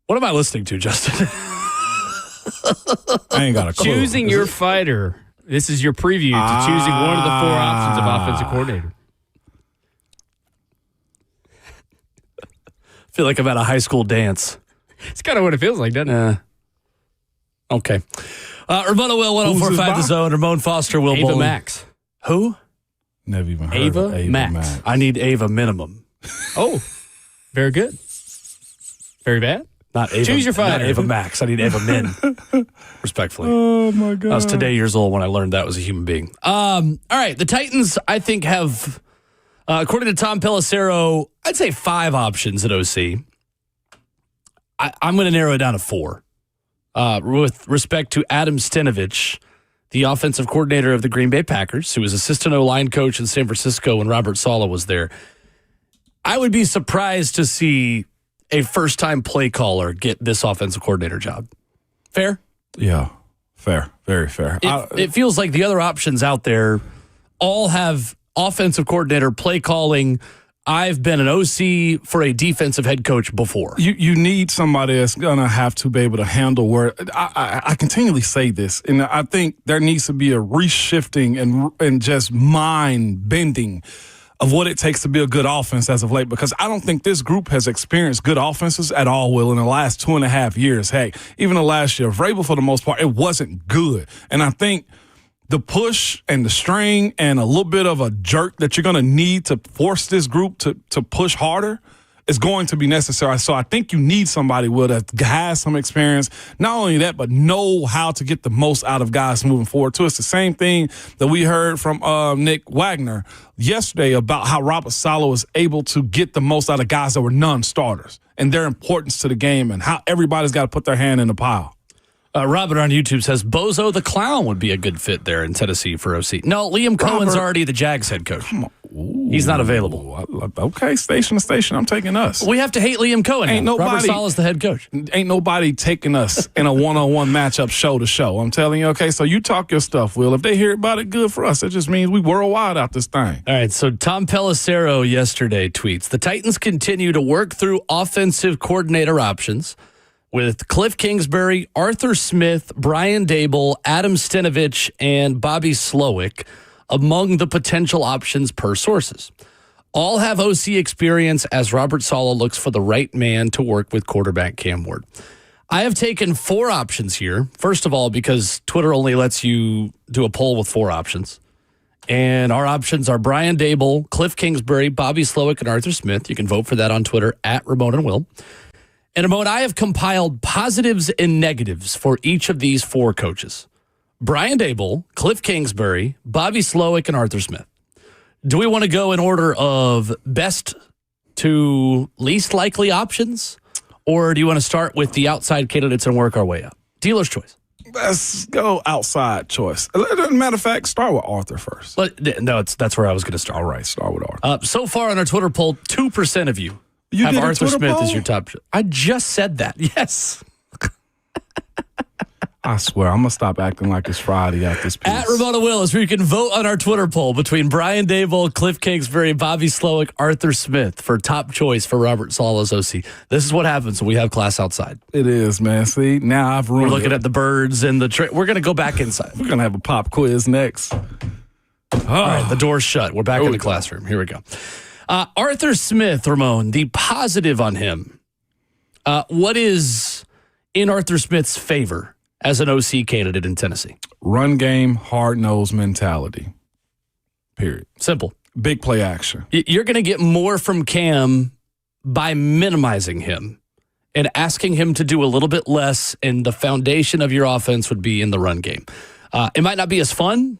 What am I listening to, Justin?
I ain't got a clue.
Choosing your fighter. This is your preview to choosing one of the 4 options of offensive coordinator.
I feel like I'm at a high school dance.
It's kind of what it feels like, doesn't it?
Okay. Ramona Will, 104.5 The Zone. Ramon Foster, Will
Ava
Bowling.
Max.
Who?
Never even heard
Ava
of Ava
Max.
Max.
I need Ava minimum.
Oh, very good. Very bad.
Not Ava.
Choose your fighter.
Not Ava Max. I need Ava Min. Respectfully.
Oh, my God.
I was today years old when I learned that was a human being. All right. The Titans, I think, have, according to Tom Pelissero, I'd say 5 options at OC. I'm going to narrow it down to 4. With respect to Adam Stenavich, the offensive coordinator of the Green Bay Packers, who was assistant O-line coach in San Francisco when Robert Saleh was there. I would be surprised to see a first-time play caller get this offensive coordinator job. Fair?
Yeah, fair. Very fair.
It feels like the other options out there all have offensive coordinator, play calling. I've been an OC for a defensive head coach before.
You need somebody that's going to have to be able to handle where I continually say this, and I think there needs to be a reshifting and just mind bending of what it takes to be a good offense as of late, because I don't think this group has experienced good offenses at all, Will, in the last 2.5 years. Hey, even the last year, Vrabel, for the most part, it wasn't good. And I think the push and the string and a little bit of a jerk that you're going to need to force this group to push harder is going to be necessary. So I think you need somebody that has some experience. Not only that, but know how to get the most out of guys moving forward, too. It's the same thing that we heard from Nick Wagner yesterday about how Robert Saleh was able to get the most out of guys that were non-starters and their importance to the game and how everybody's got to put their hand in the pile.
Robert on YouTube says Bozo the Clown would be a good fit there in Tennessee for OC. No, Liam Cohen's already the Jags head coach. He's not available.
Okay, station to station. I'm taking us.
We have to hate Liam Cohen. Ain't nobody, Robert Saleh's the head coach.
Ain't nobody taking us in a one-on-one matchup show to show. I'm telling you, okay? So you talk your stuff, Will. If they hear about it, good for us. It just means we worldwide out this thing.
All right, so Tom Pelissero yesterday tweets, the Titans continue to work through offensive coordinator options with Cliff Kingsbury, Arthur Smith, Brian Dable, Adam Stenavich, and Bobby Slowick among the potential options per sources. All have OC experience as Robert Saleh looks for the right man to work with quarterback Cam Ward. I have taken 4 options here. First of all, because Twitter only lets you do a poll with 4 options. And our options are Brian Dable, Cliff Kingsbury, Bobby Slowick, and Arthur Smith. You can vote for that on Twitter at Ramon and Will. And Ramon, I have compiled positives and negatives for each of these 4 coaches. Brian Dable, Cliff Kingsbury, Bobby Slowick, and Arthur Smith. Do we want to go in order of best to least likely options? Or do you want to start with the outside candidates and work our way up? Dealer's choice.
Let's go outside choice. Matter of fact, start with Arthur first.
No, that's where I was going to start.
All right, start with Arthur.
So far on our Twitter poll, 2% of you have Arthur Smith as your top. I just said that. Yes.
I swear, I'm going to stop acting like it's Friday at this piece.
At Ramona Willis, where you can vote on our Twitter poll between Brian Dable, Cliff Kingsbury, Bobby Slowick, Arthur Smith for top choice for Robert Saleh's OC. This is what happens when we have class outside.
It is, man. See, now I've ruined
We're looking at the birds and the we're going to go back inside.
We're going to have a pop quiz next.
All right, the door's shut. We're back in the classroom. Here we go. Arthur Smith, Ramon, the positive on him. What is in Arthur Smith's favor as an OC candidate in Tennessee?
Run game, hard-nosed mentality. Period.
Simple.
Big play action.
You're going to get more from Cam by minimizing him and asking him to do a little bit less, and the foundation of your offense would be in the run game. It might not be as fun.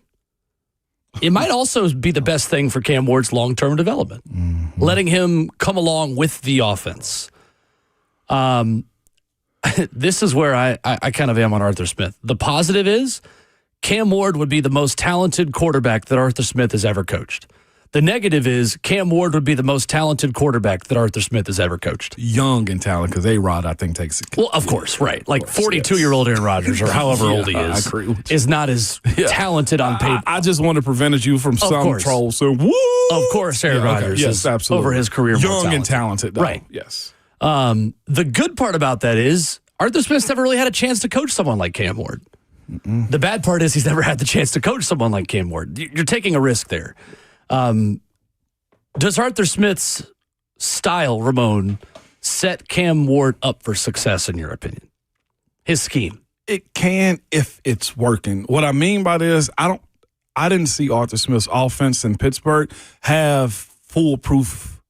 It might also be the best thing for Cam Ward's long-term development, letting him come along with the offense. This is where I kind of am on Arthur Smith. The positive is Cam Ward would be the most talented quarterback that Arthur Smith has ever coached. The negative is Cam Ward would be the most talented quarterback that Arthur Smith has ever coached.
Young and talented, because A-Rod, I think, takes it.
Well, of course, right. Like 42-year-old Aaron Rodgers, or however old he is, is not as talented on paper.
I just want to prevent you from some trolls. So, woo!
Of course, Aaron Rodgers is absolutely over his career.
Young and talented, though.
Right.
Yes.
The good part about that is Arthur Smith's never really had a chance to coach someone like Cam Ward. The bad part is he's never had the chance to coach someone like Cam Ward. You're taking a risk there. Does Arthur Smith's style, Ramon, set Cam Ward up for success, in your opinion? His scheme?
It can if it's working. What I mean by this, I didn't see Arthur Smith's offense in Pittsburgh have foolproof,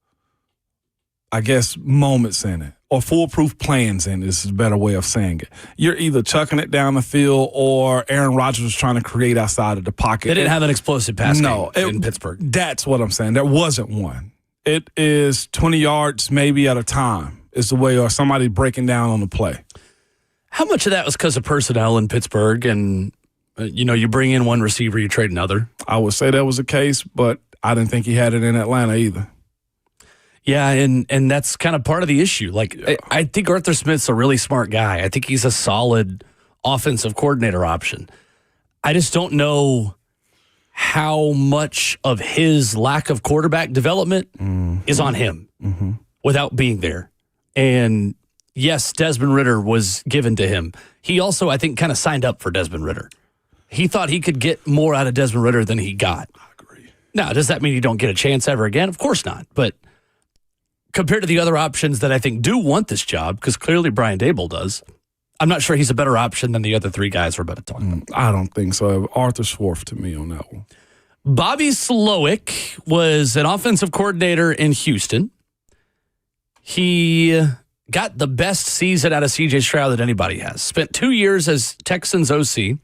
I guess, moments in it, or foolproof plans in it. This is a better way of saying it. You're either chucking it down the field or Aaron Rodgers was trying to create outside of the pocket.
They didn't have an explosive pass game in Pittsburgh.
That's what I'm saying. There wasn't one. It is 20 yards maybe at a time is the way, or somebody breaking down on the play.
How much of that was because of personnel in Pittsburgh and, you bring in one receiver, you trade another?
I would say that was the case, but I didn't think he had it in Atlanta either.
Yeah, and that's kind of part of the issue. Like, I think Arthur Smith's a really smart guy. I think he's a solid offensive coordinator option. I just don't know how much of his lack of quarterback development is on him without being there. And yes, Desmond Ridder was given to him. He also, I think, kind of signed up for Desmond Ridder. He thought he could get more out of Desmond Ridder than he got.
I agree.
Now, does that mean you don't get a chance ever again? Of course not. But compared to the other options that I think do want this job, because clearly Brian Daboll does, I'm not sure he's a better option than the other three guys we're about to talk about.
I don't think so. Arthur's fourth to me on that one.
Bobby Slowick was an offensive coordinator in Houston. He got the best season out of C.J. Stroud that anybody has. Spent 2 years as Texans OC.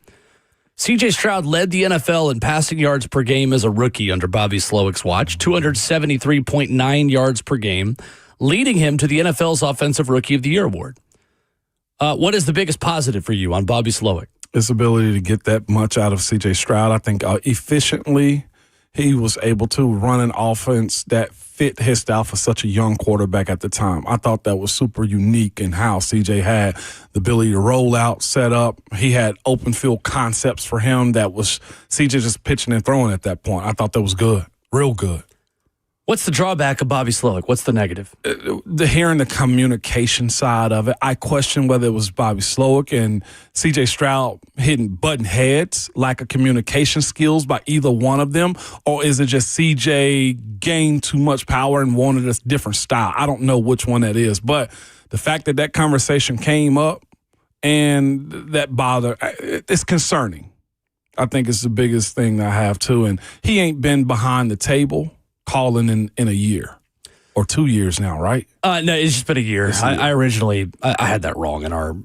C.J. Stroud led the NFL in passing yards per game as a rookie under Bobby Slowick's watch, 273.9 yards per game, leading him to the NFL's Offensive Rookie of the Year award. What is the biggest positive for you on Bobby Slowick?
His ability to get that much out of C.J. Stroud. I think efficiently he was able to run an offense that fit his style for such a young quarterback at the time. I thought that was super unique in how C.J. had the ability to roll out, set up. He had open field concepts for him that was C.J. just pitching and throwing at that point. I thought that was good, real good.
What's the drawback of Bobby Slowick? What's the negative?
Hearing the communication side of it, I question whether it was Bobby Slowick and C.J. Stroud hitting button heads, lack of communication skills by either one of them, or is it just C.J. gained too much power and wanted a different style? I don't know which one that is, but the fact that that conversation came up and that bothered, it's concerning. I think it's the biggest thing I have too, and he ain't been behind the table calling in a year or 2 years now, right?
No, it's just been a year. I originally had that wrong in our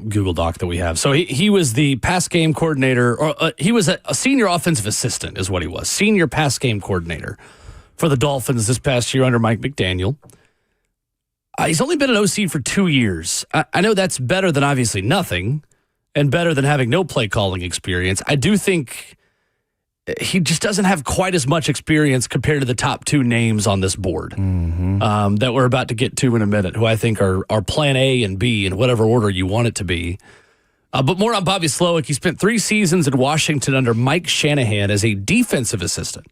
Google Doc that we have. So he was the pass game coordinator, or he was a senior offensive assistant is what he was. Senior pass game coordinator for the Dolphins this past year under Mike McDaniel. He's only been an OC for 2 years. I know that's better than obviously nothing and better than having no play calling experience. I do think he just doesn't have quite as much experience compared to the top two names on this board that we're about to get to in a minute, who I think are plan A and B in whatever order you want it to be. But more on Bobby Slowick. He spent 3 seasons in Washington under Mike Shanahan as a defensive assistant.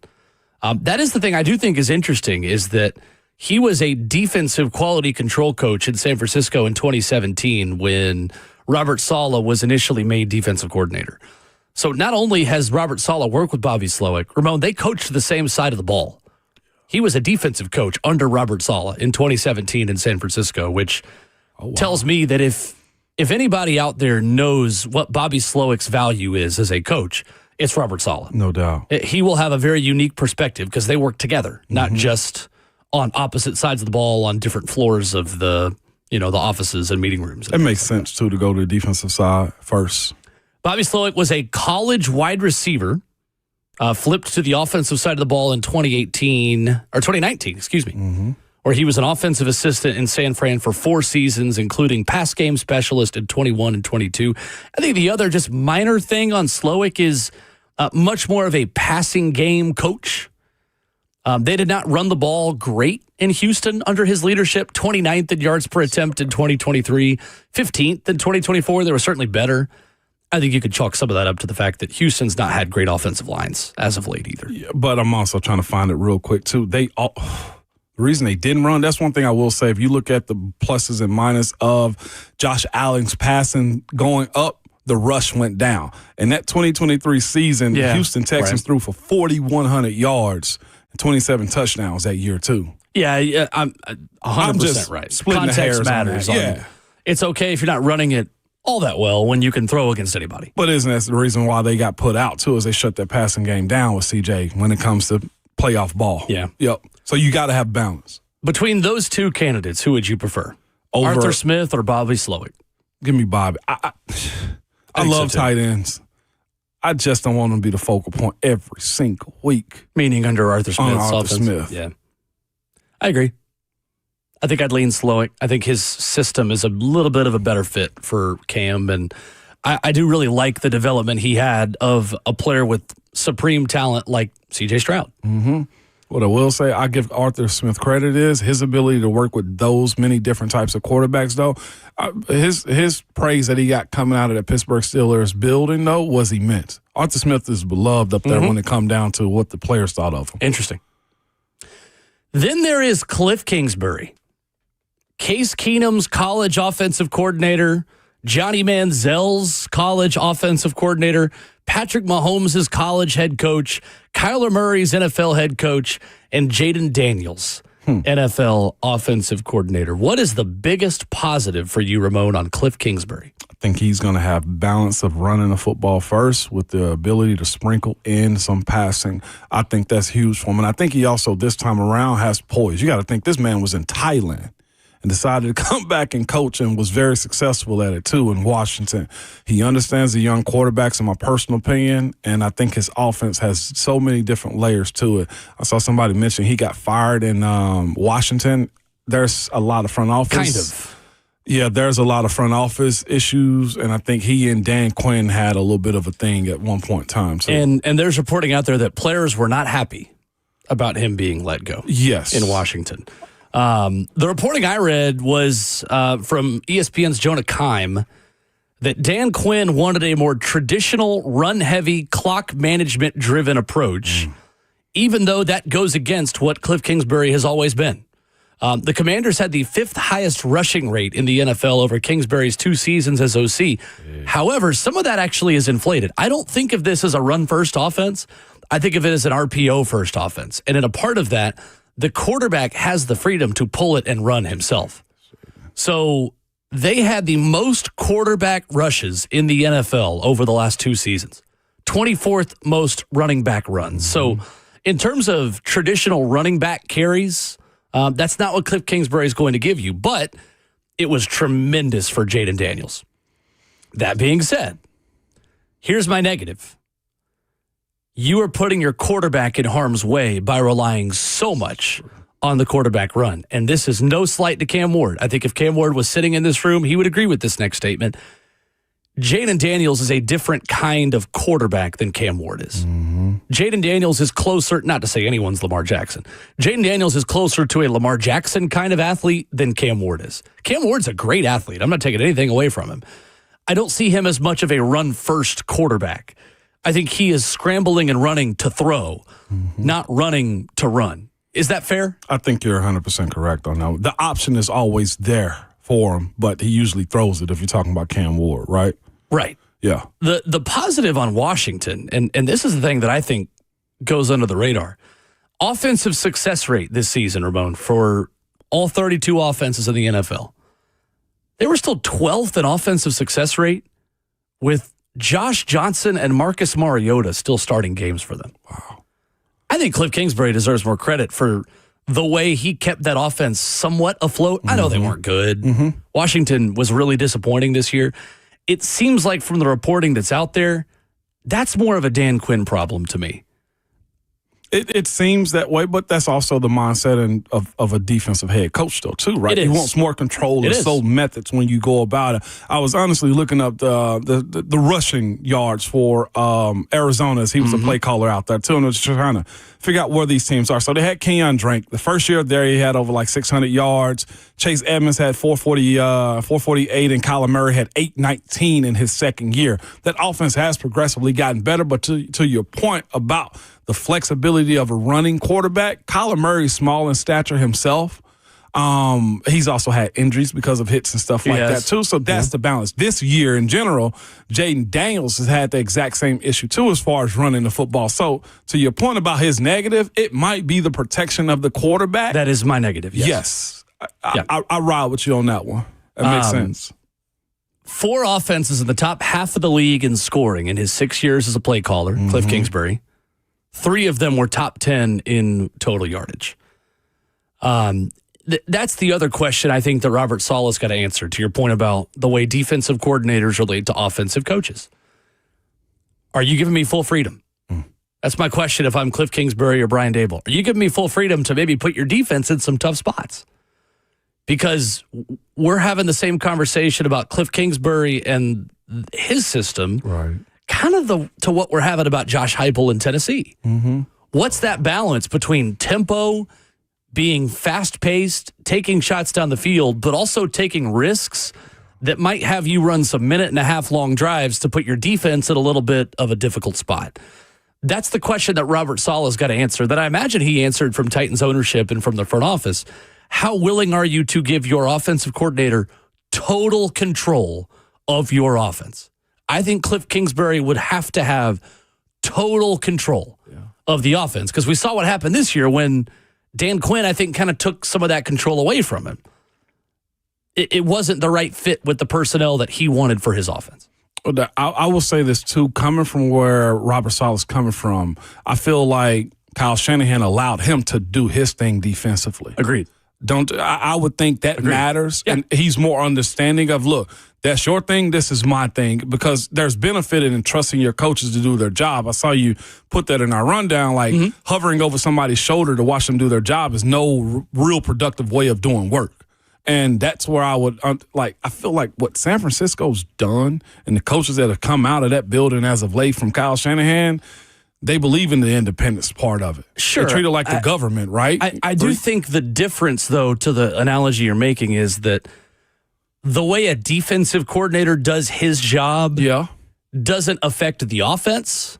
That is the thing I do think is interesting, is that he was a defensive quality control coach in San Francisco in 2017 when Robert Saleh was initially made defensive coordinator. So not only has Robert Saleh worked with Bobby Slowick, Ramon, they coached the same side of the ball. He was a defensive coach under Robert Saleh in 2017 in San Francisco, which tells me that if anybody out there knows what Bobby Slowick's value is as a coach, it's Robert Saleh.
No doubt.
He will have a very unique perspective because they work together, not just on opposite sides of the ball on different floors of the offices and meeting rooms.
It makes sense, too, to go to the defensive side first.
Bobby Slowick was a college wide receiver, flipped to the offensive side of the ball in 2019, where he was an offensive assistant in San Fran for 4 seasons, including pass game specialist in 21 and 22. I think the other just minor thing on Slowick is much more of a passing game coach. They did not run the ball great in Houston under his leadership, 29th in yards per attempt in 2023, 15th in 2024. They were certainly better. I think you could chalk some of that up to the fact that Houston's not had great offensive lines as of late either.
Yeah, but I'm also trying to find it real quick, too. The reason they didn't run, that's one thing I will say. If you look at the pluses and minuses of Josh Allen's passing going up, the rush went down. And that 2023 season, the Houston Texans threw for 4,100 yards and 27 touchdowns that year, too.
Yeah, I'm 100% right. Context matters. It's okay if you're not running it all that well when you can throw against anybody.
But isn't that the reason why they got put out, too, is they shut that passing game down with CJ when it comes to playoff ball.
Yeah.
Yep. So you got to have balance.
Between those two candidates, who would you prefer? Arthur Smith or Bobby Slowick?
Give me Bobby. I love tight ends. I just don't want them to be the focal point every single week.
Meaning under Arthur Smith. Yeah. I agree. I think I'd lean Slowick. I think his system is a little bit of a better fit for Cam, and I do really like the development he had of a player with supreme talent like C.J. Stroud.
What I will say, I give Arthur Smith credit is his ability to work with those many different types of quarterbacks, though. His praise that he got coming out of the Pittsburgh Steelers building, though, was immense. Arthur Smith is beloved up there when it come down to what the players thought of him.
Interesting. Then there is Cliff Kingsbury, Case Keenum's college offensive coordinator, Johnny Manziel's college offensive coordinator, Patrick Mahomes' college head coach, Kyler Murray's NFL head coach, and Jaden Daniels, NFL offensive coordinator. What is the biggest positive for you, Ramon, on Cliff Kingsbury?
I think he's going to have balance of running the football first with the ability to sprinkle in some passing. I think that's huge for him. And I think he also, this time around, has poise. You got to think this man was in Thailand and decided to come back and coach and was very successful at it, too, in Washington. He understands the young quarterbacks, in my personal opinion, and I think his offense has so many different layers to it. I saw somebody mention he got fired in Washington. There's a lot of front office.
Kind of.
Yeah, there's a lot of front office issues, and I think he and Dan Quinn had a little bit of a thing at one point in time, too.
And there's reporting out there that players were not happy about him being let go.
Yes.
In Washington. The reporting I read was from ESPN's Jonah Keim that Dan Quinn wanted a more traditional, run-heavy, clock management-driven approach, even though that goes against what Cliff Kingsbury has always been. The Commanders had the 5th highest rushing rate in the NFL over Kingsbury's 2 seasons as OC. However, some of that actually is inflated. I don't think of this as a run-first offense. I think of it as an RPO-first offense. And in a part of that, the quarterback has the freedom to pull it and run himself. So they had the most quarterback rushes in the NFL over the last 2 seasons. 24th most running back runs. So in terms of traditional running back carries, that's not what Cliff Kingsbury is going to give you, but it was tremendous for Jaden Daniels. That being said, here's my negative. You are putting your quarterback in harm's way by relying so much on the quarterback run. And this is no slight to Cam Ward. I think if Cam Ward was sitting in this room, he would agree with this next statement. Jaden Daniels is a different kind of quarterback than Cam Ward is. Jaden Daniels is closer, not to say anyone's Lamar Jackson. Jaden Daniels is closer to a Lamar Jackson kind of athlete than Cam Ward is. Cam Ward's a great athlete. I'm not taking anything away from him. I don't see him as much of a run-first quarterback. I think he is scrambling and running to throw, not running to run. Is that fair?
I think you're 100% correct on that. The option is always there for him, but he usually throws it if you're talking about Cam Ward, right?
Right.
Yeah.
The positive on Washington, and this is the thing that I think goes under the radar, offensive success rate this season, Ramon, for all 32 offenses in the NFL. They were still 12th in offensive success rate with Josh Johnson and Marcus Mariota still starting games for them.
Wow.
I think Cliff Kingsbury deserves more credit for the way he kept that offense somewhat afloat. I know they weren't good. Washington was really disappointing this year. It seems like from the reporting that's out there, that's more of a Dan Quinn problem to me.
It seems that way, but that's also the mindset of a defensive head coach, though, too, right?
It is.
He wants more control and so methods when you go about it. I was honestly looking up the rushing yards for Arizona as he was a play caller out there, too, and I was trying to figure out where these teams are. So they had Kenyon Drake. The first year there, he had over like 600 yards. Chase Edmonds had 448, and Kyler Murray had 819 in his second year. That offense has progressively gotten better, but to your point about the flexibility of a running quarterback, Kyler Murray's small in stature himself. He's also had injuries because of hits and stuff like that, too. So that's the balance. This year, in general, Jaden Daniels has had the exact same issue, too, as far as running the football. So to your point about his negative, it might be the protection of the quarterback.
That is my negative,
Yes. I ride with you on that one. That makes sense.
4 offenses in the top half of the league in scoring in his 6 years as a play caller, Cliff Kingsbury. 3 of them were top 10 in total yardage. That's the other question I think that Robert Saleh's got to answer, to your point about the way defensive coordinators relate to offensive coaches. Are you giving me full freedom? That's my question if I'm Cliff Kingsbury or Brian Daboll. Are you giving me full freedom to maybe put your defense in some tough spots? Because we're having the same conversation about Cliff Kingsbury and his system,
Right.
kind of to what we're having about Josh Heupel in Tennessee. What's that balance between tempo, being fast-paced, taking shots down the field, but also taking risks that might have you run some minute-and-a-half long drives to put your defense at a little bit of a difficult spot? That's the question that Robert Saleh's got to answer, that I imagine he answered from Titans ownership and from the front office. How willing are you to give your offensive coordinator total control of your offense? I think Cliff Kingsbury would have to have total control of the offense, because we saw what happened this year when Dan Quinn, I think, kind of took some of that control away from him. It wasn't the right fit with the personnel that he wanted for his offense.
I will say this, too, coming from where Robert Saleh is coming from, I feel like Kyle Shanahan allowed him to do his thing defensively.
Agreed.
I would think that matters,
Yeah.
and he's more understanding of, look, that's your thing, this is my thing, because there's benefit in trusting your coaches to do their job. I saw you put that in our rundown, like hovering over somebody's shoulder to watch them do their job is no real productive way of doing work. And that's where I would, I feel like what San Francisco's done and the coaches that have come out of that building as of late from Kyle Shanahan, they believe in the independence part of it.
Sure.
They treat it like the government, right?
I do think the difference, though, to the analogy you're making is that the way a defensive coordinator does his job doesn't affect the offense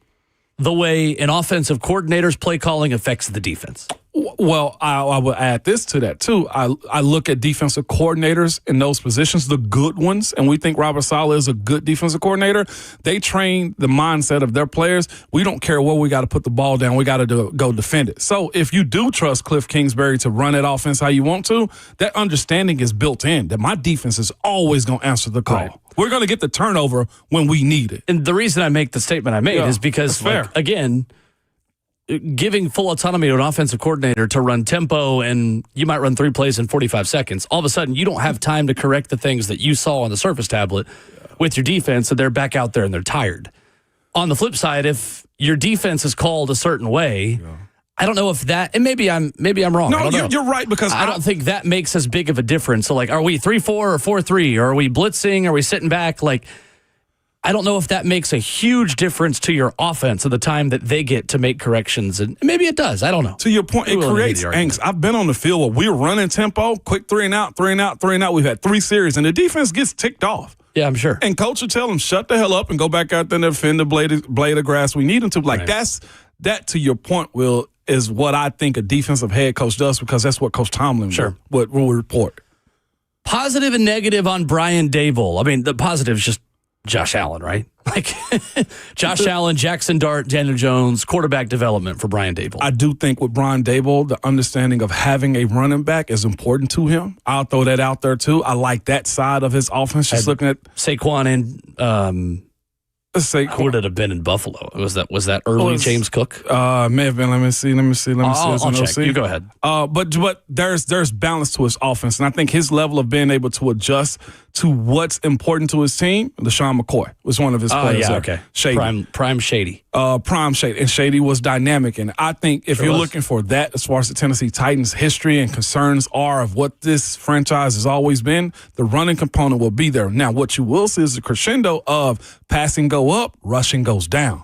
the way an offensive coordinator's play calling affects the defense.
Well, I would add this to that, too. I look at defensive coordinators in those positions, the good ones, and we think Robert Saleh is a good defensive coordinator. They train the mindset of their players. We don't care where we got to put the ball down. We got to go defend it. So if you do trust Cliff Kingsbury to run that offense how you want to, that understanding is built in, that my defense is always going to answer the call. Right. We're going to get the turnover when we need it.
And the reason I make the statement I made is because, again, giving full autonomy to an offensive coordinator to run tempo, and you might run 3 plays in 45 seconds. All of a sudden, you don't have time to correct the things that you saw on the Surface tablet with your defense, and they're back out there and they're tired. On the flip side, if your defense is called a certain way, I don't know if that, and maybe I'm wrong.
No, you're right, because
I don't think that makes as big of a difference. So, like, are we 3-4 or 4-3? Or are we blitzing? Are we sitting back? Like, I don't know if that makes a huge difference to your offense at the time that they get to make corrections. And maybe it does. I don't know.
To your point, it creates angst. I've been on the field where we're running tempo, quick 3 and out, 3 and out, 3 and out. We've had 3 series, and the defense gets ticked off.
Yeah, I'm sure.
And coach will tell them, shut the hell up and go back out there and defend the blade of grass we need them to. Like, that, to your point, Will, is what I think a defensive head coach does, because that's what Coach Tomlin would report.
Positive and negative on Brian Daboll. I mean, the positive is just Josh Allen, right? Like Josh Allen, Jackson Dart, Daniel Jones, quarterback development for Brian Daboll.
I do think with Brian Daboll, the understanding of having a running back is important to him. I'll throw that out there too. I like that side of his offense. Just looking at
Saquon and who would it have been in Buffalo? Was that early James Cook?
May have been. Let me see.
I'll check. You go ahead.
But there's balance to his offense, and I think his level of being able to adjust to what's important to his team. LaShawn McCoy was one of his players.
Yeah, okay.
Shady.
Prime Shady.
Prime Shady. And Shady was dynamic. And I think if you're looking for that, as far as the Tennessee Titans' history and concerns are of what this franchise has always been, the running component will be there. Now, what you will see is the crescendo of passing go up, rushing goes down,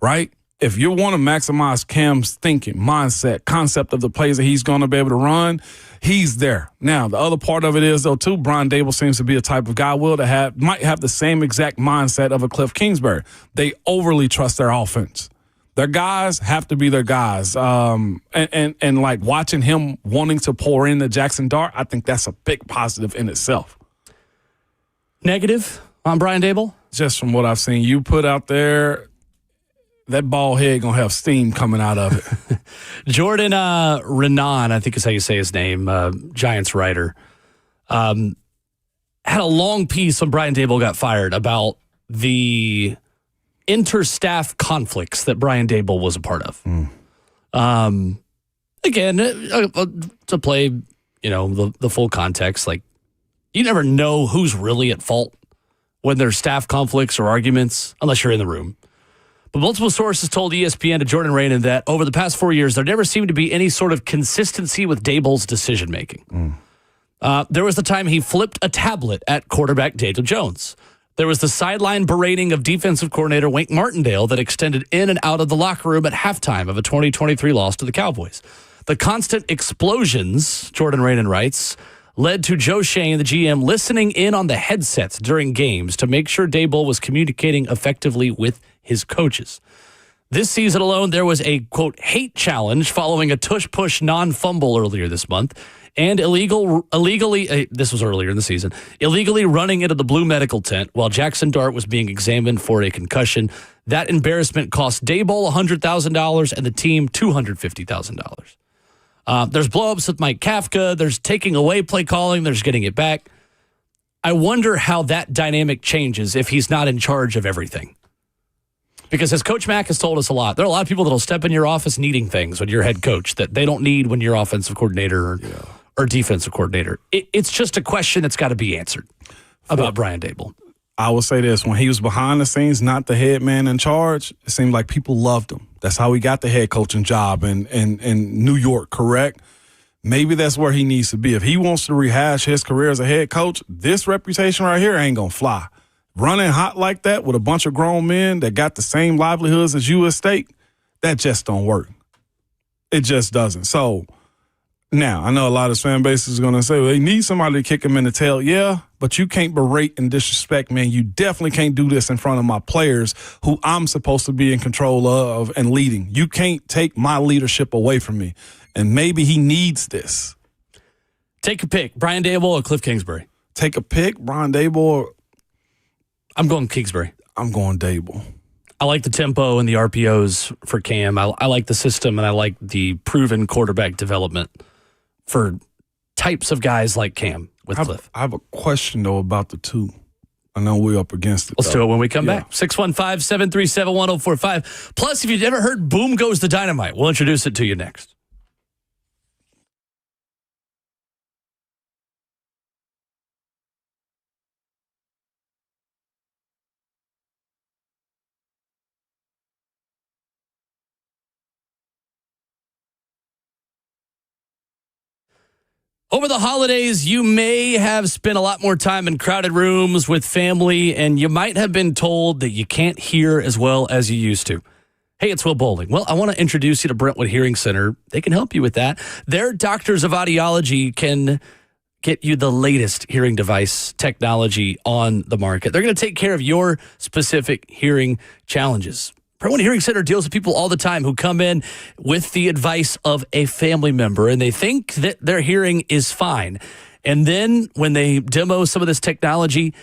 right? If you want to maximize Cam's thinking, mindset, concept of the plays that he's going to be able to run, he's there. Now, the other part of it is, though, too, Brian Daboll seems to be a type of guy, Will, that might have the same exact mindset of a Cliff Kingsbury. They overly trust their offense. Their guys have to be their guys. And like watching him wanting to pour into Jackson Dart, I think that's a big positive in itself.
Negative on Brian Daboll?
Just from what I've seen you put out there, that bald head going to have steam coming out of it.
Jordan Renan, I think is how you say his name, Giants writer, had a long piece when Brian Daboll got fired about the interstaff conflicts that Brian Daboll was a part of. Again, to play, the full context, like, you never know who's really at fault when there's staff conflicts or arguments, unless you're in the room. But multiple sources told ESPN to Jordan Renan that over the past 4 years, there never seemed to be any sort of consistency with Daboll's decision-making. There was the time he flipped a tablet at quarterback Daniel Jones. There was the sideline berating of defensive coordinator Wink Martindale that extended in and out of the locker room at halftime of a 2023 loss to the Cowboys. The constant explosions, Jordan Raanan writes, led to Joe Shane, the GM, listening in on the headsets during games to make sure Daboll was communicating effectively with his coaches. This season alone, there was a, quote, hate challenge following a tush-push non-fumble earlier this month and illegally, this was earlier in the season, illegally running into the blue medical tent while Jackson Dart was being examined for a concussion. That embarrassment cost Daboll $100,000 and the team $250,000. There's blow-ups with Mike Kafka. There's taking away play calling. There's getting it back. I wonder how that dynamic changes if he's not in charge of everything. Because as Coach Mack has told us a lot, there are a lot of people that will step in your office needing things when you're head coach that they don't need when you're offensive coordinator or defensive coordinator. It's just a question that's got to be answered about Brian Daboll.
I will say this. When he was behind the scenes, not the head man in charge, it seemed like people loved him. That's how he got the head coaching job in New York, correct? Maybe that's where he needs to be. If he wants to rehash his career as a head coach, this reputation right here ain't going to fly. Running hot like that with a bunch of grown men that got the same livelihoods as you at stake, that just don't work. It just doesn't. So now, I know a lot of fan base is going to say, well, they need somebody to kick him in the tail. Yeah, but you can't berate and disrespect, man. You definitely can't do this in front of my players who I'm supposed to be in control of and leading. You can't take my leadership away from me. And maybe he needs this.
Take a pick, Brian Daboll or Cliff Kingsbury?
Take a pick, Brian Daboll.
I'm going Kingsbury.
I'm going Daboll.
I like the tempo and the RPOs for Cam. I like the system, and I like the proven quarterback development for types of guys like Cam with Cliff.
I have a question, though, about the two. I know we're up against it.
Let's do it when we come back. 615-737-1045. Plus, if you've ever heard Boom Goes the Dynamite, we'll introduce it to you next. Over the holidays, you may have spent a lot more time in crowded rooms with family, and you might have been told that you can't hear as well as you used to. Hey, it's Will Bowling. Well, I want to introduce you to Brentwood Hearing Center. They can help you with that. Their doctors of audiology can get you the latest hearing device technology on the market. They're going to take care of your specific hearing challenges. Brentwood Hearing Center deals with people all the time who come in with the advice of a family member, and they think that their hearing is fine. And then when they demo some of this technology,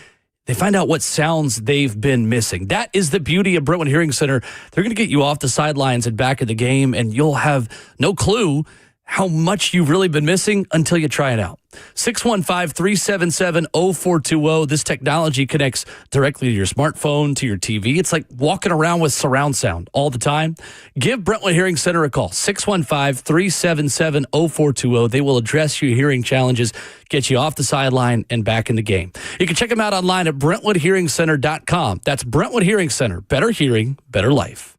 they find out what sounds they've been missing. That is the beauty of Brentwood Hearing Center. They're going to get you off the sidelines and back of the game, and you'll have no clue how much you've really been missing until you try it out. 615-377-0420. This technology connects directly to your smartphone, to your TV. It's like walking around with surround sound all the time. Give Brentwood Hearing Center a call, 615-377-0420. They will address your hearing challenges, get you off the sideline and back in the game. You can check them out online at BrentwoodHearingCenter.com. That's Brentwood Hearing Center. Better hearing, better life.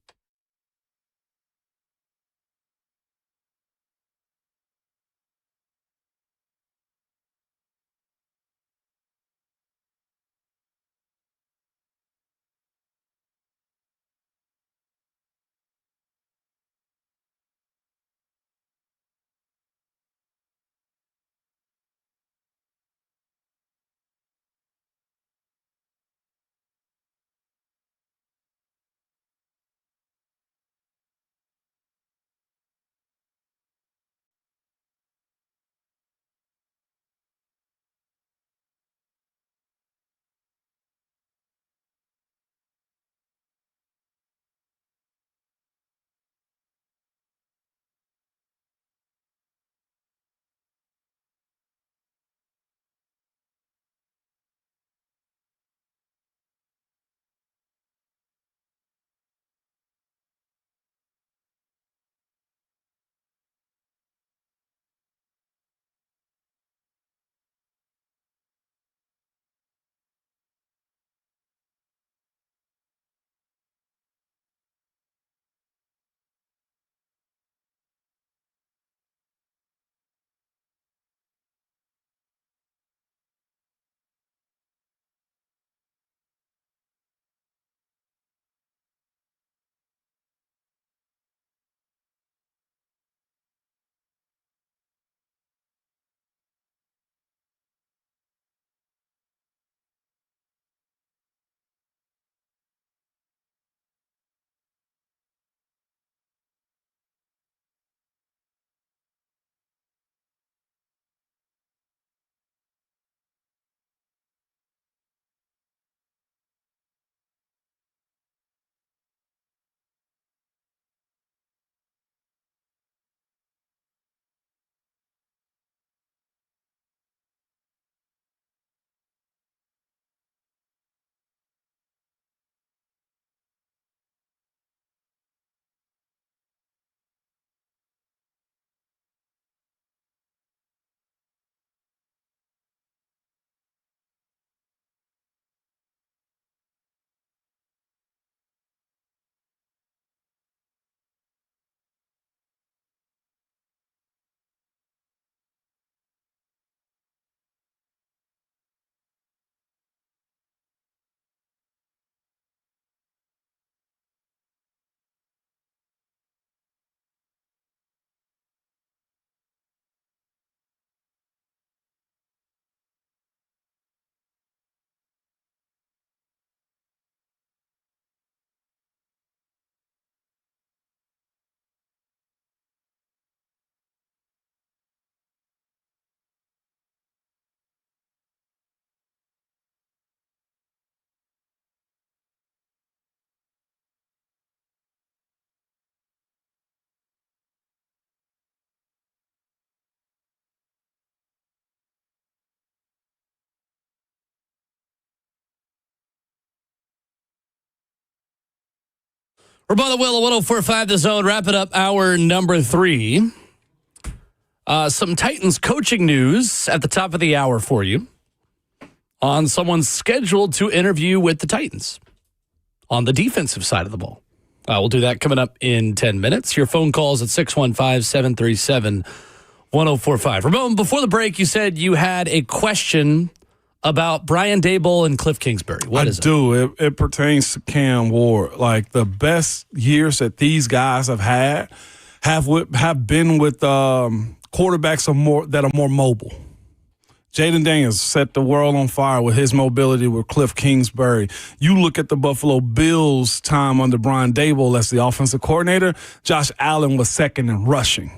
We're by the wheel of 104.5 The Zone, wrapping up hour number 3. Some Titans coaching news at the top of the hour for you on someone scheduled to interview with the Titans on the defensive side of the ball. We'll do that coming up in 10 minutes. Your phone calls at 615-737-1045. Ramon, before the break, you said you had a question about Brian Daboll and Cliff Kingsbury. What is it?
I do. It pertains to Cam Ward. Like, the best years that these guys have had have been with quarterbacks that are more mobile. Jaden Daniels set the world on fire with his mobility with Cliff Kingsbury. You look at the Buffalo Bills' time under Brian Daboll as the offensive coordinator, Josh Allen was second in rushing.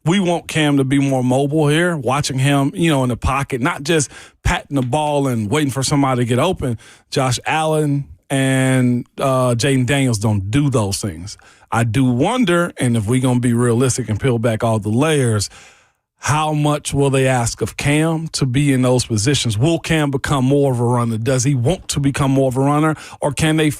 We want Cam to be more mobile here, watching him, in the pocket, not just patting the ball and waiting for somebody to get open. Josh Allen and Jaden Daniels don't do those things. I do wonder, and if we're going to be realistic and peel back all the layers, how much will they ask of Cam to be in those positions? Will Cam become more of a runner? Does he want to become more of a runner? Or can they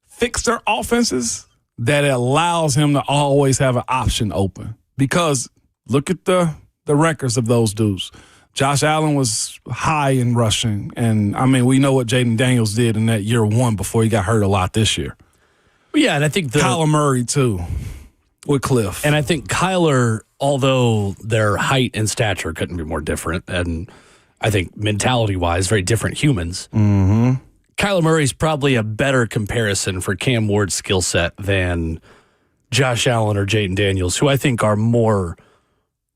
fix their offenses that allows him to always have an option open? Because look at the records of those dudes. Josh Allen was high in rushing. And, we know what Jaden Daniels did in that year 1 before he got hurt a lot this year.
Yeah, and I think
Kyler Murray, too, with Cliff.
And I think Kyler, although their height and stature couldn't be more different, and I think mentality-wise, very different humans, Kyler Murray's probably a better comparison for Cam Ward's skill set than Josh Allen or Jaden Daniels, who I think are more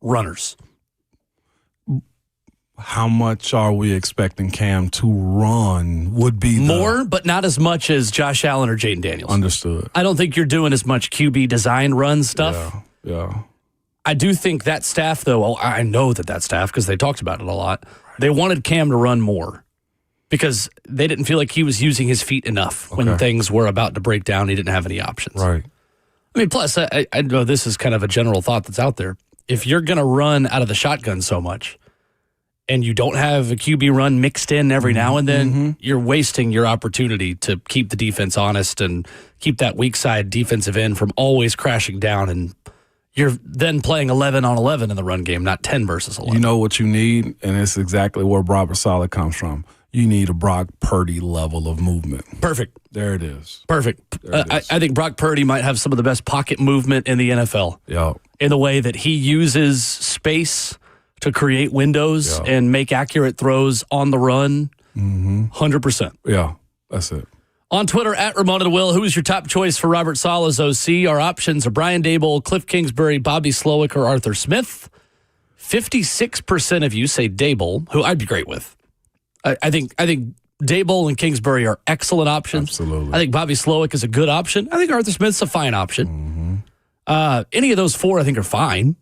runners.
How much are we expecting Cam to run would be
more, but not as much as Josh Allen or Jaden Daniels.
Understood.
I don't think you're doing as much QB design run stuff.
Yeah.
I do think that staff, though, I know that staff, because they talked about it a lot, they wanted Cam to run more because they didn't feel like he was using his feet enough when things were about to break down. He didn't have any options.
Right.
Plus, I know this is kind of a general thought that's out there. If you're going to run out of the shotgun so much and you don't have a QB run mixed in every now and then, you're wasting your opportunity to keep the defense honest and keep that weak side defensive end from always crashing down, and you're then playing 11 on 11 in the run game, not 10 versus 11.
You know what you need, and it's exactly where Robert Saleh comes from. You need a Brock Purdy level of movement.
Perfect.
There it is.
Perfect. I think Brock Purdy might have some of the best pocket movement in the NFL.
Yeah.
In the way that he uses space to create windows and make accurate throws on the run. 100%.
Yeah, that's it.
On Twitter, at Ramon and Will, who is your top choice for Robert Saleh's OC? Our options are Brian Daboll, Cliff Kingsbury, Bobby Slowick, or Arthur Smith. 56% of you say Daboll, who I'd be great with. I think Daboll and Kingsbury are excellent options.
Absolutely.
I think Bobby Slowick is a good option. I think Arthur Smith's a fine option. Any of those four I think are fine.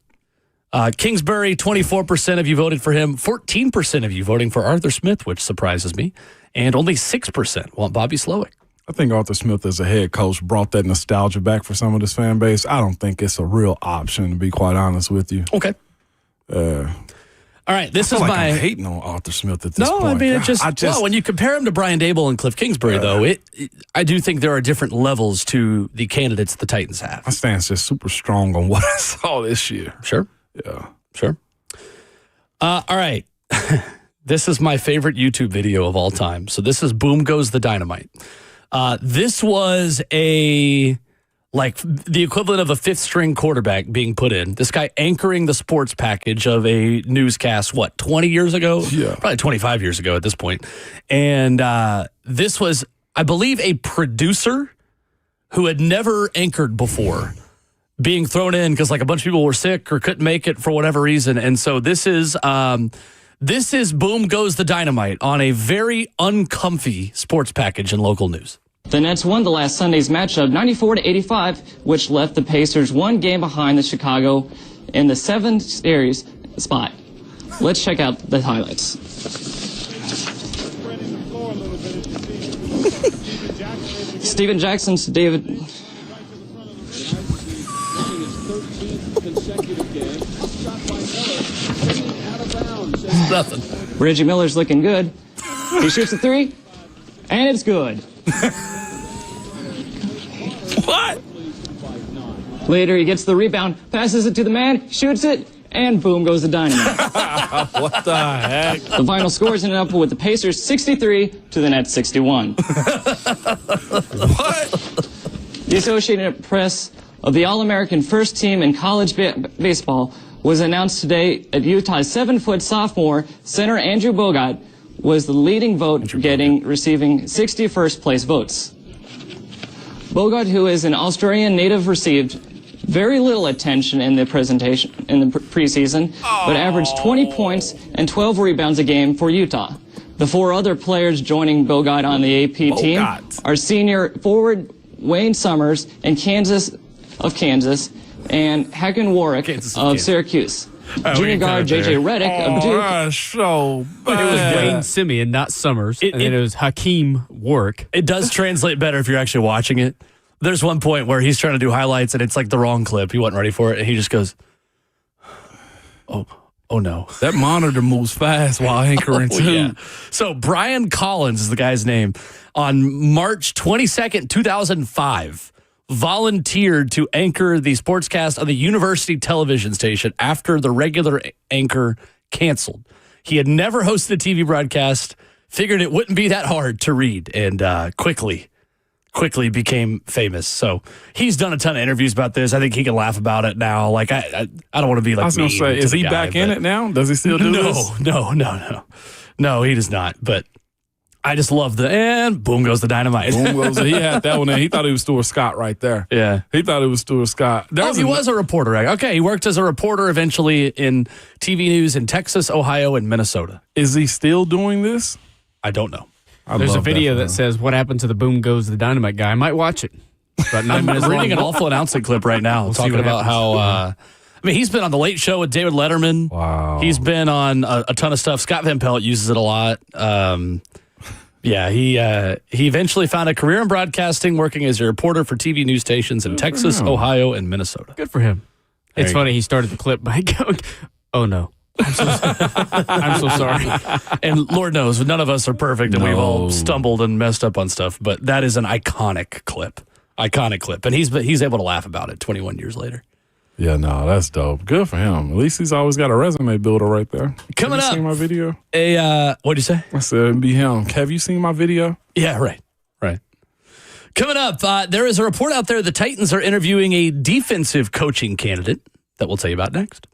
Kingsbury, 24% of you voted for him. 14% of you voting for Arthur Smith, which surprises me. And only 6% want Bobby Slowick.
I think Arthur Smith as a head coach brought that nostalgia back for some of this fan base. I don't think it's a real option, to be quite honest with you.
Okay. All right, this is
I'm hating on Arthur Smith at this point.
No, I mean, well, when you compare him to Brian Daboll and Cliff Kingsbury, though, I do think there are different levels to the candidates the Titans have.
My stance is super strong on what I saw this year.
Sure.
Yeah.
Sure. All right. This is my favorite YouTube video of all time. So this is Boom Goes the Dynamite. This was the equivalent of a fifth-string quarterback being put in. This guy anchoring the sports package of a newscast, 20 years ago?
Yeah.
Probably 25 years ago at this point. And this was, I believe, a producer who had never anchored before being thrown in because a bunch of people were sick or couldn't make it for whatever reason. And so this is Boom Goes the Dynamite on a very uncomfy sports package in local news.
The Nets won the last Sunday's matchup 94-85, which left the Pacers one game behind the Chicago in the 7th series spot. Let's check out the highlights. Steven Jackson to David.
Nothing.
Reggie Miller's looking good. He shoots a three, and it's good.
What?
Later, he gets the rebound, passes it to the man, shoots it, and boom goes the dynamite.
What the heck?
The final scores ended up with the Pacers 63 to the Nets 61.
What?
The Associated Press of the All-American first team in college baseball was announced today at Utah's 7-foot sophomore center Andrew Bogut was the leading vote receiving 61st place votes. Bogut, who is an Australian native, received very little attention in the preseason, but averaged 20 points and 12 rebounds a game for Utah. The 4 other players joining Bogut on the AP team are senior forward Wayne Summers and Kansas, and Hacken Warwick of Syracuse. Junior guard J.J. Redick of Duke.
That's so bad.
It was Wayne Simeon, not Summers. And then it was Hakeem Warwick.
It does translate better if you're actually watching it. There's one point where he's trying to do highlights and it's like the wrong clip. He wasn't ready for it. And he just goes, oh no.
That monitor moves fast while anchoring, too.
Yeah. So Brian Collins is the guy's name. On March 22nd, 2005, volunteered to anchor the sportscast on the university television station after the regular anchor canceled. He had never hosted a TV broadcast, figured it wouldn't be that hard to read, and quickly became famous. So he's done a ton of interviews about this. I think he can laugh about it now. Like I don't want to be like.
I was going to say, is he back in it now? Does he still do this?
No, he does not. But I just love and boom goes the dynamite.
Boom goes. He had that one there. He thought he was Stuart Scott right there.
Yeah,
he thought it was Stuart Scott.
He was a reporter. Okay, he worked as a reporter eventually in TV news in Texas, Ohio, and Minnesota.
Is he still doing this?
I don't know.
There's a video that says, "What happened to the boom goes the dynamite guy?" I might watch it. About 9 minutes
I'm reading
long.
an awful announcing clip right now talking about how, he's been on The Late Show with David Letterman.
Wow.
He's been on a ton of stuff. Scott Van Pelt uses it a lot. He eventually found a career in broadcasting, working as a reporter for TV news stations in Texas, Ohio, and Minnesota.
Good for him. It's funny. He started the clip by going, "Oh no." I'm so sorry.
And Lord knows, none of us are perfect, and we've all stumbled and messed up on stuff. But that is an iconic clip. And he's able to laugh about it 21 years later.
Yeah, no, that's dope. Good for him. At least he's always got a resume builder right there.
Coming
Have you seen my video?
What'd you say?
I said, it'd be him. Have you seen my video?
Yeah, right. Coming up, there is a report out there the Titans are interviewing a defensive coaching candidate that we'll tell you about next.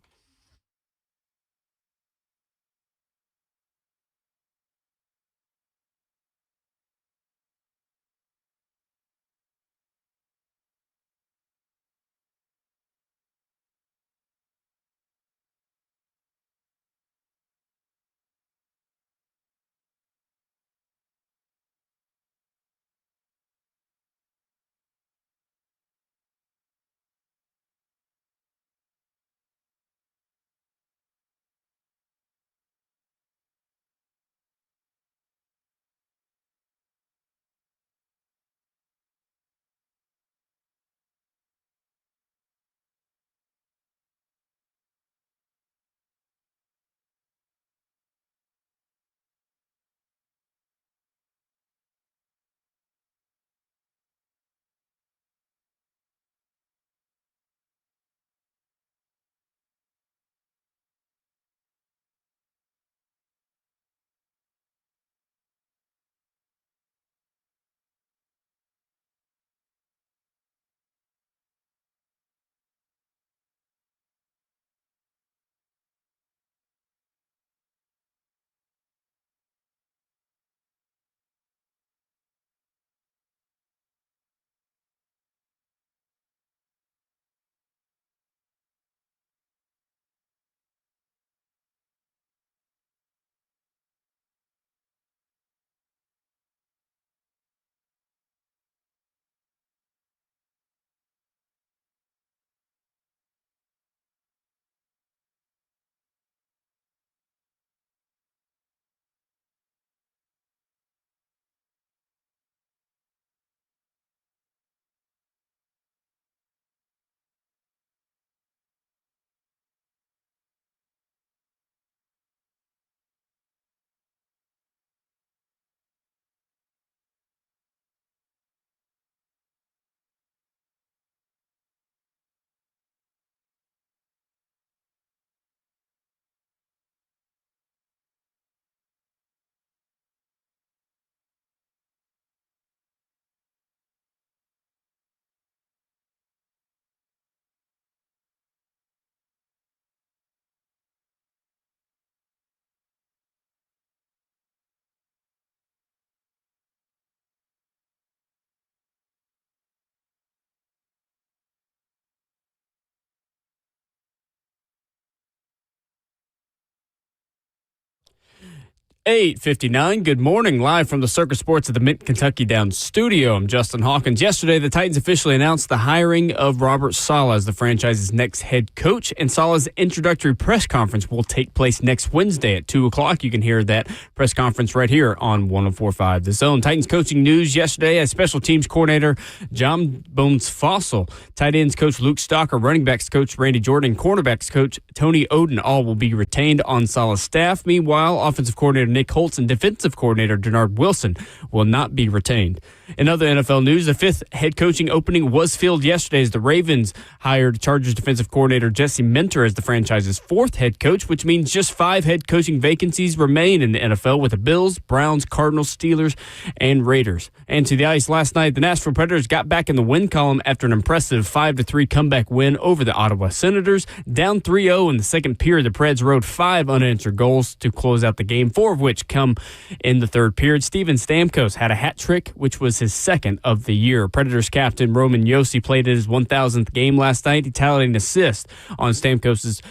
8:59. Good morning. Live from the Circus Sports at the Mint Kentucky Downs studio. I'm Justin Hawkins. Yesterday, the Titans officially announced the hiring of Robert Saleh as the franchise's next head coach, and Saleh's introductory press conference will take place next Wednesday at 2 o'clock. You can hear that press conference right here on 104.5 The Zone. Titans coaching news yesterday as special teams coordinator John Bones Fossil, tight ends coach Luke Stocker, running backs coach Randy Jordan, and cornerbacks coach Tony Oden all will be retained on Saleh's staff. Meanwhile, offensive coordinator Nick Holtz and defensive coordinator Denard Wilson will not be retained. In other NFL news, the fifth head coaching opening was filled yesterday as the Ravens hired Chargers defensive coordinator Jesse Minter as the franchise's fourth head coach, which means just 5 head coaching vacancies remain in the NFL with the Bills, Browns, Cardinals, Steelers, and Raiders. And to the ice last night, the Nashville Predators got back in the win column after an impressive 5-3 comeback win over the Ottawa Senators. Down 3-0 in the second period, the Preds rode 5 unanswered goals to close out the game, 4 of which come in the third period. Steven Stamkos had a hat trick, which was his second of the year. Predators captain Roman Josi played in his 1,000th game last night. He tallied an assist on Stamkos'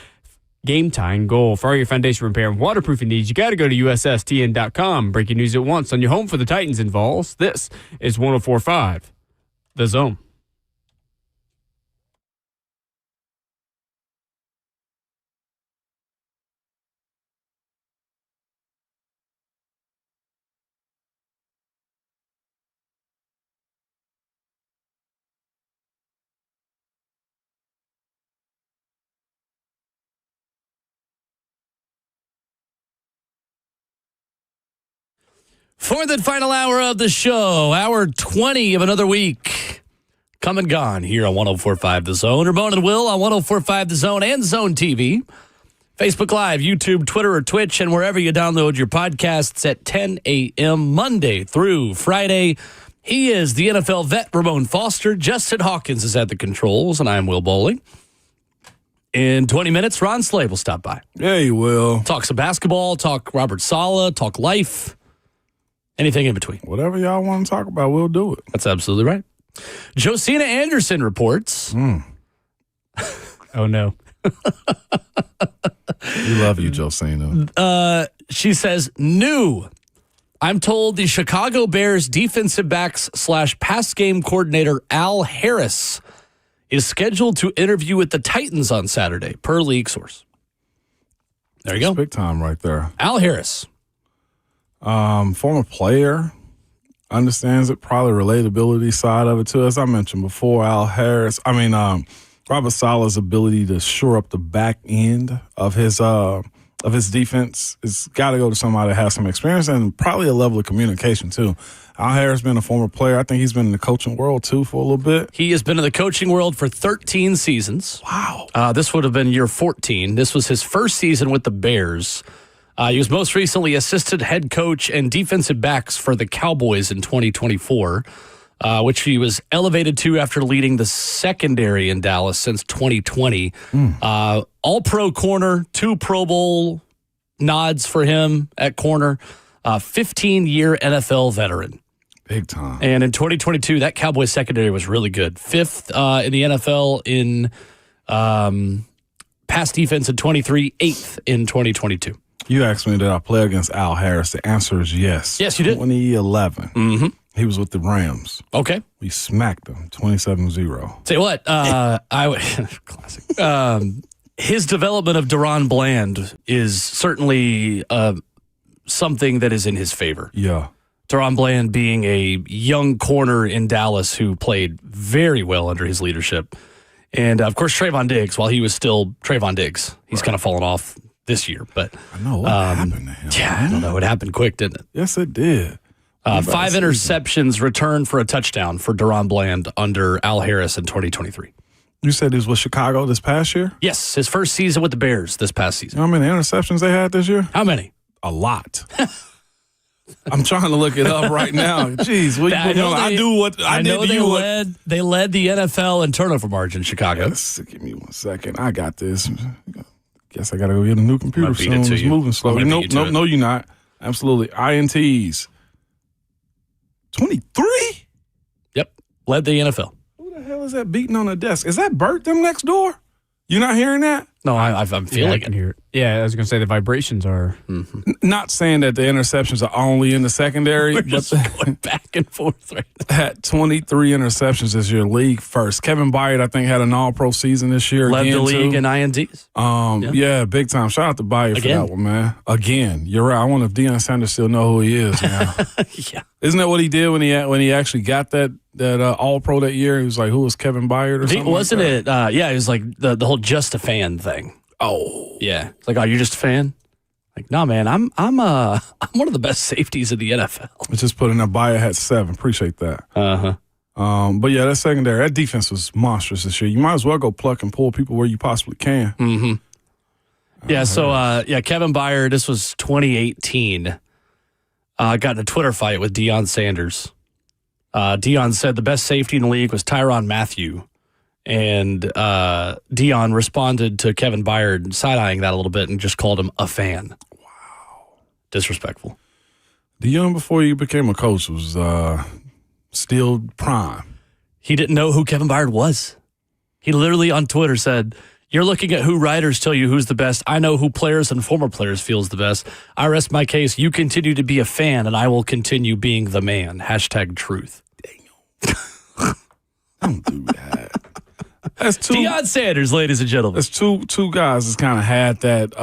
game-tying goal. For all your foundation repair and waterproofing needs, you got to go to USSTN.com. Breaking news at once on your home for the Titans and Vols. This is 104.5 The Zone.
For the final hour of the show, hour 20 of another week, come and gone here on 104.5 The Zone. Ramon and Will on 104.5 The Zone and Zone TV. Facebook Live, YouTube, Twitter, or Twitch, and wherever you download your podcasts at 10 a.m. Monday through Friday. He is the NFL vet, Ramon Foster. Justin Hawkins is at the controls, and I'm Will Bowling. In 20 minutes, Ron Slay will stop by.
Yeah, you will.
Talk some basketball, talk Robert Saleh, talk life. Anything in between.
Whatever y'all want to talk about, we'll do it.
That's absolutely right. Josina Anderson reports.
Oh, no.
We love you, Josina.
She says, new. I'm told the Chicago Bears defensive backs / pass game coordinator Al Harris is scheduled to interview with the Titans on Saturday, per league source. There you go.
Big time right there.
Al Harris.
Former player, understands it, probably relatability side of it too. As I mentioned before, Robert Saleh's ability to shore up the back end of his defense has got to go to somebody that has some experience and probably a level of communication too. Al Harris been a former player. I think he's been in the coaching world too for a little bit.
He has been in the coaching world for 13 seasons.
Wow.
This would have been year 14. This was his first season with the Bears. He was most recently assistant head coach and defensive backs for the Cowboys in 2024, which he was elevated to after leading the secondary in Dallas since 2020. All-pro corner, 2 Pro Bowl nods for him at corner, 15-year NFL veteran.
Big time.
And in 2022, that Cowboys secondary was really good. 5th in the NFL in pass defense in 23, 8th in 2022.
You asked me, did I play against Al Harris? The answer is yes.
Yes, you did.
2011.
Mm-hmm.
He was with the Rams.
Okay.
We smacked them 27-0.
Say what? Classic. His development of Deron Bland is certainly something that is in his favor.
Yeah.
Deron Bland being a young corner in Dallas who played very well under his leadership. And, of course, Trayvon Diggs, while he was still Trayvon Diggs. He's kind of fallen off this year. But
I know what happened to him.
Yeah, I don't know. It happened quick, didn't it?
Yes, it did.
5 interceptions returned for a touchdown for Deron Bland under Al Harris in 2023.
You said he was with Chicago this past year?
Yes, his first season with the Bears this past season.
You know how many interceptions they had this year?
How many?
A lot. I'm trying to look it up right now. Jeez, what you put me on? I do what I did to you.
They led the NFL in turnover margin, Chicago.
Yes, give me 1 second. I got this. Guess I got to go get a new computer soon. It's moving slow. Nope, no, you're not. Absolutely. INTs. 23?
Yep. Led the NFL.
Who the hell is that beating on the desk? Is that Bert them next door? You not hearing that?
No, I'm feeling
I can hear it. Yeah, I was going to say the vibrations are.
Not saying that the interceptions are only in the secondary, but
just going back and forth right now.
had 23 interceptions as your league first. Kevin Byard, I think, had an all-pro season this year.
Led
again,
the league
too.
in INTs.
Yeah, big time. Shout out to Byard for that one, man. Again, you're right. I wonder if Deion Sanders still know who he is now.
Yeah.
Isn't that what he did when he actually got that all-pro that year? He was like, who was Kevin Byard or something?
Wasn't
like
it? Yeah, it was like the whole just a fan thing.
Oh,
yeah. It's like, oh, you're just a fan? Like, no, man, I'm one of the best safeties in the NFL.
I just put in a Byard had 7. Appreciate that. But yeah, that secondary, that defense was monstrous this year. You might as well go pluck and pull people where you possibly can.
Mm-hmm. Yeah. So Kevin Byard. This was 2018. Got in a Twitter fight with Deion Sanders. Deion said the best safety in the league was Tyrann Mathieu. And Deion responded to Kevin Byard, side-eyeing that a little bit, and just called him a fan. Wow. Disrespectful.
Deion, before you became a coach, was still prime.
He didn't know who Kevin Byard was. He literally on Twitter said, "You're looking at who writers tell you who's the best. I know who players and former players feels the best. I rest my case. You continue to be a fan, and I will continue being the man. #truth."
Don't do that. That's
Deion Sanders, ladies and gentlemen.
That's two guys that's kind of had that.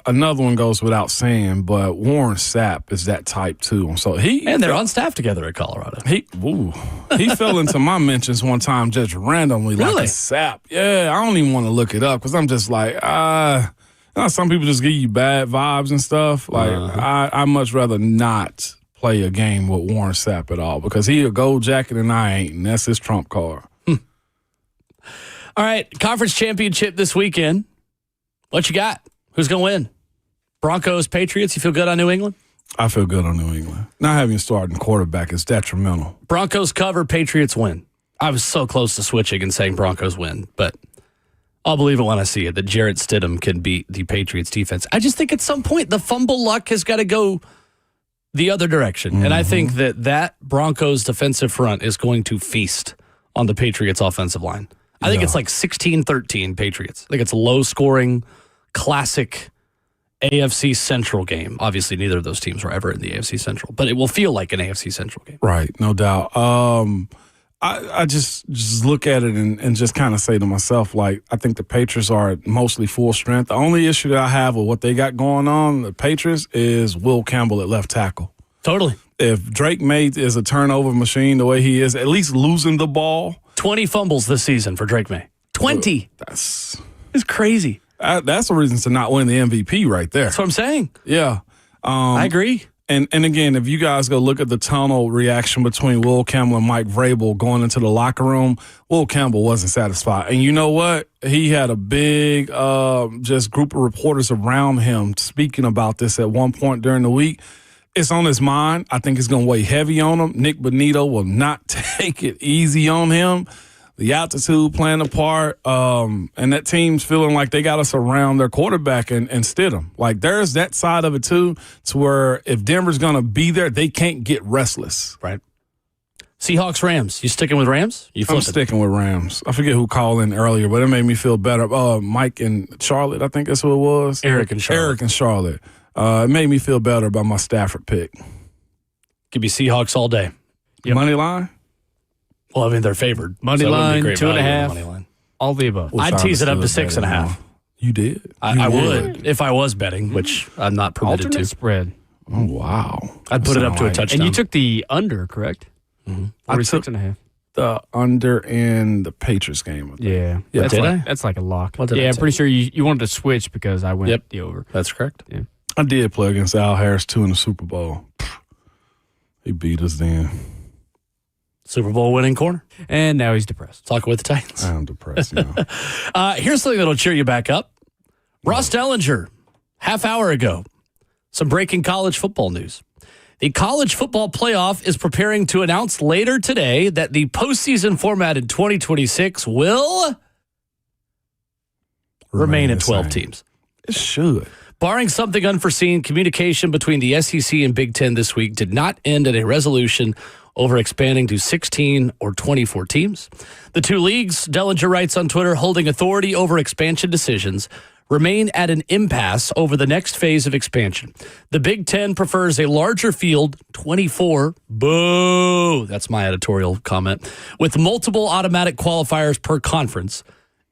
Another one goes without saying, but Warren Sapp is that type too. So
they're on staff together at Colorado.
He fell into my mentions one time just randomly,
really?
Like a Sapp. Yeah, I don't even want to look it up because I'm just like, some people just give you bad vibes and stuff. Like I much rather not play a game with Warren Sapp at all because he a gold jacket and I ain't, and that's his trump card.
All right, conference championship this weekend. What you got? Who's going to win? Broncos, Patriots, you feel good on New England?
I feel good on New England. Not having a starting quarterback is detrimental.
Broncos cover, Patriots win. I was so close to switching and saying Broncos win, but I'll believe it when I see it, that Jarrett Stidham can beat the Patriots defense. I just think at some point the fumble luck has got to go the other direction. And I think that Broncos defensive front is going to feast on the Patriots offensive line. I think it's like 16-13 Patriots. I think it's a low-scoring, classic AFC Central game. Obviously, neither of those teams were ever in the AFC Central, but it will feel like an AFC Central game.
Right, no doubt. I just look at it and just kind of say to myself, like, I think the Patriots are at mostly full strength. The only issue that I have with what they got going on, the Patriots, is Will Campbell at left tackle.
Totally.
If Drake May is a turnover machine the way he is, at least losing the ball.
20 fumbles this season for Drake May. 20. It's crazy.
That's a reason to not win the MVP right there.
That's what I'm saying.
Yeah.
I agree.
And again, if you guys go look at the tunnel reaction between Will Campbell and Mike Vrabel going into the locker room, Will Campbell wasn't satisfied. And you know what? He had a big just group of reporters around him speaking about this at one point during the week. It's on his mind. I think it's going to weigh heavy on him. Nick Bonito will not take it easy on him. The altitude playing a part, and that team's feeling like they got us around their quarterback and Stidham. Like, there's that side of it, too, to where if Denver's going to be there, they can't get restless.
Right. Seahawks, Rams. You sticking with Rams?
I'm sticking with Rams. I forget who called in earlier, but it made me feel better. Mike and Charlotte, I think that's who it was.
Eric and Charlotte.
It made me feel better about my Stafford pick.
Give me Seahawks all day.
Yep. Money line?
Well, I mean, they're favored.
Money line, 2.5. All the above.
I'd tease it up to 6.5.
You did?
I would if I was betting, which I'm not permitted
Alternate
to.
Spread.
Oh, wow.
I'd put it up to a touchdown.
And you took the under, correct? 46.5.
The under in the Patriots game.
Yeah. That's like a lock. I'm pretty sure you wanted to switch because I went the over.
That's correct.
Yeah.
I did play against Al Harris, too, in the Super Bowl. He beat us then.
Super Bowl winning corner.
And now he's depressed.
Talking with the Titans.
I'm depressed now.
Here's something that'll cheer you back up. Ross Dellinger, half hour ago, some breaking college football news. The college football playoff is preparing to announce later today that the postseason format in 2026 will remain at 12 teams.
It should.
Barring something unforeseen, communication between the SEC and Big Ten this week did not end in a resolution over expanding to 16 or 24 teams. The two leagues, Dellinger writes on Twitter, holding authority over expansion decisions remain at an impasse over the next phase of expansion. The Big Ten prefers a larger field, 24. Boo! That's my editorial comment. With multiple automatic qualifiers per conference.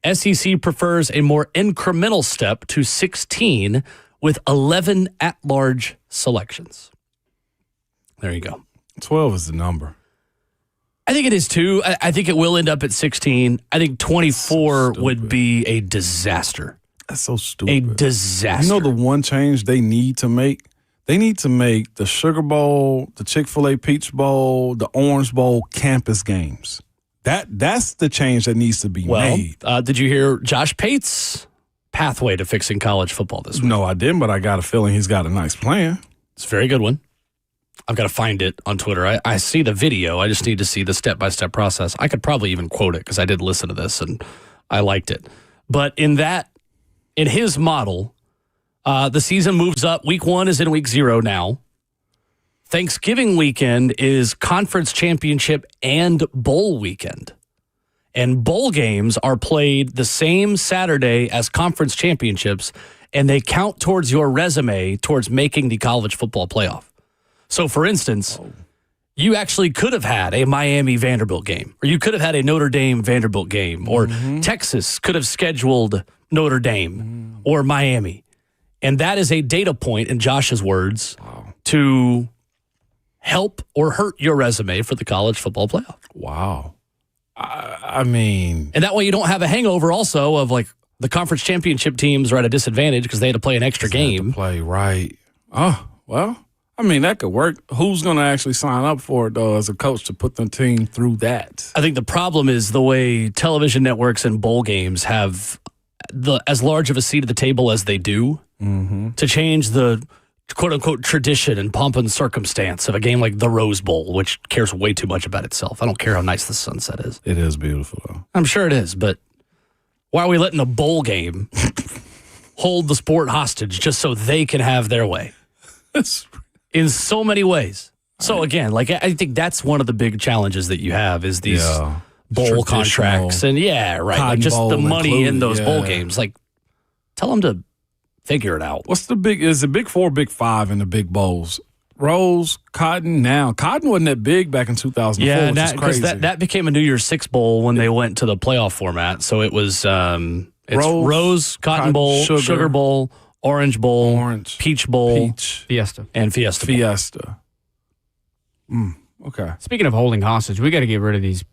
SEC prefers a more incremental step to 16 with 11 at-large selections. There you go.
12 is the number.
I think it is too. I think it will end up at 16. I think 24 would be a disaster.
That's so stupid.
A disaster.
You know the one change they need to make? They need to make the Sugar Bowl, the Chick-fil-A Peach Bowl, the Orange Bowl campus games. That's the change that needs to be made.
Did you hear Josh Pate's pathway to fixing college football this week?
No, I didn't, but I got a feeling he's got a nice plan.
It's a very good one. I've got to find it on Twitter. I see the video. I just need to see the step-by-step process. I could probably even quote it because I did listen to this and I liked it. But in his model, the season moves up. Week 1 is in week 0 now. Thanksgiving weekend is conference championship and bowl weekend. And bowl games are played the same Saturday as conference championships, and they count towards your resume towards making the college football playoff. So, for instance, you actually could have had a Miami-Vanderbilt game, or you could have had a Notre Dame-Vanderbilt game, or Texas could have scheduled Notre Dame or Miami. And that is a data point, in Josh's words, to help or hurt your resume for the college football playoff.
Wow. I mean...
And that way you don't have a hangover also of like the conference championship teams are at a disadvantage because they had to play an extra game.
Play, right. Oh, well, I mean, that could work. Who's going to actually sign up for it, though, as a coach to put the team through that?
I think the problem is the way television networks and bowl games have as large of a seat at the table as they do to change the quote-unquote tradition and pomp and circumstance of a game like the Rose Bowl, which cares way too much about itself. I don't care how nice the sunset is.
It is beautiful, though.
I'm sure it is, but why are we letting a bowl game hold the sport hostage just so they can have their way? In so many ways. So again, like I think that's one of the big challenges that you have is these bowl contracts and like just the money in those bowl games. Like tell them to figure it out.
What's is the Big 4, Big 5 in the big bowls? Rose, Cotton, now. Cotton wasn't that big back in 2004, which is crazy.
That became a New Year's Six bowl when they went to the playoff format. So it was Rose, Cotton Bowl, Sugar Bowl, Orange Bowl, Peach Bowl,
Fiesta.
And Fiesta Bowl.
Fiesta. Okay.
Speaking of holding hostage, we got to get rid of these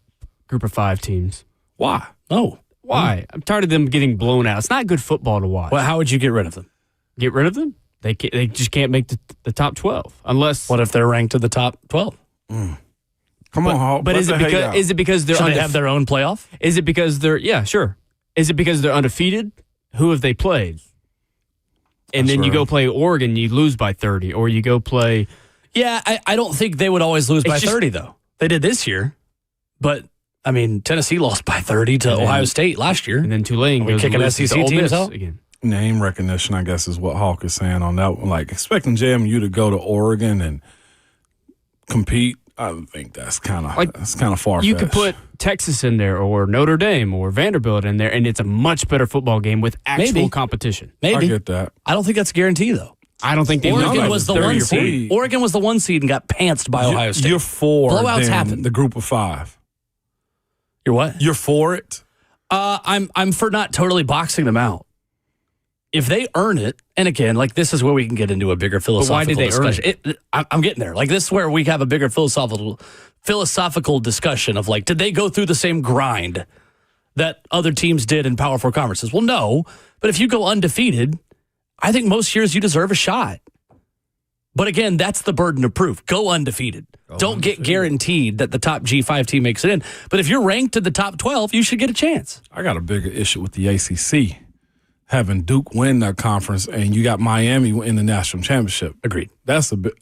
group of 5 teams.
Why?
Oh.
Why? I'm tired of them getting blown out. It's not good football to watch.
Well, how would you get rid of them?
Get rid of them? They just can't make the top 12 unless.
What if they're ranked to the top 12?
Come on, Hawk.
But is it because they're
Should they have their own playoff?
Is it because they're sure? Is it because they're undefeated? Who have they played? And then you go play Oregon, you lose by 30, or you go play.
Yeah, I don't think they would always lose by 30 though. They did this year, but. I mean, Tennessee lost by 30 to Ohio State last year.
And then Tulane goes
kicking SEC teams out
again.
Name recognition, I guess, is what Hawk is saying on that one. Like, expecting JMU to go to Oregon and compete, I think that's kind of far-fetched.
You could put Texas in there or Notre Dame or Vanderbilt in there, and it's a much better football game with actual competition.
Maybe.
I get that.
I don't think that's a guarantee, though.
I don't think
Oregon was the 1 seed. Oregon was the 1 seed and got pantsed by Ohio State.
You're for
blowouts happen.
The group of 5.
You're what?
You're for it?
I'm for not totally boxing them out. If they earn it, and again, like this is where we can get into a bigger philosophical discussion. Why did they earn it? I'm getting there. Like this is where we have a bigger philosophical discussion of like, did they go through the same grind that other teams did in Power 4 conferences? Well, no. But if you go undefeated, I think most years you deserve a shot. But again, that's the burden of proof. Go undefeated. Don't get guaranteed that the top G5 team makes it in. But if you're ranked in the top 12, you should get a chance.
I got a bigger issue with the ACC. Having Duke win that conference and you got Miami in the national championship.
Agreed.
That's a bit.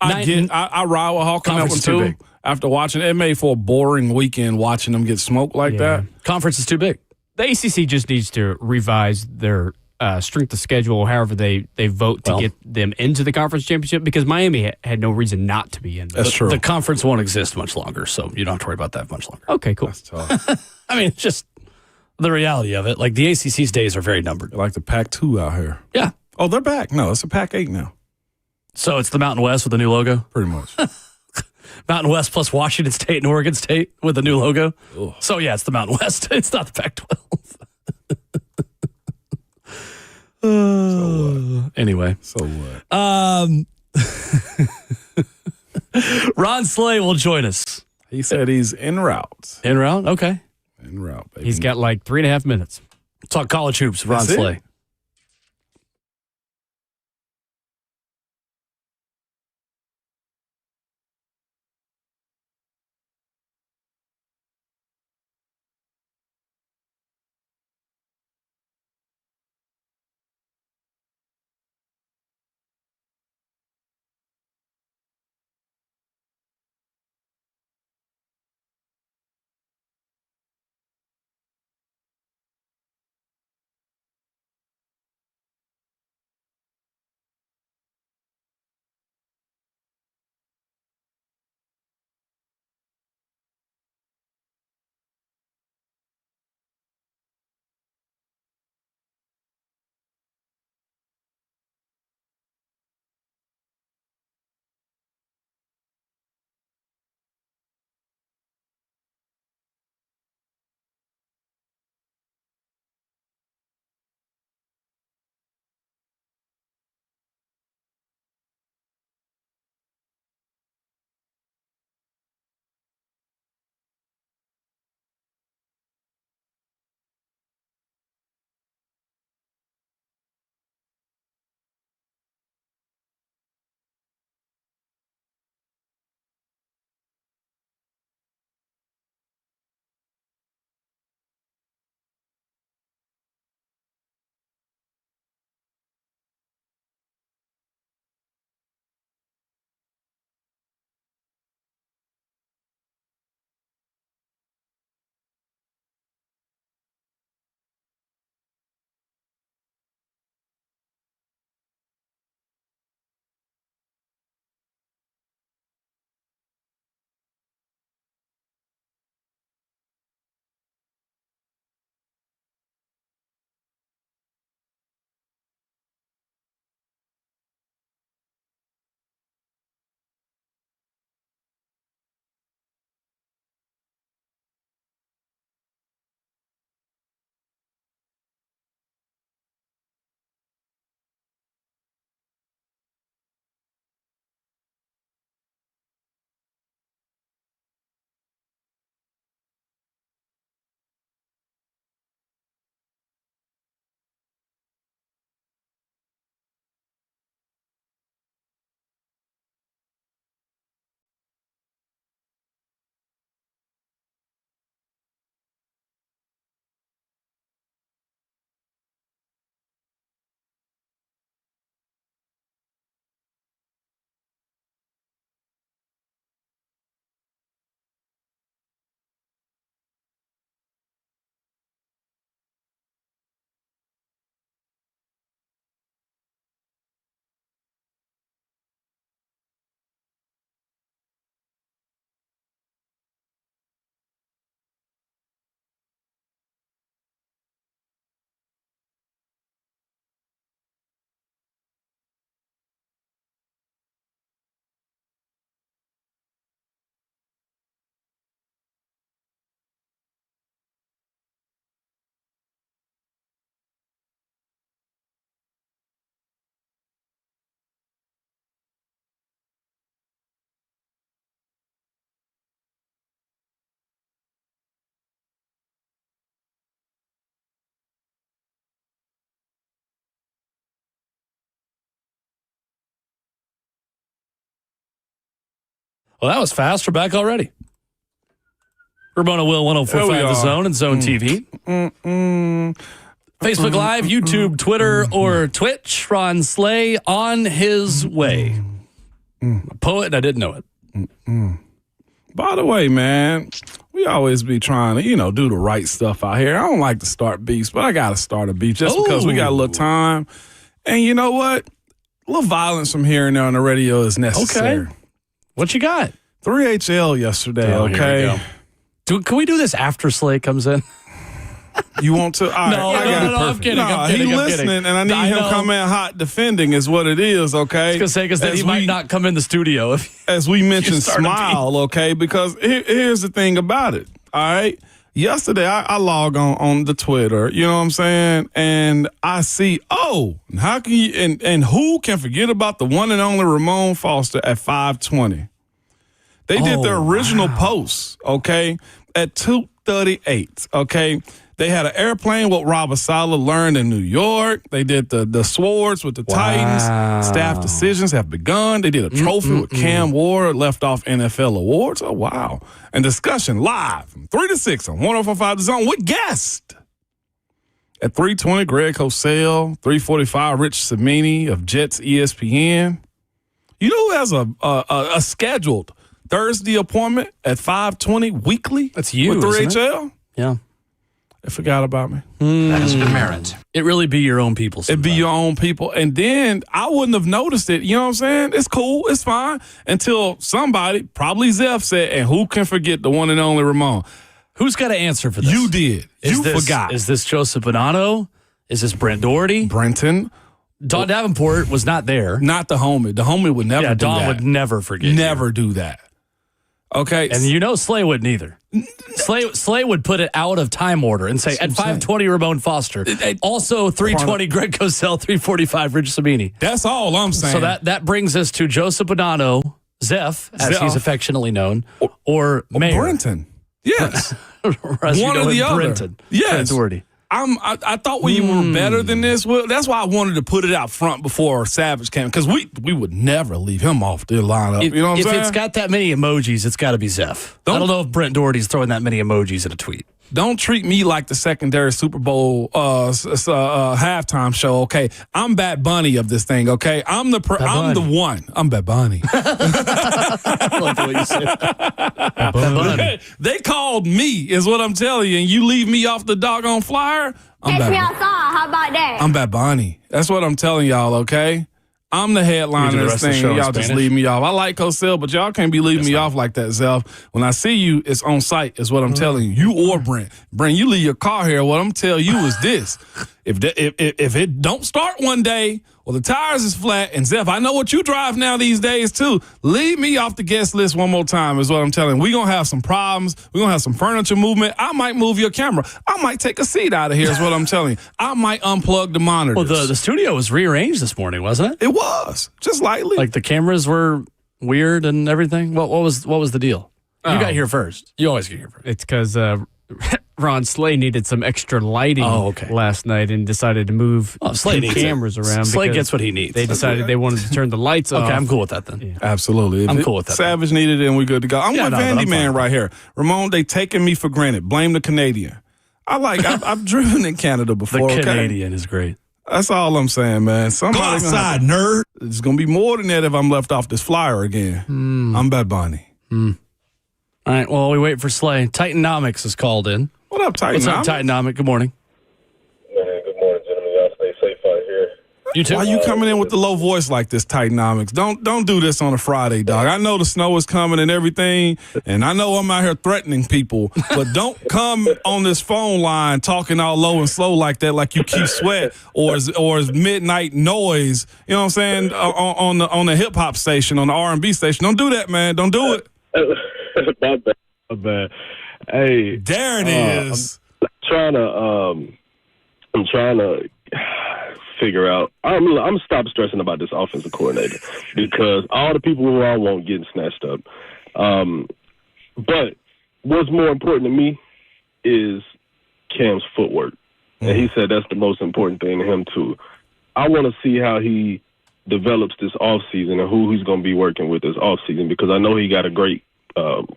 I ride with Hawk on that one too.
Big.
After watching it, made for a boring weekend watching them get smoked like that.
Conference is too big.
The ACC just needs to revise their strength of schedule, however they vote to get them into the conference championship, because Miami had no reason not to be in there.
That's true.
The conference won't exist much longer, so you don't have to worry about that much longer.
Okay, cool.
That's tough.
I mean, it's just the reality of it. Like, the ACC's days are very numbered.
Like the Pac-2 out here.
Yeah.
Oh, they're back. No, it's a Pac-8 now.
So it's the Mountain West with a new logo?
Pretty much.
Mountain West plus Washington State and Oregon State with a new logo.
Ugh.
So, yeah, it's the Mountain West. It's not the Pac-12. Anyway.
So what?
Ron Slay will join us.
He said he's en route.
En route? Okay.
En route, baby.
He's got like 3.5 minutes.
Talk college hoops, Ron
That's it?
Slay. Well, that was fast. We're back already. Urbana Will 104.5 The Zone and Zone TV. Facebook Live, YouTube, Twitter, or Twitch. Ron Slay on his way. A poet, and I didn't know it.
By the way, man, we always be trying to, do the right stuff out here. I don't like to start beefs, but I got to start a beef just because we got a little time. And you know what? A little violence from here and there on the radio is necessary.
Okay. What you got?
3HL yesterday, okay?
Can we do this after Slay comes in?
You want to? All right,
No,
I got it.
I'm kidding.
Nah,
I'm kidding.
he
I'm
listening,
kidding.
and I need him come in hot defending is what it is, okay?
I was going to say, because then he might not come in the studio.
As we mentioned,
start a beef.
smile, okay? Because here's the thing about it, all right? Yesterday, I log on the Twitter, you know what I'm saying? And I see, how can you, and who can forget about the one and only Ramon Foster at 5:20? They did the original post, okay, at 2:38, okay? They had an airplane what Robert Saleh learned in New York. They did the swords with the Titans. Staff decisions have begun. They did a trophy with Cam Ward, left off NFL awards. Oh, wow. And discussion live from 3 to 6 on 104.5 The Zone with guest. At 3:20, Greg Cosell. 3:45, Rich Cimini of Jets ESPN. You know who has a scheduled Thursday appointment at 5:20 weekly?
That's you,
with 3HL?
isn't it? Yeah.
They forgot about me.
That is demerit. It really be your own people.
It'd be your own people. And then I wouldn't have noticed it. You know what I'm saying? It's cool. It's fine. Until somebody, probably Zeph, said, and who can forget the one and only Ramon?
Who's got to answer for this?
You did. You forgot.
Is this Joseph Bonanno? Is this Brent Doherty?
Brenton.
Don Davenport was not there.
Not the homie. The homie would never do that.
Don would never forget.
Never do that. Okay.
And you know Slay wouldn't either. Slay would put it out of time order and say, at 5:20, Ramon Foster. Also, 3:20, Greg Cosell, 3:45, Rich Sabini.
That's all I'm saying.
So that brings us to Joseph Bonanno, Zeph, as he's affectionately known, or Mayor.
Brenton. Yes.
One
or the other.
Brenton.
Yes.
Doherty.
I thought we were better than this. Well, that's why I wanted to put it out front before Savage came, because we would never leave him off the lineup. You know what I'm saying?
If it's got that many emojis, it's got to be Zeph. I don't know if Brent Doherty's throwing that many emojis in a tweet.
Don't treat me like the secondary Super Bowl halftime show, okay? I'm Bad Bunny of this thing, okay? I'm the one. I'm Bad Bunny.
I like the way you say it. Bad Bunny.
They called me, is what I'm telling you, and you leave me off the doggone flyer? I'm
Catch me outside. How about that?
I'm Bad Bunny. That's what I'm telling y'all, okay? I'm the headliner of this thing. Y'all just leave me off. I like Cosell, but y'all can't be leaving me off like that, Zeph. When I see you, it's on site, is what I'm telling you. You or Brent. Brent, you leave your car here. What I'm telling you is this. If it don't start one day, or the tires is flat, and Zeph, I know what you drive now these days too. Leave me off the guest list one more time is what I'm telling you. We're going to have some problems. We're going to have some furniture movement. I might move your camera. I might take a seat out of here is what I'm telling you. I might unplug the monitors.
Well, the studio was rearranged this morning, wasn't it?
It was, just lightly.
Like the cameras were weird and everything? What was the deal? You got here first. You always get here first.
It's because Ron Slay needed some extra lighting last night and decided to move
Slay
two cameras around.
Slay gets what he needs.
They decided they wanted to turn the lights off.
Okay, I'm cool with that then. Yeah.
Absolutely.
I'm cool with that.
Savage needed it and we're good to go. I'm with Vandy Man right here. Ramon, they taking me for granted. Blame the Canadian. I've driven in Canada before.
The Canadian is great.
That's all I'm saying, man.
Go outside, nerd.
It's going to be more than that if I'm left off this flyer again. I'm Bad Bunny.
All right, well, we wait for Slay. Titanomics is called in.
What up, Titanomics?
What's up, Titanomic? Good morning.
Man, good morning, gentlemen. Y'all stay safe out here.
You too.
Why you coming in with the low voice like this, Titanomics? Don't do this on a Friday, dog. I know the snow is coming and everything, and I know I'm out here threatening people, but don't come on this phone line talking all low and slow like that, like you Keith Sweat or as midnight noise. You know what I'm saying? On the hip hop station, on the R&B station. Don't do that, man. Don't do it.
My bad. Hey,
there it is.
I'm trying to figure out. I'm stop stressing about this offensive coordinator because all the people who I want getting snatched up. But what's more important to me is Cam's footwork, and he said that's the most important thing to him too. I want to see how he develops this offseason and who he's going to be working with this offseason because I know he got a great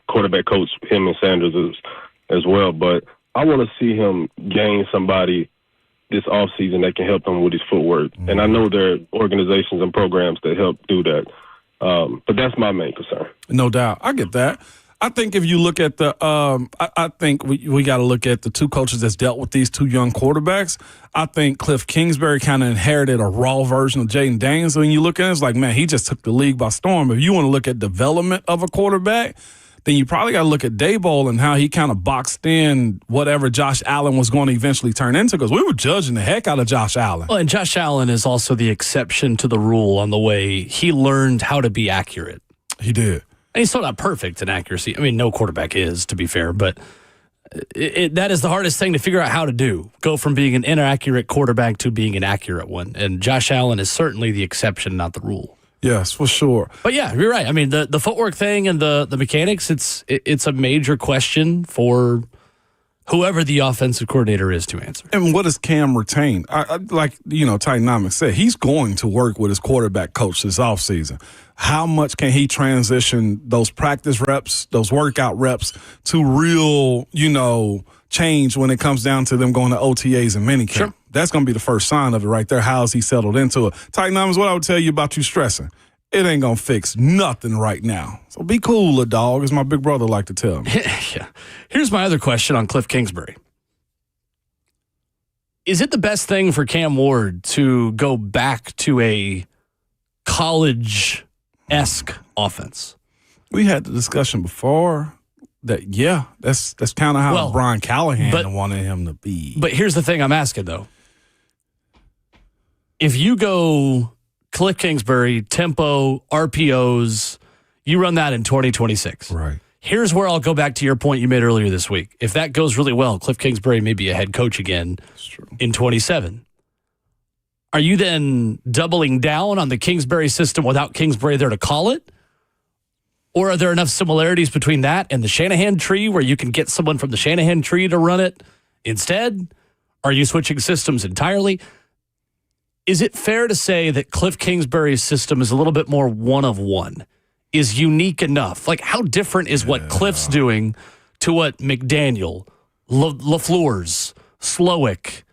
quarterback coach, him and Sanders as well. But I want to see him gain somebody this offseason that can help him with his footwork. And I know there are organizations and programs that help do that. But that's my main concern.
No doubt. I get that. I think if you look at the I think we got to look at the two coaches that's dealt with these two young quarterbacks. I think Cliff Kingsbury kind of inherited a raw version of Jaden Daniels. When you look at it, it's like, man, he just took the league by storm. If you want to look at development of a quarterback, then you probably got to look at Daboll and how he kind of boxed in whatever Josh Allen was going to eventually turn into, because we were judging the heck out of Josh Allen.
Well, and Josh Allen is also the exception to the rule on the way he learned how to be accurate.
He did.
And he's still not perfect in accuracy. I mean, no quarterback is, to be fair, but that is the hardest thing to figure out how to do. Go from being an inaccurate quarterback to being an accurate one. And Josh Allen is certainly the exception, not the rule.
Yes, for sure.
But yeah, you're right. I mean, the footwork thing and the mechanics, it's a major question for whoever the offensive coordinator is to answer.
And what does Cam retain? Like, Titanomics said, he's going to work with his quarterback coach this offseason. How much can he transition those practice reps, those workout reps to real, change when it comes down to them going to OTAs and minicamp?
Sure.
That's going to be the first sign of it right there. How has he settled into it? Titanomics, what I would tell you about you stressing, it ain't going to fix nothing right now. So be cool, little dog, as my big brother like to tell me.
Yeah. Here's my other question on Cliff Kingsbury. Is it the best thing for Cam Ward to go back to a college-esque offense?
We had the discussion before that, that's kind of how Brian Callahan wanted him to be.
But here's the thing I'm asking, though. If you go Cliff Kingsbury, tempo, RPOs, you run that in 2026.
Right.
Here's where I'll go back to your point you made earlier this week. If that goes really well, Cliff Kingsbury may be a head coach again in 27. Are you then doubling down on the Kingsbury system without Kingsbury there to call it? Or are there enough similarities between that and the Shanahan tree where you can get someone from the Shanahan tree to run it instead? Are you switching systems entirely? Is it fair to say that Cliff Kingsbury's system is a little bit more one of one, is unique enough? Like, how different is what Cliff's doing to what McDaniel, LaFleur's, Slowick,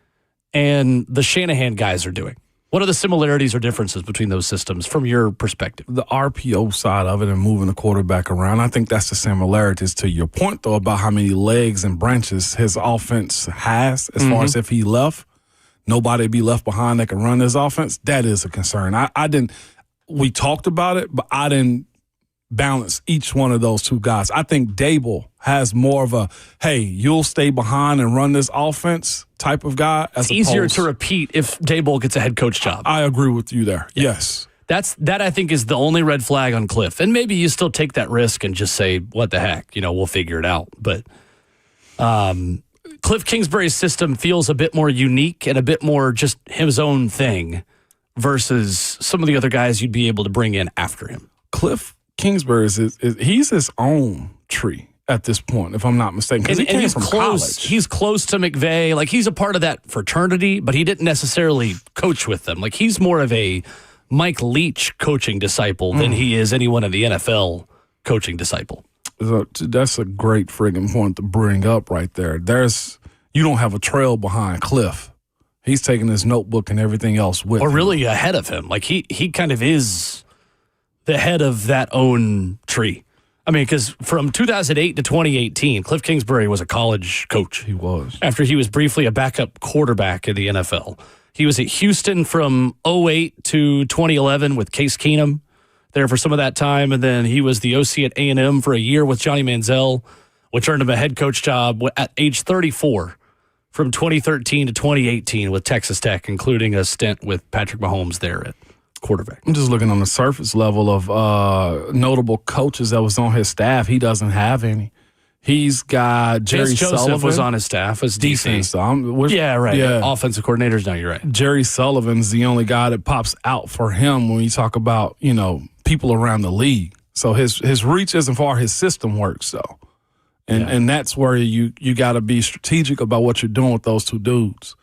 and the Shanahan guys are doing? What are the similarities or differences between those systems from your perspective?
The RPO side of it and moving the quarterback around, I think that's the similarities to your point, though, about how many legs and branches his offense has as far as if he left. Nobody be left behind that can run this offense. That is a concern. We talked about it, but I didn't balance each one of those two guys. I think Daboll has more of a, hey, you'll stay behind and run this offense type of guy.
It's easier to repeat if Daboll gets a head coach job.
I agree with you there. Yeah. Yes.
That I think is the only red flag on Cliff. And maybe you still take that risk and just say, what the heck, we'll figure it out. But Cliff Kingsbury's system feels a bit more unique and a bit more just his own thing versus some of the other guys you'd be able to bring in after him.
Cliff Kingsbury he's his own tree at this point, if I'm not mistaken. Because he came from college.
He's close to McVay. Like, he's a part of that fraternity, but he didn't necessarily coach with them. Like, he's more of a Mike Leach coaching disciple than he is anyone in the NFL coaching disciple.
That's a great friggin' point to bring up right there. You don't have a trail behind Cliff. He's taking his notebook and everything else with him.
Or really ahead of him. Like, he kind of is the head of that own tree. I mean, because from 2008 to 2018, Cliff Kingsbury was a college coach.
He was.
After he was briefly a backup quarterback in the NFL. He was at Houston from 2008 to 2011 with Case Keenum there for some of that time. And then he was the OC at A&M for a year with Johnny Manziel, which earned him a head coach job at age 34 from 2013 to 2018 with Texas Tech, including a stint with Patrick Mahomes there at quarterback.
I'm just looking on the surface level of notable coaches that was on his staff. He doesn't have any. He's got Jerry Sullivan.
was on his staff as
defense.
DC. Yeah, right. Yeah. Offensive coordinators, no, you're right.
Jerry Sullivan's the only guy that pops out for him when you talk about, people around the league. So his reach isn't far. His system works, though. And that's where you got to be strategic about what you're doing with those two dudes.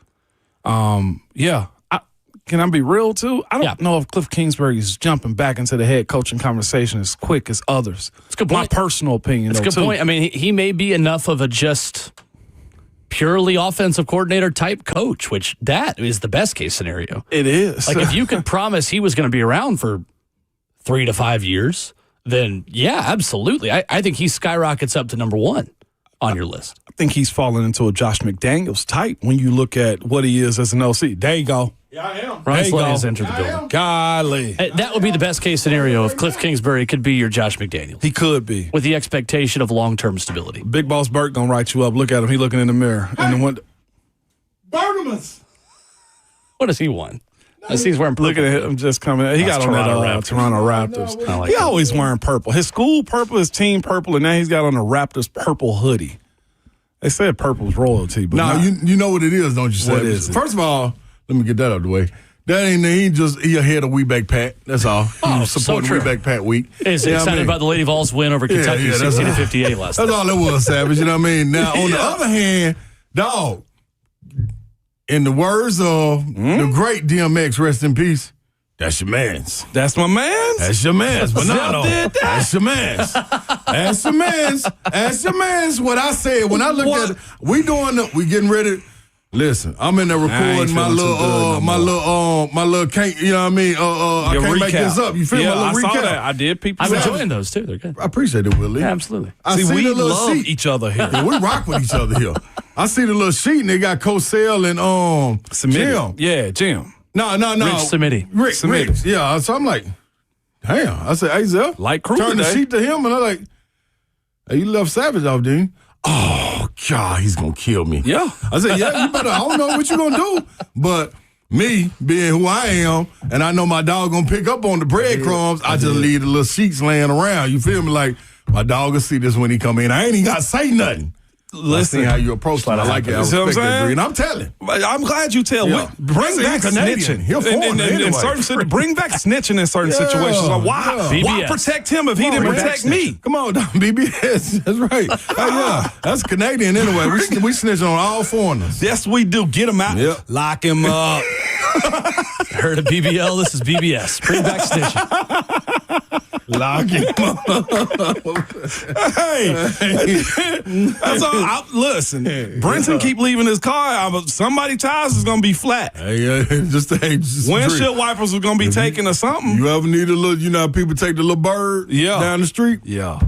Can I be real, too? I don't know if Cliff Kingsbury is jumping back into the head coaching conversation as quick as others.
That's a good point.
My personal opinion,
That's a good point. I mean, he may be enough of a just purely offensive coordinator type coach, which that is the best case scenario.
It is.
Like, if you could promise he was going to be around for 3 to 5 years, then, yeah, absolutely. I think he skyrockets up to number one. on your list?
I think he's fallen into a Josh McDaniels type when you look at what he is as an OC. There you go.
Yeah, I am.
Ryan Slay has entered the building.
Golly.
That would be the best case scenario if Cliff Kingsbury could be your Josh McDaniels.
He could be.
With the expectation of long-term stability.
Big Boss Burt going to write you up. Look at him. He looking in the mirror.
Hey.
And the one.
Bergamus.
What does he want? I see he's wearing purple.
Looking at him just coming. He
That's
got on
Toronto
that
Raptors.
Toronto Raptors.
I like
He
that.
always wearing purple. His school purple, his team purple, and now he's got on the Raptors purple hoodie. They said purple's royalty, but
Now, you know what it is, don't you,
What
Savage?
is it?
First of all, let me get that out of the way. That ain't he ahead of Weeback Pat. That's all. He was supporting
so true.
Weeback Pat week.
Is
You know what I
excited
mean?
about the Lady Vols win over Kentucky,
Yeah, that's
60-58 last
That's
night.
all it was, Savage. You know what I mean? Now, on the other hand, dog, in the words of the great DMX, rest in peace, that's your man's.
That's my man's.
That's your man's. But
Zell
no,
did that.
that's your man's. That's your man's. That's your man's. What I said when I looked at it, we getting ready. Listen, I'm in there recording my little can't, you know what I mean? I
Your
can't make
recap.
this up. You feel
Yeah,
my
I
little
saw
recap?
that. I did. People
I'm
said-
enjoying those, too. They're good.
I appreciate it, Willie.
Yeah, absolutely.
I
See,
see
we
the little
love
sheet.
each other here.
Yeah, we rock with each other here. I see the little sheet and they got Cosell and Jim.
Yeah, Jim.
No.
Rich Samiti.
Rick.
Samiti.
Yeah, so I'm like, damn. I said, hey, Zell.
Light crew
Turn the
today.
sheet to him and I'm like, hey, you left Savage off, didn't you? Oh, God, he's going to kill me.
Yeah.
I said, yeah, you better, I don't know what you going to do. But me, being who I am, and I know my dog going to pick up on the breadcrumbs, I just leave the little sheets laying around. You feel me? Like, my dog will see this when he come in. I ain't even got to say nothing.
Listen,
how you approach it. I like it. I
You see what I'm
respect that,
saying?
Green. I'm telling.
I'm glad you tell.
Yeah.
Bring
Listen,
back
he's Canadian.
snitching.
He'll
In-
form it
in
anyway.
certain bring back snitching in certain
Yeah.
situations. Like, why
BBS.
protect him if he didn't
Bring back
protect me?
Come on, BBS. That's right. Yeah, that's Canadian anyway. We snitch on all foreigners.
Yes, we do. Get him out.
Yep.
Lock him up.
Heard of BBL? This is BBS. Bring back snitching.
Lock him
Hey, that's all. Listen, Brenton keep leaving his car. Somebody tires is gonna be flat.
Hey, just
Windshield wipers are gonna be taken or something.
You ever need a little? You know how people take the little bird down the street?
Yeah.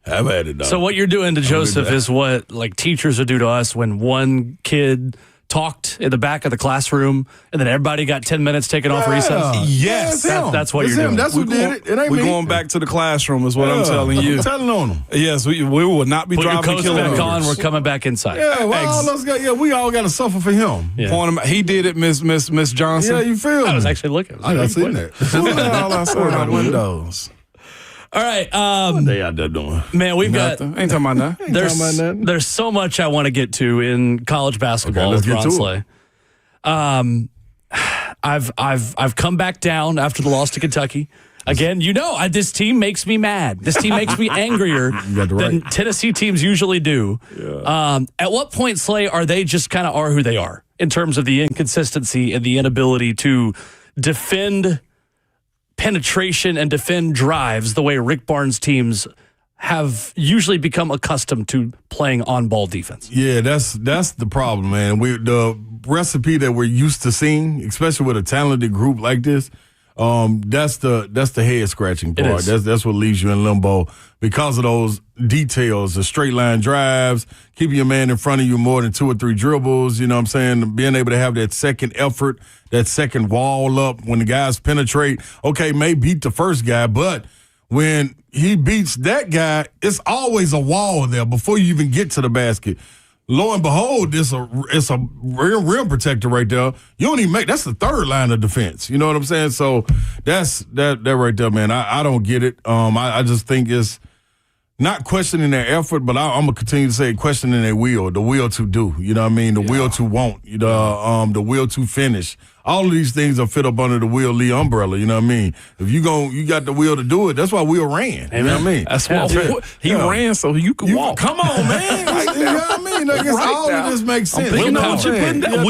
I've had it. Dog.
So what you're doing to Joseph is what like teachers would do to us when one kid talked in the back of the classroom and then everybody got 10 minutes taken off recess.
Yes,
that's what
It's
you're
him.
doing.
That's who did it. It ain't
We're
me.
going back to the classroom is what I'm telling you.
I'm telling on him.
Yes, we will not be
Put your
driving
coats back
kilometers.
on. We're coming back inside.
Yeah, well, all us got. Yeah, we all got to suffer for him.
Yeah.
Point him. He did it, Miss Johnson.
Yeah, you feel me?
I was actually looking.
I done seen that.
all I saw about windows.
All right,
What they out there doing?
man, we've got
Nothing. Ain't talking about nothing.
there's so much I want to get to in college basketball
let's
with
get
Ron
to
Slay. I've come back down after the loss to Kentucky. Again, this team makes me mad. This team makes me angrier
got the
than
right.
Tennessee teams usually do. At what point, Slay, are they just kind of are who they are in terms of the inconsistency and the inability to defend penetration and defend drives the way Rick Barnes teams have usually become accustomed to playing on-ball defense?
Yeah, that's the problem, man. The recipe that we're used to seeing, especially with a talented group like this, that's the head scratching part. That's what leaves you in limbo because of those details, the straight line drives, keeping your man in front of you more than 2 or 3 dribbles, you know what I'm saying? Being able to have that second effort, that second wall up when the guys penetrate. Okay, may beat the first guy, but when he beats that guy, it's always a wall there before you even get to the basket. Lo and behold, it's a rim protector right there. You don't even that's the third line of defense. You know what I'm saying? So that's that right there, man. I don't get it. I just think it's not questioning their effort, but I'm gonna continue to say questioning their will, the will to do. You know what I mean? The will to want. The will to finish. All of these things are fit up under the Will Lee umbrella. You know what I mean? If you got the will to do it. That's why Will ran. You know what I mean?
That's what he ran so you could walk.
Come on, man. You know what I mean? Like, all of this makes sense.
thinking
You know
about
what
you
I'm saying?
putting that
The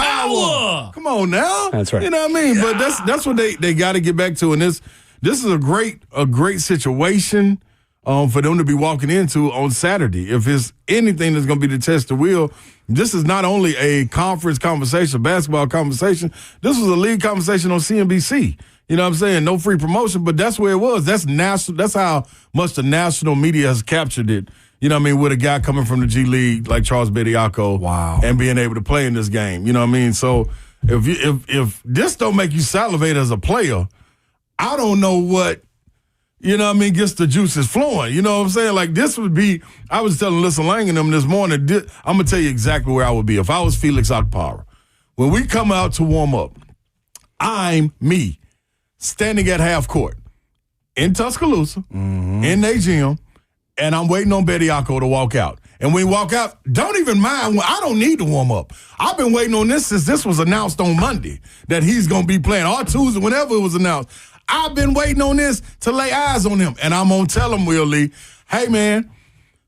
willpower.
Come on now.
That's right.
You know what I mean? But that's what they got to get back to. And this is a great situation for them to be walking into on Saturday. If it's anything that's going to be the test of will, this is not only a conference conversation, basketball conversation. This was a league conversation on CNBC. You know what I'm saying? No free promotion, but that's where it was. That's national. That's how much the national media has captured it. You know what I mean? With a guy coming from the G League like Charles Bediako.
Wow.
And being able to play in this game. You know what I mean? So if this don't make you salivate as a player, I don't know what, you know what I mean, gets the juices flowing. You know what I'm saying? Like this would be, I was telling Lissa Lang and them this morning, I'm going to tell you exactly where I would be. If I was Felix Okpara, when we come out to warm up, I'm me standing at half court in Tuscaloosa, in their gym, and I'm waiting on Bediako to walk out. And when he walk out, don't even mind. I don't need to warm up. I've been waiting on this since this was announced on Monday that he's going to be playing, or Tuesday, whenever it was announced. I've been waiting on this to lay eyes on him. And I'm going to tell him, Will Lee, hey, man,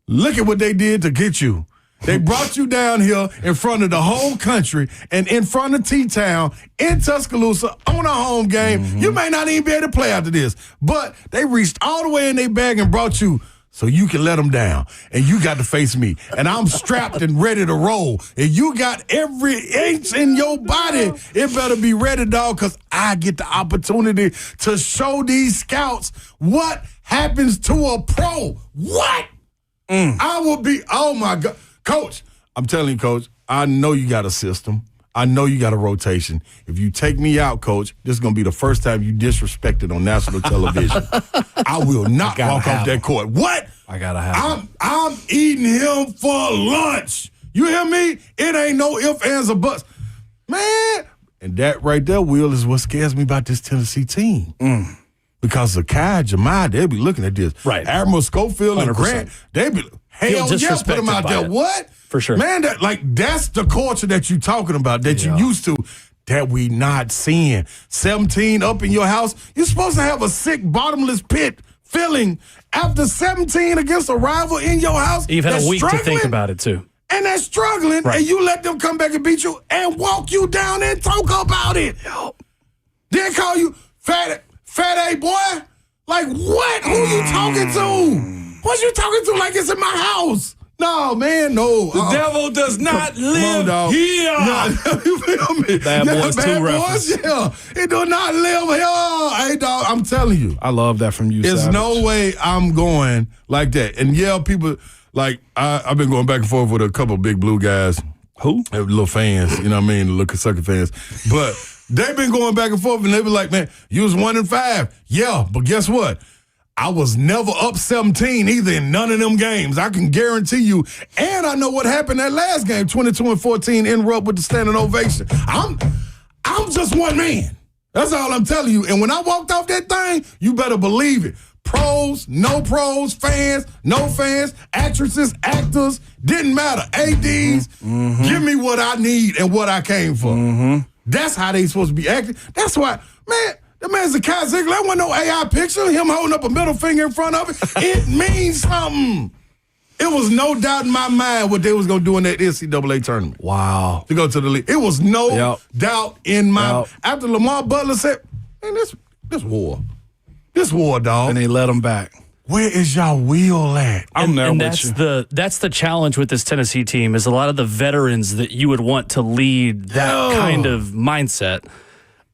look at what they did to get you. They brought you down here in front of the whole country and in front of T-Town in Tuscaloosa on a home game. You may not even be able to play after this, but they reached all the way in their bag and brought you so you can let them down. And you got to face me. And I'm strapped and ready to roll. And you got every inch in your body. It better be ready, dog, because I get the opportunity to show these scouts what happens to a pro. What? I will be, oh, my God. Coach, I'm telling you, Coach, I know you got a system. I know you got a rotation. If you take me out, Coach, this is going to be the first time you disrespected on national television. I will not walk off that court. What?
I got to have him.
I'm eating him for lunch. You hear me? It ain't no ifs, ands, or buts. Man. And that right there, Will, is what scares me about this Tennessee team. Because Zakai, Jemai, they'll be looking at this.
Right.
Admiral Schofield 100%. And Grant, they be hell yeah, put them out there. What?
For sure.
Man, that's the culture that you talking about, that you used to, that we not seeing. 17 up in your house. You're supposed to have a sick, bottomless pit feeling after 17 against a rival in your house.
You've had a week to think about it, too.
And they're struggling, and you let them come back and beat you and walk you down and talk about it. Then call you fat A boy. Like, what? Who you talking to? What you talking to like it's in my house? No, man, no.
The devil does not live here.
No, you feel me?
Bad Boys 2 reference.
Yeah. It do not live here. Hey, dog, I'm telling you.
I love that from you,
There's
Savage.
no way I'm going like that. And yeah, people, like, I've been going back and forth with a couple of big blue guys.
Who?
Little fans, you know what I mean? Little sucker fans. But they've been going back and forth, and they be like, man, you was 1-5. Yeah, but guess what? I was never up 17 either in none of them games. I can guarantee you. And I know what happened that last game, 22-14, interrupt with the standing ovation. I'm just one man. That's all I'm telling you. And when I walked off that thing, you better believe it. Pros, no pros, fans, no fans, actresses, actors, didn't matter. ADs, give me what I need and what I came for. That's how they supposed to be acting. That's why, man, that man's a Zakai Ziegler. That wasn't no AI picture. Him holding up a middle finger in front of it. It means something. It was no doubt in my mind what they was going to do in that NCAA tournament.
Wow.
To go to the league. It was no doubt in my after Lamar Butler said, man, this war. This war, dog.
And they let him back.
Where is y'all will at?
I'm there
and
with you.
That's the challenge with this Tennessee team is a lot of the veterans that you would want to lead that kind of mindset.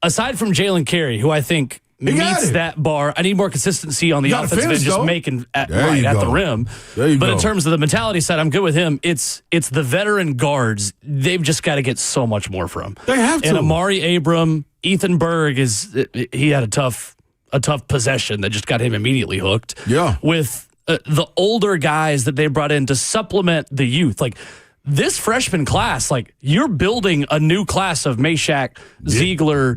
Aside from Jalen Carey, who I think meets that bar, I need more consistency on the offensive end, just making at the rim. But in terms of the mentality side, I'm good with him. It's the veteran guards. They've just got to get so much more from.
They have to.
And Amari Abram, Ethan Berg he had a tough possession that just got him immediately hooked.
Yeah.
With the older guys that they brought in to supplement the youth, like. This freshman class, like you're building a new class of Meshack, Ziegler,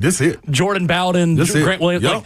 Jordan Bowden, Grant Williams. Like,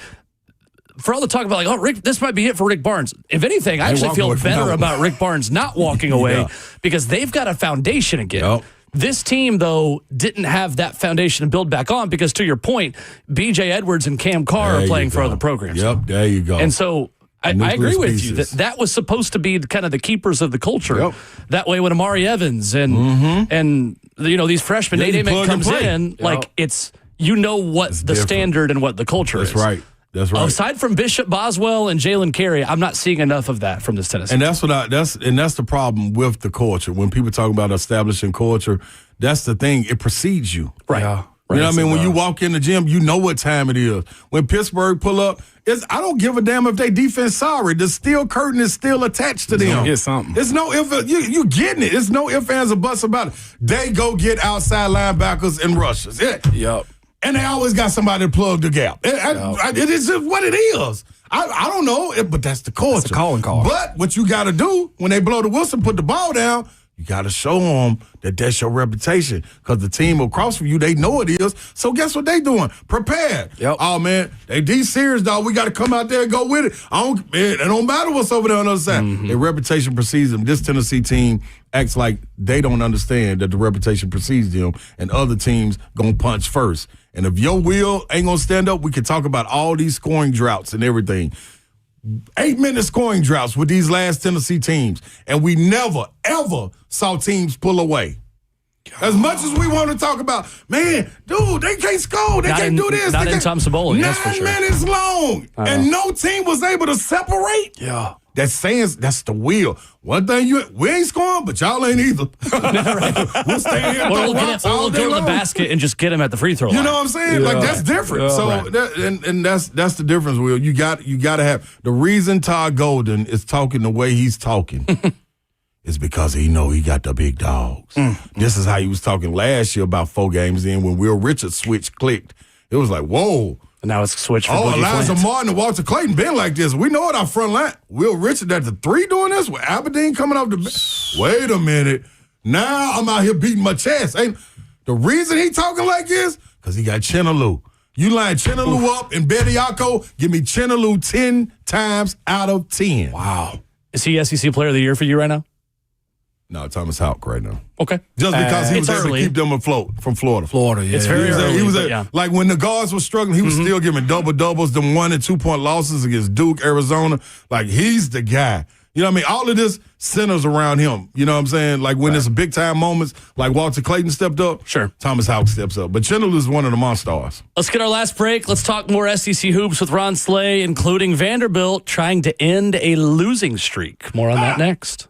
for all the talk about Rick, this might be it for Rick Barnes. If anything, I actually feel better about Rick Barnes not walking away because they've got a foundation again. This team, though, didn't have that foundation to build back on because, to your point, B.J. Edwards and Cam Carr are playing for other programs.
There you go.
And so I agree with you that was supposed to be kind of the keepers of the culture. That way, when Amari Evans and these freshmen, Nate Amick comes in, like it's what the standard and what the culture is.
That's right.
Aside from Bishop Boswell and Jalen Carey, I'm not seeing enough of that from this Tennessee.
And that's the problem with the culture. When people talk about establishing culture, that's the thing. It precedes you.
Right.
You know what I mean? When you walk in the gym, you know what time it is. When Pittsburgh pull up, I don't give a damn if they defense sorry. The steel curtain is still attached to them.
Get something.
It's no if you getting it. It's no ifs, ands, or buts about it. They go get outside linebackers and rushers.
Yep.
And they always got somebody to plug the gap. It is just what it is. I don't know, but that's the culture.
That's a calling card.
But what you got to do when they blow the whistle, put the ball down, you got to show them that that's your reputation. Because the team across from you, they know it is. So guess what they doing? Prepared.
Yep.
Oh, man, they serious, dog. We got to come out there and go with it. It don't matter what's over there on the other side.
Mm-hmm.
Their reputation precedes them. This Tennessee team acts like they don't understand that the reputation precedes them, and other teams going to punch first. And if your will ain't going to stand up, we can talk about all these scoring droughts and everything. 8-minute scoring droughts with these last Tennessee teams, and we never, ever saw teams pull away. As much as we want to talk about, man, dude, they can't score. They can't do this.
Not in Thompson Bowling, that's for sure.
9 minutes long, and no team was able to separate.
Yeah.
That's saying that's the will. One thing we ain't scoring, but y'all ain't either. We'll stay here.
Or we'll go to the basket and just get him at the free throw line.
You know what I'm saying?
Yeah.
Like that's different.
Yeah,
So
right.
and that's the difference, Will. You got to have the reason Todd Golden is talking the way he's talking is because he know he got the big dogs. This is how he was talking last year about 4 games in when Will Richards switch clicked. It was like, whoa.
And now it's switched for
Oh,
Boogie
Elijah
Flint.
Martin and Walter Clayton been like this. We know it, our front line. Will Richard at the 3 doing this with Aberdeen coming off the bench. Wait a minute. Now I'm out here beating my chest. Ain't the reason he talking like this? Because he got Chinaloo. You line Chinaloo up and Bediako, give me Chinaloo 10 times out of 10.
Wow.
Is he SEC Player of the Year for you right now?
No, Thomas Houck right now.
Okay.
Just because he was
It's
able to
early.
keep them afloat from Florida.
Yeah.
It's very early.
He was
but yeah.
like when the guards were struggling, he was still giving double-doubles, them 1- and 2-point losses against Duke, Arizona. Like, he's the guy. You know what I mean? All of this centers around him. You know what I'm saying? Like, when it's big-time moments, like Walter Clayton stepped up,
Sure.
Thomas Houck steps up. But Chinel is one of the monsters.
Let's get our last break. Let's talk more SEC hoops with Ron Slay, including Vanderbilt trying to end a losing streak. More on that next.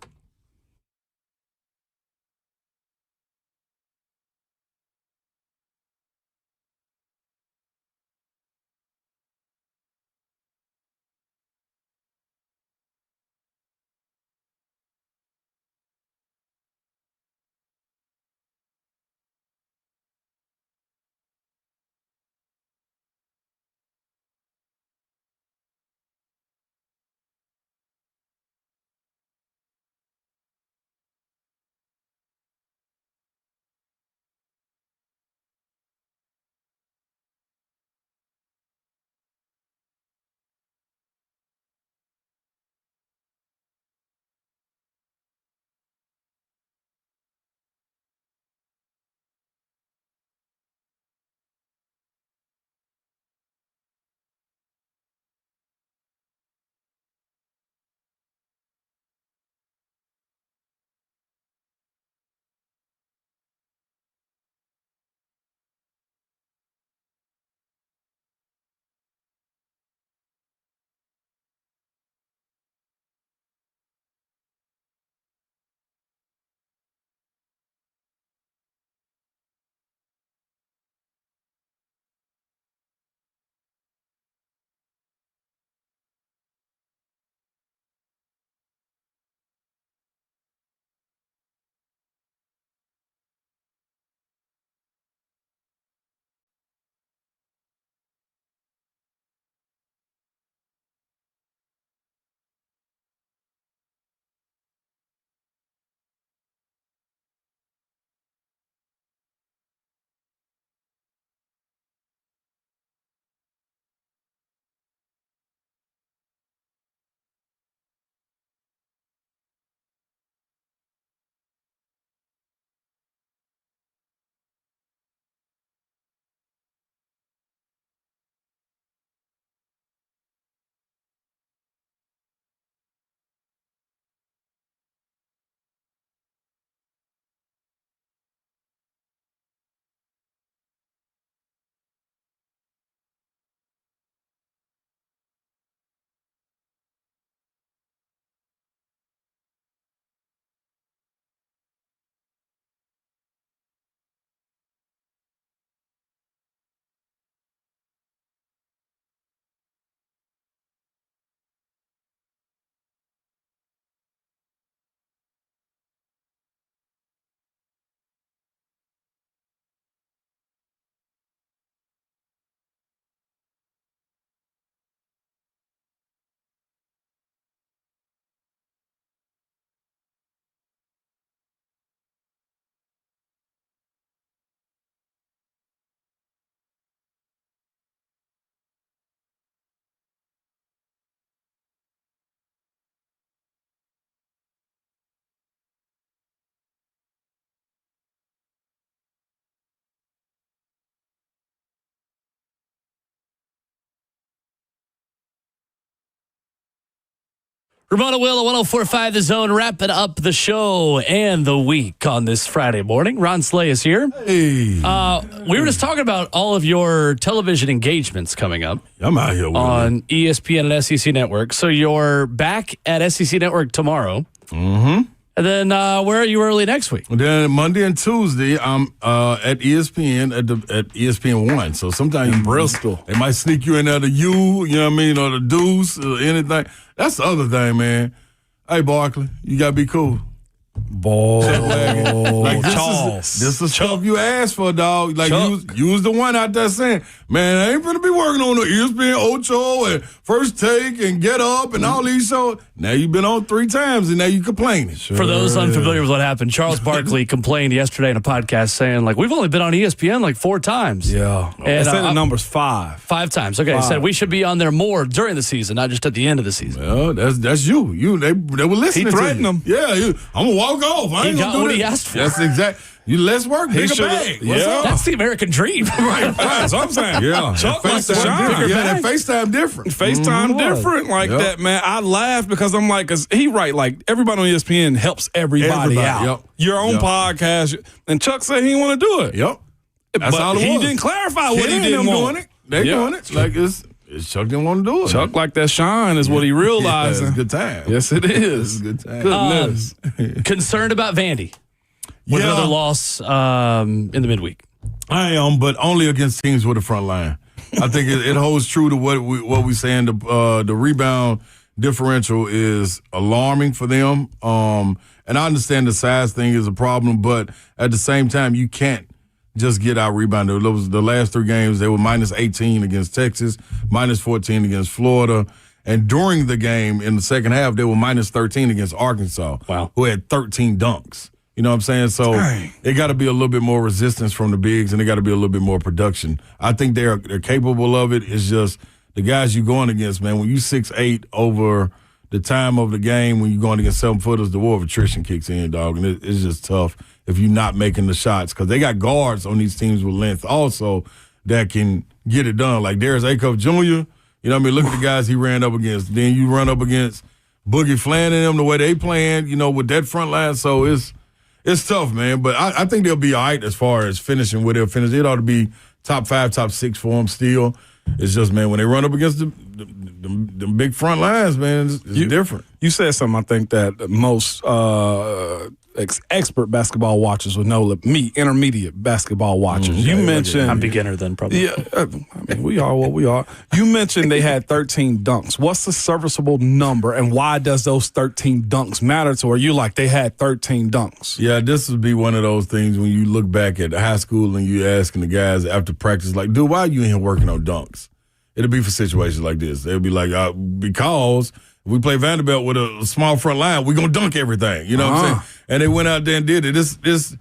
Ramona Will, 104.5 The Zone, wrapping up the show and the week on this Friday morning. Ron Slay is here.
Hey.
We were just talking about all of your television engagements coming up.
I'm out here
on ESPN and SEC Network. So you're back at SEC Network tomorrow.
Mm-hmm.
And then where are you early next week?
Then Monday and Tuesday, I'm at ESPN at ESPN 1. So sometimes in Bristol, they might sneak you in there the U, you know what I mean, or the Deuce or anything. That's the other thing, man. Hey, Barkley, you got to be cool.
Boy,
like this is stuff you asked for, dog. Like you was the one out there saying, man, I ain't gonna be working on the ESPN Ocho and First Take and Get Up and all these shows. Now you've been on 3 times and now you complaining.
For those unfamiliar with what happened, Charles Barkley complained yesterday in a podcast saying, like, we've only been on ESPN like 4 times.
Yeah.
And
I said the number's 5.
5 times. Okay.
5.
He said we should be on there more during the season, not just at the end of the season.
Well, that's you. They were listening.
He threatened them.
Yeah, I'm gonna walk off. I ain't
He
gonna
got
do
what
this.
he asked for.
That's exact. You less work, bigger bag. What's up?
That's the American dream.
Right.
That's what I'm saying.
Yeah.
Chuck
That
likes to
FaceTime,
shine.
yeah, that FaceTime different.
FaceTime different like that, man. I laugh because I'm like, cause he right, like everybody on ESPN helps everybody out.
Yep.
Your own podcast, and Chuck said he didn't want to do it.
Yep. That's
but
all it
he
was.
didn't clarify what he didn't want.
Doing it. They doing it. Like it's Chuck didn't want to do it.
Chuck like that shine is what he realized.
It's a good time.
Yes, it is.
It's a good time.
Goodness.
Concerned about Vandy with another loss in the midweek.
I am, but only against teams with a front line. I think it holds true to what we saying. The rebound differential is alarming for them. And I understand the size thing is a problem, but at the same time, you can't just get out rebounded. The last 3 games, they were minus 18 against Texas, minus 14 against Florida. And during the game in the second half, they were minus 13 against Arkansas, who had 13 dunks. You know what I'm saying? So it got to be a little bit more resistance from the bigs, and it got to be a little bit more production. I think they're capable of it. It's just the guys you're going against, man. When you 6'8" over the time of the game, when you're going against 7-footers, the war of attrition kicks in, dog, and it's just tough if you're not making the shots because they got guards on these teams with length also that can get it done. Like Darius Acuff Jr., you know what I mean? Look at the guys he ran up against. Then you run up against Boogie Flan and them, the way they playing, you know, with that front line. So it's tough, man. But I think they'll be all right as far as finishing where they'll finish. It ought to be top 5, top 6 for them still. It's just, man, when they run up against the big front lines, man, it's different.
You said something I think that most expert basketball watchers would know, me, intermediate basketball watchers. You mentioned...
I'm beginner then, probably.
Yeah, I mean, we are what we are. You mentioned they had 13 dunks. What's the serviceable number, and why does those 13 dunks matter to her? You like, they had 13 dunks.
Yeah, this would be one of those things when you look back at high school and you asking the guys after practice, like, dude, why are you in here working on dunks? It'll be for situations like this. They'll be like, because... if we play Vanderbilt with a small front line, we're going to dunk everything. You know what I'm saying? And they went out there and did it. It's the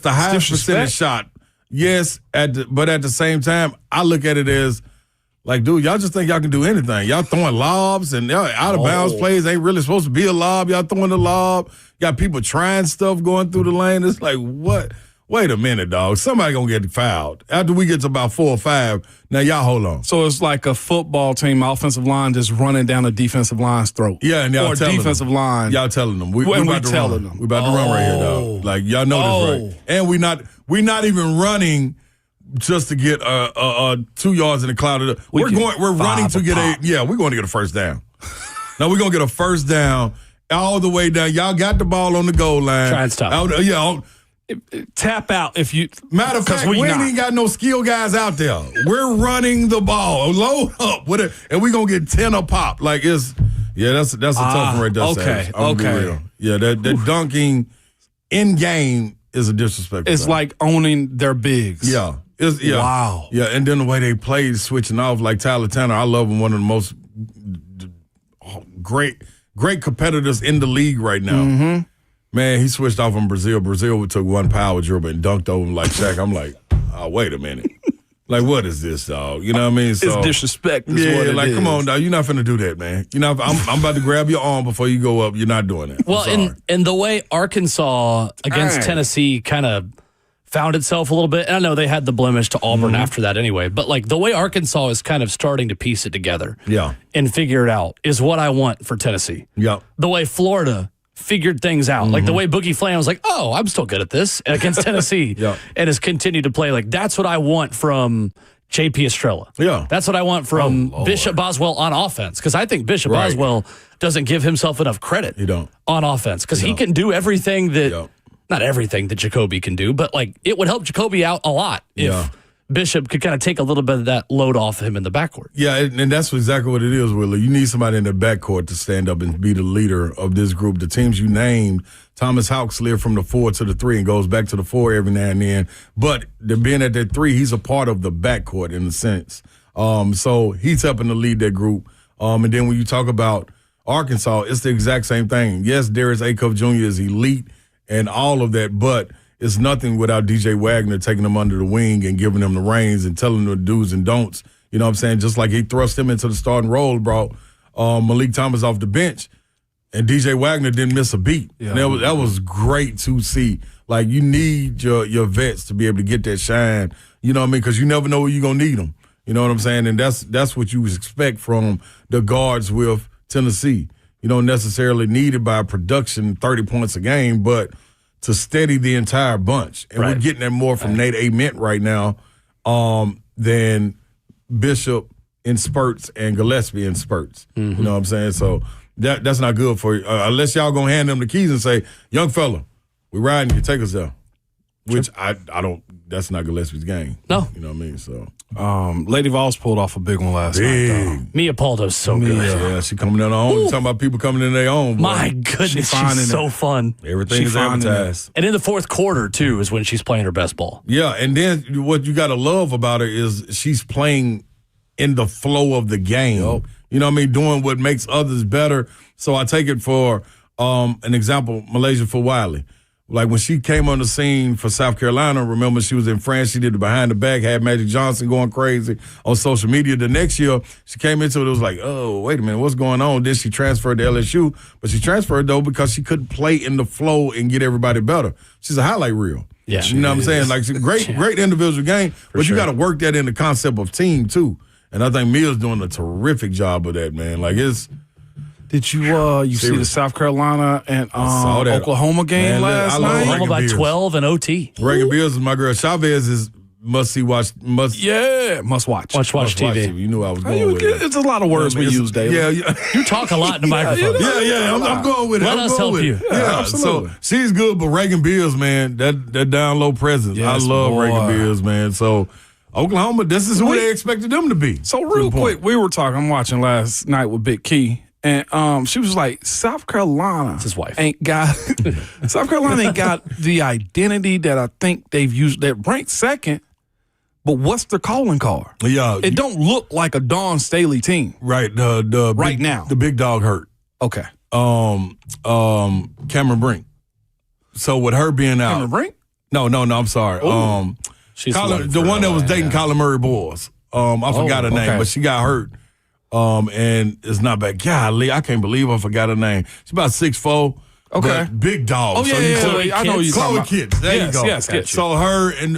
highest percentage shot. Yes, but at the same time, I look at it as, like, dude, y'all just think y'all can do anything. Y'all throwing lobs and y'all out-of-bounds plays ain't really supposed to be a lob. Y'all throwing the lob. Got people trying stuff going through the lane. It's like, what? Wait a minute, dog. Somebody going to get fouled. After we get to about 4 or 5, now y'all hold on.
So it's like a football team offensive line just running down a defensive line's throat.
Yeah, and y'all
or
telling
defensive
them.
line.
Y'all telling them. We about to
telling
run.
them.
We about to run right here, dog. Like, y'all know this right. And we not even running just to get 2 yards in the cloud. We're running to get we're going to get a first down. Now we're going to get a first down all the way down. Y'all got the ball on the goal line.
Try and stop.
Tap out if you.
Matter of fact, we ain't got no skill guys out there. We're running the ball. Load up with it, and we're going to get 10 a pop. Like, that's a tough one right there.
Okay,
okay. Yeah, that dunking in game is a disrespect.
It's like owning their bigs.
Yeah.
Wow.
Yeah, and then the way they played, switching off, like Tyler Tanner, I love him, one of the most great competitors in the league right now.
Mm-hmm.
Man, he switched off on Brazil. Brazil took one power dribble and dunked over him like Shaq. I'm like, oh, wait a minute. Like, what is this, dog? You know what I mean? So,
it's disrespect.
Come on, dog. You're not finna do that, man. You know, I'm about to grab your arm before you go up. You're not doing it.
Well, in the way Arkansas against Tennessee kind of found itself a little bit. And I know they had the blemish to Auburn after that anyway. But like the way Arkansas is kind of starting to piece it together and figure it out is what I want for Tennessee.
Yeah.
The way Florida figured things out. Like the way Boogie Flam was like, oh, I'm still good at this against Tennessee and has continued to play. Like that's what I want from J.P. Estrella.
Yeah.
That's what I want from Bishop Boswell on offense because I think Bishop Boswell doesn't give himself enough credit on offense because he can do everything that, not everything that Jacoby can do, but like it would help Jacoby out a lot if Bishop could kind of take a little bit of that load off him in the backcourt.
Yeah, and that's exactly what it is, Willie. You need somebody in the backcourt to stand up and be the leader of this group. The teams you named, Thomas Houck slid from the 4 to the 3 and goes back to the 4 every now and then. But being at that 3, he's a part of the backcourt in a sense. So he's helping to lead that group. And then when you talk about Arkansas, it's the exact same thing. Yes, Darius Acuff Jr. is elite and all of that, but it's nothing without DJ Wagner taking him under the wing and giving him the reins and telling him the do's and don'ts. You know what I'm saying? Just like he thrust him into the starting role, brought Malik Thomas off the bench, and DJ Wagner didn't miss a beat. Yeah. And that was great to see. Like, you need your vets to be able to get that shine. You know what I mean? Because you never know where you're going to need them. You know what I'm saying? And that's what you expect from the guards with Tennessee. You don't necessarily need it by production, 30 points a game, but to steady the entire bunch. And we're getting that more from Nate Ament right now than Bishop in spurts and Gillespie in spurts. You know what I'm saying? So that's not good for you. Unless y'all going to hand them the keys and say, young fella, we riding, you take us there. Which I don't, that's not Gillespie's game.
No.
You know what I mean? So.
Lady Vols pulled off a big one last night.
Mia Paldo's so good.
Yeah, she coming in her own. Talking about people coming in their own.
My goodness, she's so fun.
Everything is advertised.
And in the fourth quarter, too, is when she's playing her best ball.
Yeah, and then what you got to love about her is she's playing in the flow of the game. Yep. You know what I mean? Doing what makes others better. So I take it for an example, Malaysia for Wiley. Like when she came on the scene for South Carolina, remember she was in France, she did the behind the back, had Magic Johnson going crazy on social media. The next year, she came into it was like, oh, wait a minute, what's going on? Then she transferred to LSU, but she transferred, though, because she couldn't play in the flow and get everybody better. She's a highlight reel.
Yeah,
you know what I'm saying? Like, she's great individual game, but you got to work that in the concept of team, too. And I think Mia's doing a terrific job of that, man. Like, it's...
Did you see the South Carolina and Oklahoma game last night?
Oklahoma by 12 and OT.
Reagan Beers is my girl. Chavez is must watch. Must
watch TV.
You knew I was going with it.
It's a lot of words we use, David.
Yeah.
You talk a lot in the microphone.
I'm going with it.
Let us help you.
Yeah,
absolutely.
So she's good, but Reagan Beers, man, that down low presence. Yes, I love Reagan Beers, man. So Oklahoma, this is who they expected them to be.
So real quick, we were talking. I'm watching last night with Big Key. And she was like, South Carolina
his wife.
ain't got the identity that I think they've used that ranked second, but what's their calling card?
Yeah.
It don't look like a Dawn Staley team.
Right. The
right now.
The big dog hurt.
Okay.
Cameron Brink. So with her being out.
Cameron Brink?
No, I'm sorry.
She's
the one that was dating Colin Murray Boyles. I forgot her name, but she got hurt. And it's not bad. Golly, I can't believe I forgot her name. She's about 6'4".
Okay.
Big dog.
Oh, yeah. I know you
Chloe Kitts. There you go.
Yes.
So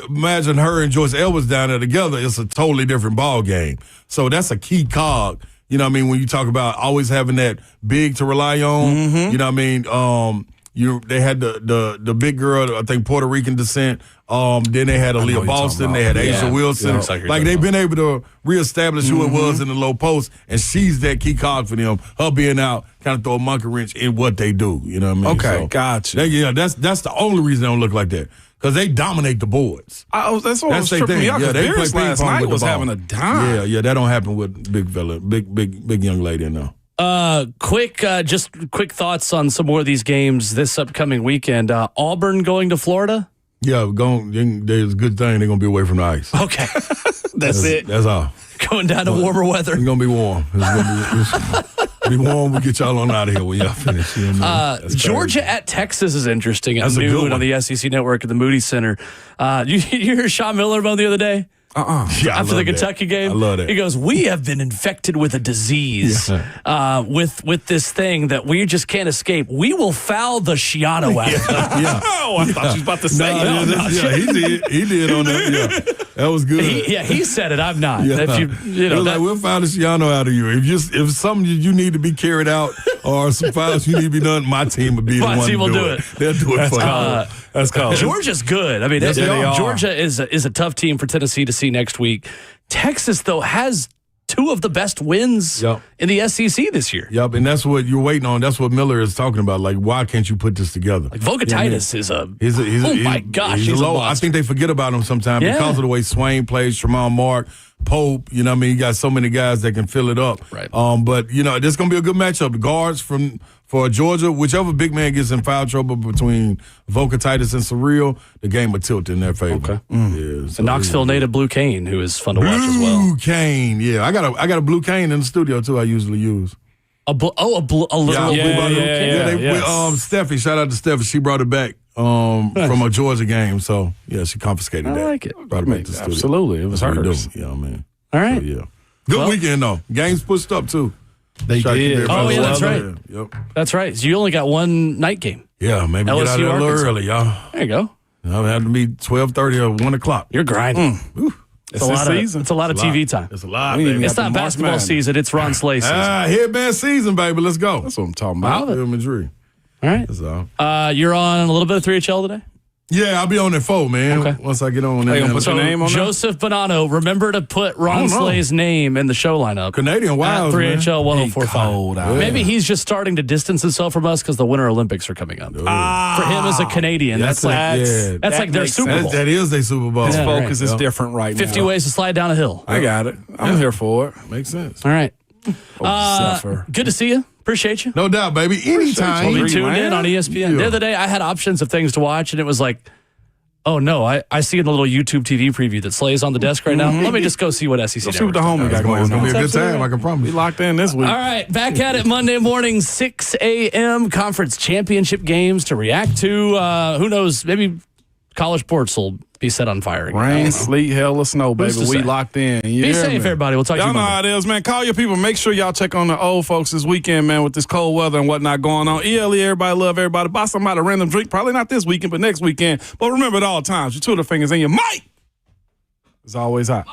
imagine her and Joyce Edwards down there together. It's a totally different ball game. So that's a key cog. You know what I mean? When you talk about always having that big to rely on, you know what I mean? They had the big girl, I think Puerto Rican descent. Then they had Aaliyah Boston. They had Asia Wilson. Like they've been able to reestablish who it was in the low post, and she's that key card for them. Her being out kind of throw a monkey wrench in what they do. You know what I mean?
Okay,
so,
gotcha.
That's the only reason they don't look like that. Because they dominate the boards.
That's what was tripping me out. Because Bears last night was having a dime.
Yeah, that don't happen with big fella, big young lady in there.
Quick thoughts on some more of these games this upcoming weekend. Auburn going to Florida?
Yeah, there's a good thing they're going to be away from the ice.
Okay. That's it.
That's all.
Going down to warmer weather.
It's going to be warm. It's be warm. We'll get y'all on out of here when y'all finish. You know,
Georgia at Texas is interesting at noon on the SEC Network at the Moody Center. You hear Sean Miller about the other day?
Yeah,
after the Kentucky game.
I love that.
He goes, "We have been infected with a disease, with this thing that we just can't escape. We will foul the Schiano out."
Yeah.
Oh, I thought you was about to say
He did on that. Yeah, that was good.
He said it. I'm not.
Yeah.
If you know,
like, we'll foul the Schiano out of you. If something you need to be carried out or some fouls you need to be done, my team will be the one to do it. They'll do it for you.
That's cold.
Georgia's good. I mean, Georgia is a tough team for Tennessee to see next week. Texas, though, has two of the best wins in the SEC this year.
Yep, and that's what you're waiting on. That's what Miller is talking about. Like, why can't you put this together?
Like, Vogatitis is a my gosh, he's
low.
a monster.
I think they forget about him sometimes because of the way Swain plays, Tremont Mark, Pope. You know what I mean? You got so many guys that can fill it up.
Right.
But, this is going to be a good matchup. The guards for Georgia, whichever big man gets in foul trouble between Vogatitis and Surreal, the game will tilt in their favor.
Okay.
Yeah, so
the Knoxville native Blue Cane, who is fun to watch as well.
Blue Cane, yeah. I got a Blue Cane in the studio, too, I usually use.
A literal Blue Cane.
Steffi, shout out to Steffi. She brought it back from a Georgia game. So, she confiscated that.
I like it.
Brought it back to the studio.
Absolutely. It was hers.
Yeah, man.
All right.
So, Good weekend, though. Games pushed up, too.
They did.
Oh, yeah, that's right.
Yep.
That's right. So you only got one night game.
Yeah, maybe
LSU,
get out of there a little
Arkansas.
early, y'all.
There you go.
I'll have to be 12:30 or 1 o'clock.
You're grinding. It's a lot
season.
It's a lot of TV time.
It's a lot,
We ain't
baby.
It's not basketball season. It's Ron Slay season.
Headband season, baby. Let's go.
That's what I'm talking about.
Real Madrid.
All right.
That's all.
You're on a little bit of 3HL today?
Yeah, I'll be on at 4, man.
Okay.
Once I get on
Hey,
there.
gonna put your name on there?
Joseph Bonanno, remember to put Ron Slay's name in the show lineup.
Canadian Wilds,
at 3HL 1045.
Cold out.
Maybe he's just starting to distance himself from us because the Winter Olympics are coming up. For him as a Canadian, that's like their Super Bowl.
That is their Super Bowl.
His focus is different right
50
now.
ways to slide down a hill.
I got it. I'm here for it.
Makes sense.
All right.
Zephyr.
Good to see you. Appreciate you.
No doubt, baby. Anytime.
We'll be tuned in on ESPN. The other day, I had options of things to watch, and it was like, oh, no, I see in the little YouTube TV preview that Slay's on the desk right now. Let me just go see what SEC
See what the homie got going on.
It's going to be a good time, I can
We
promise.
locked in this week.
All right, back at it Monday morning, 6 a.m. Conference championship games to react to. Who knows? Maybe College sports will be set on fire again.
Rain, sleet, hell, or snow, baby.
Who's to
We
say?
locked in.
Be safe, everybody. We'll talk to you
Y'all know
Monday.
how it is, man. Call your people. Make sure y'all check on the old folks this weekend, man, with this cold weather and whatnot going on. ELE, everybody love everybody. Buy somebody a random drink. Probably not this weekend, but next weekend. But remember at all times, your Twitter fingers and your mic is always hot.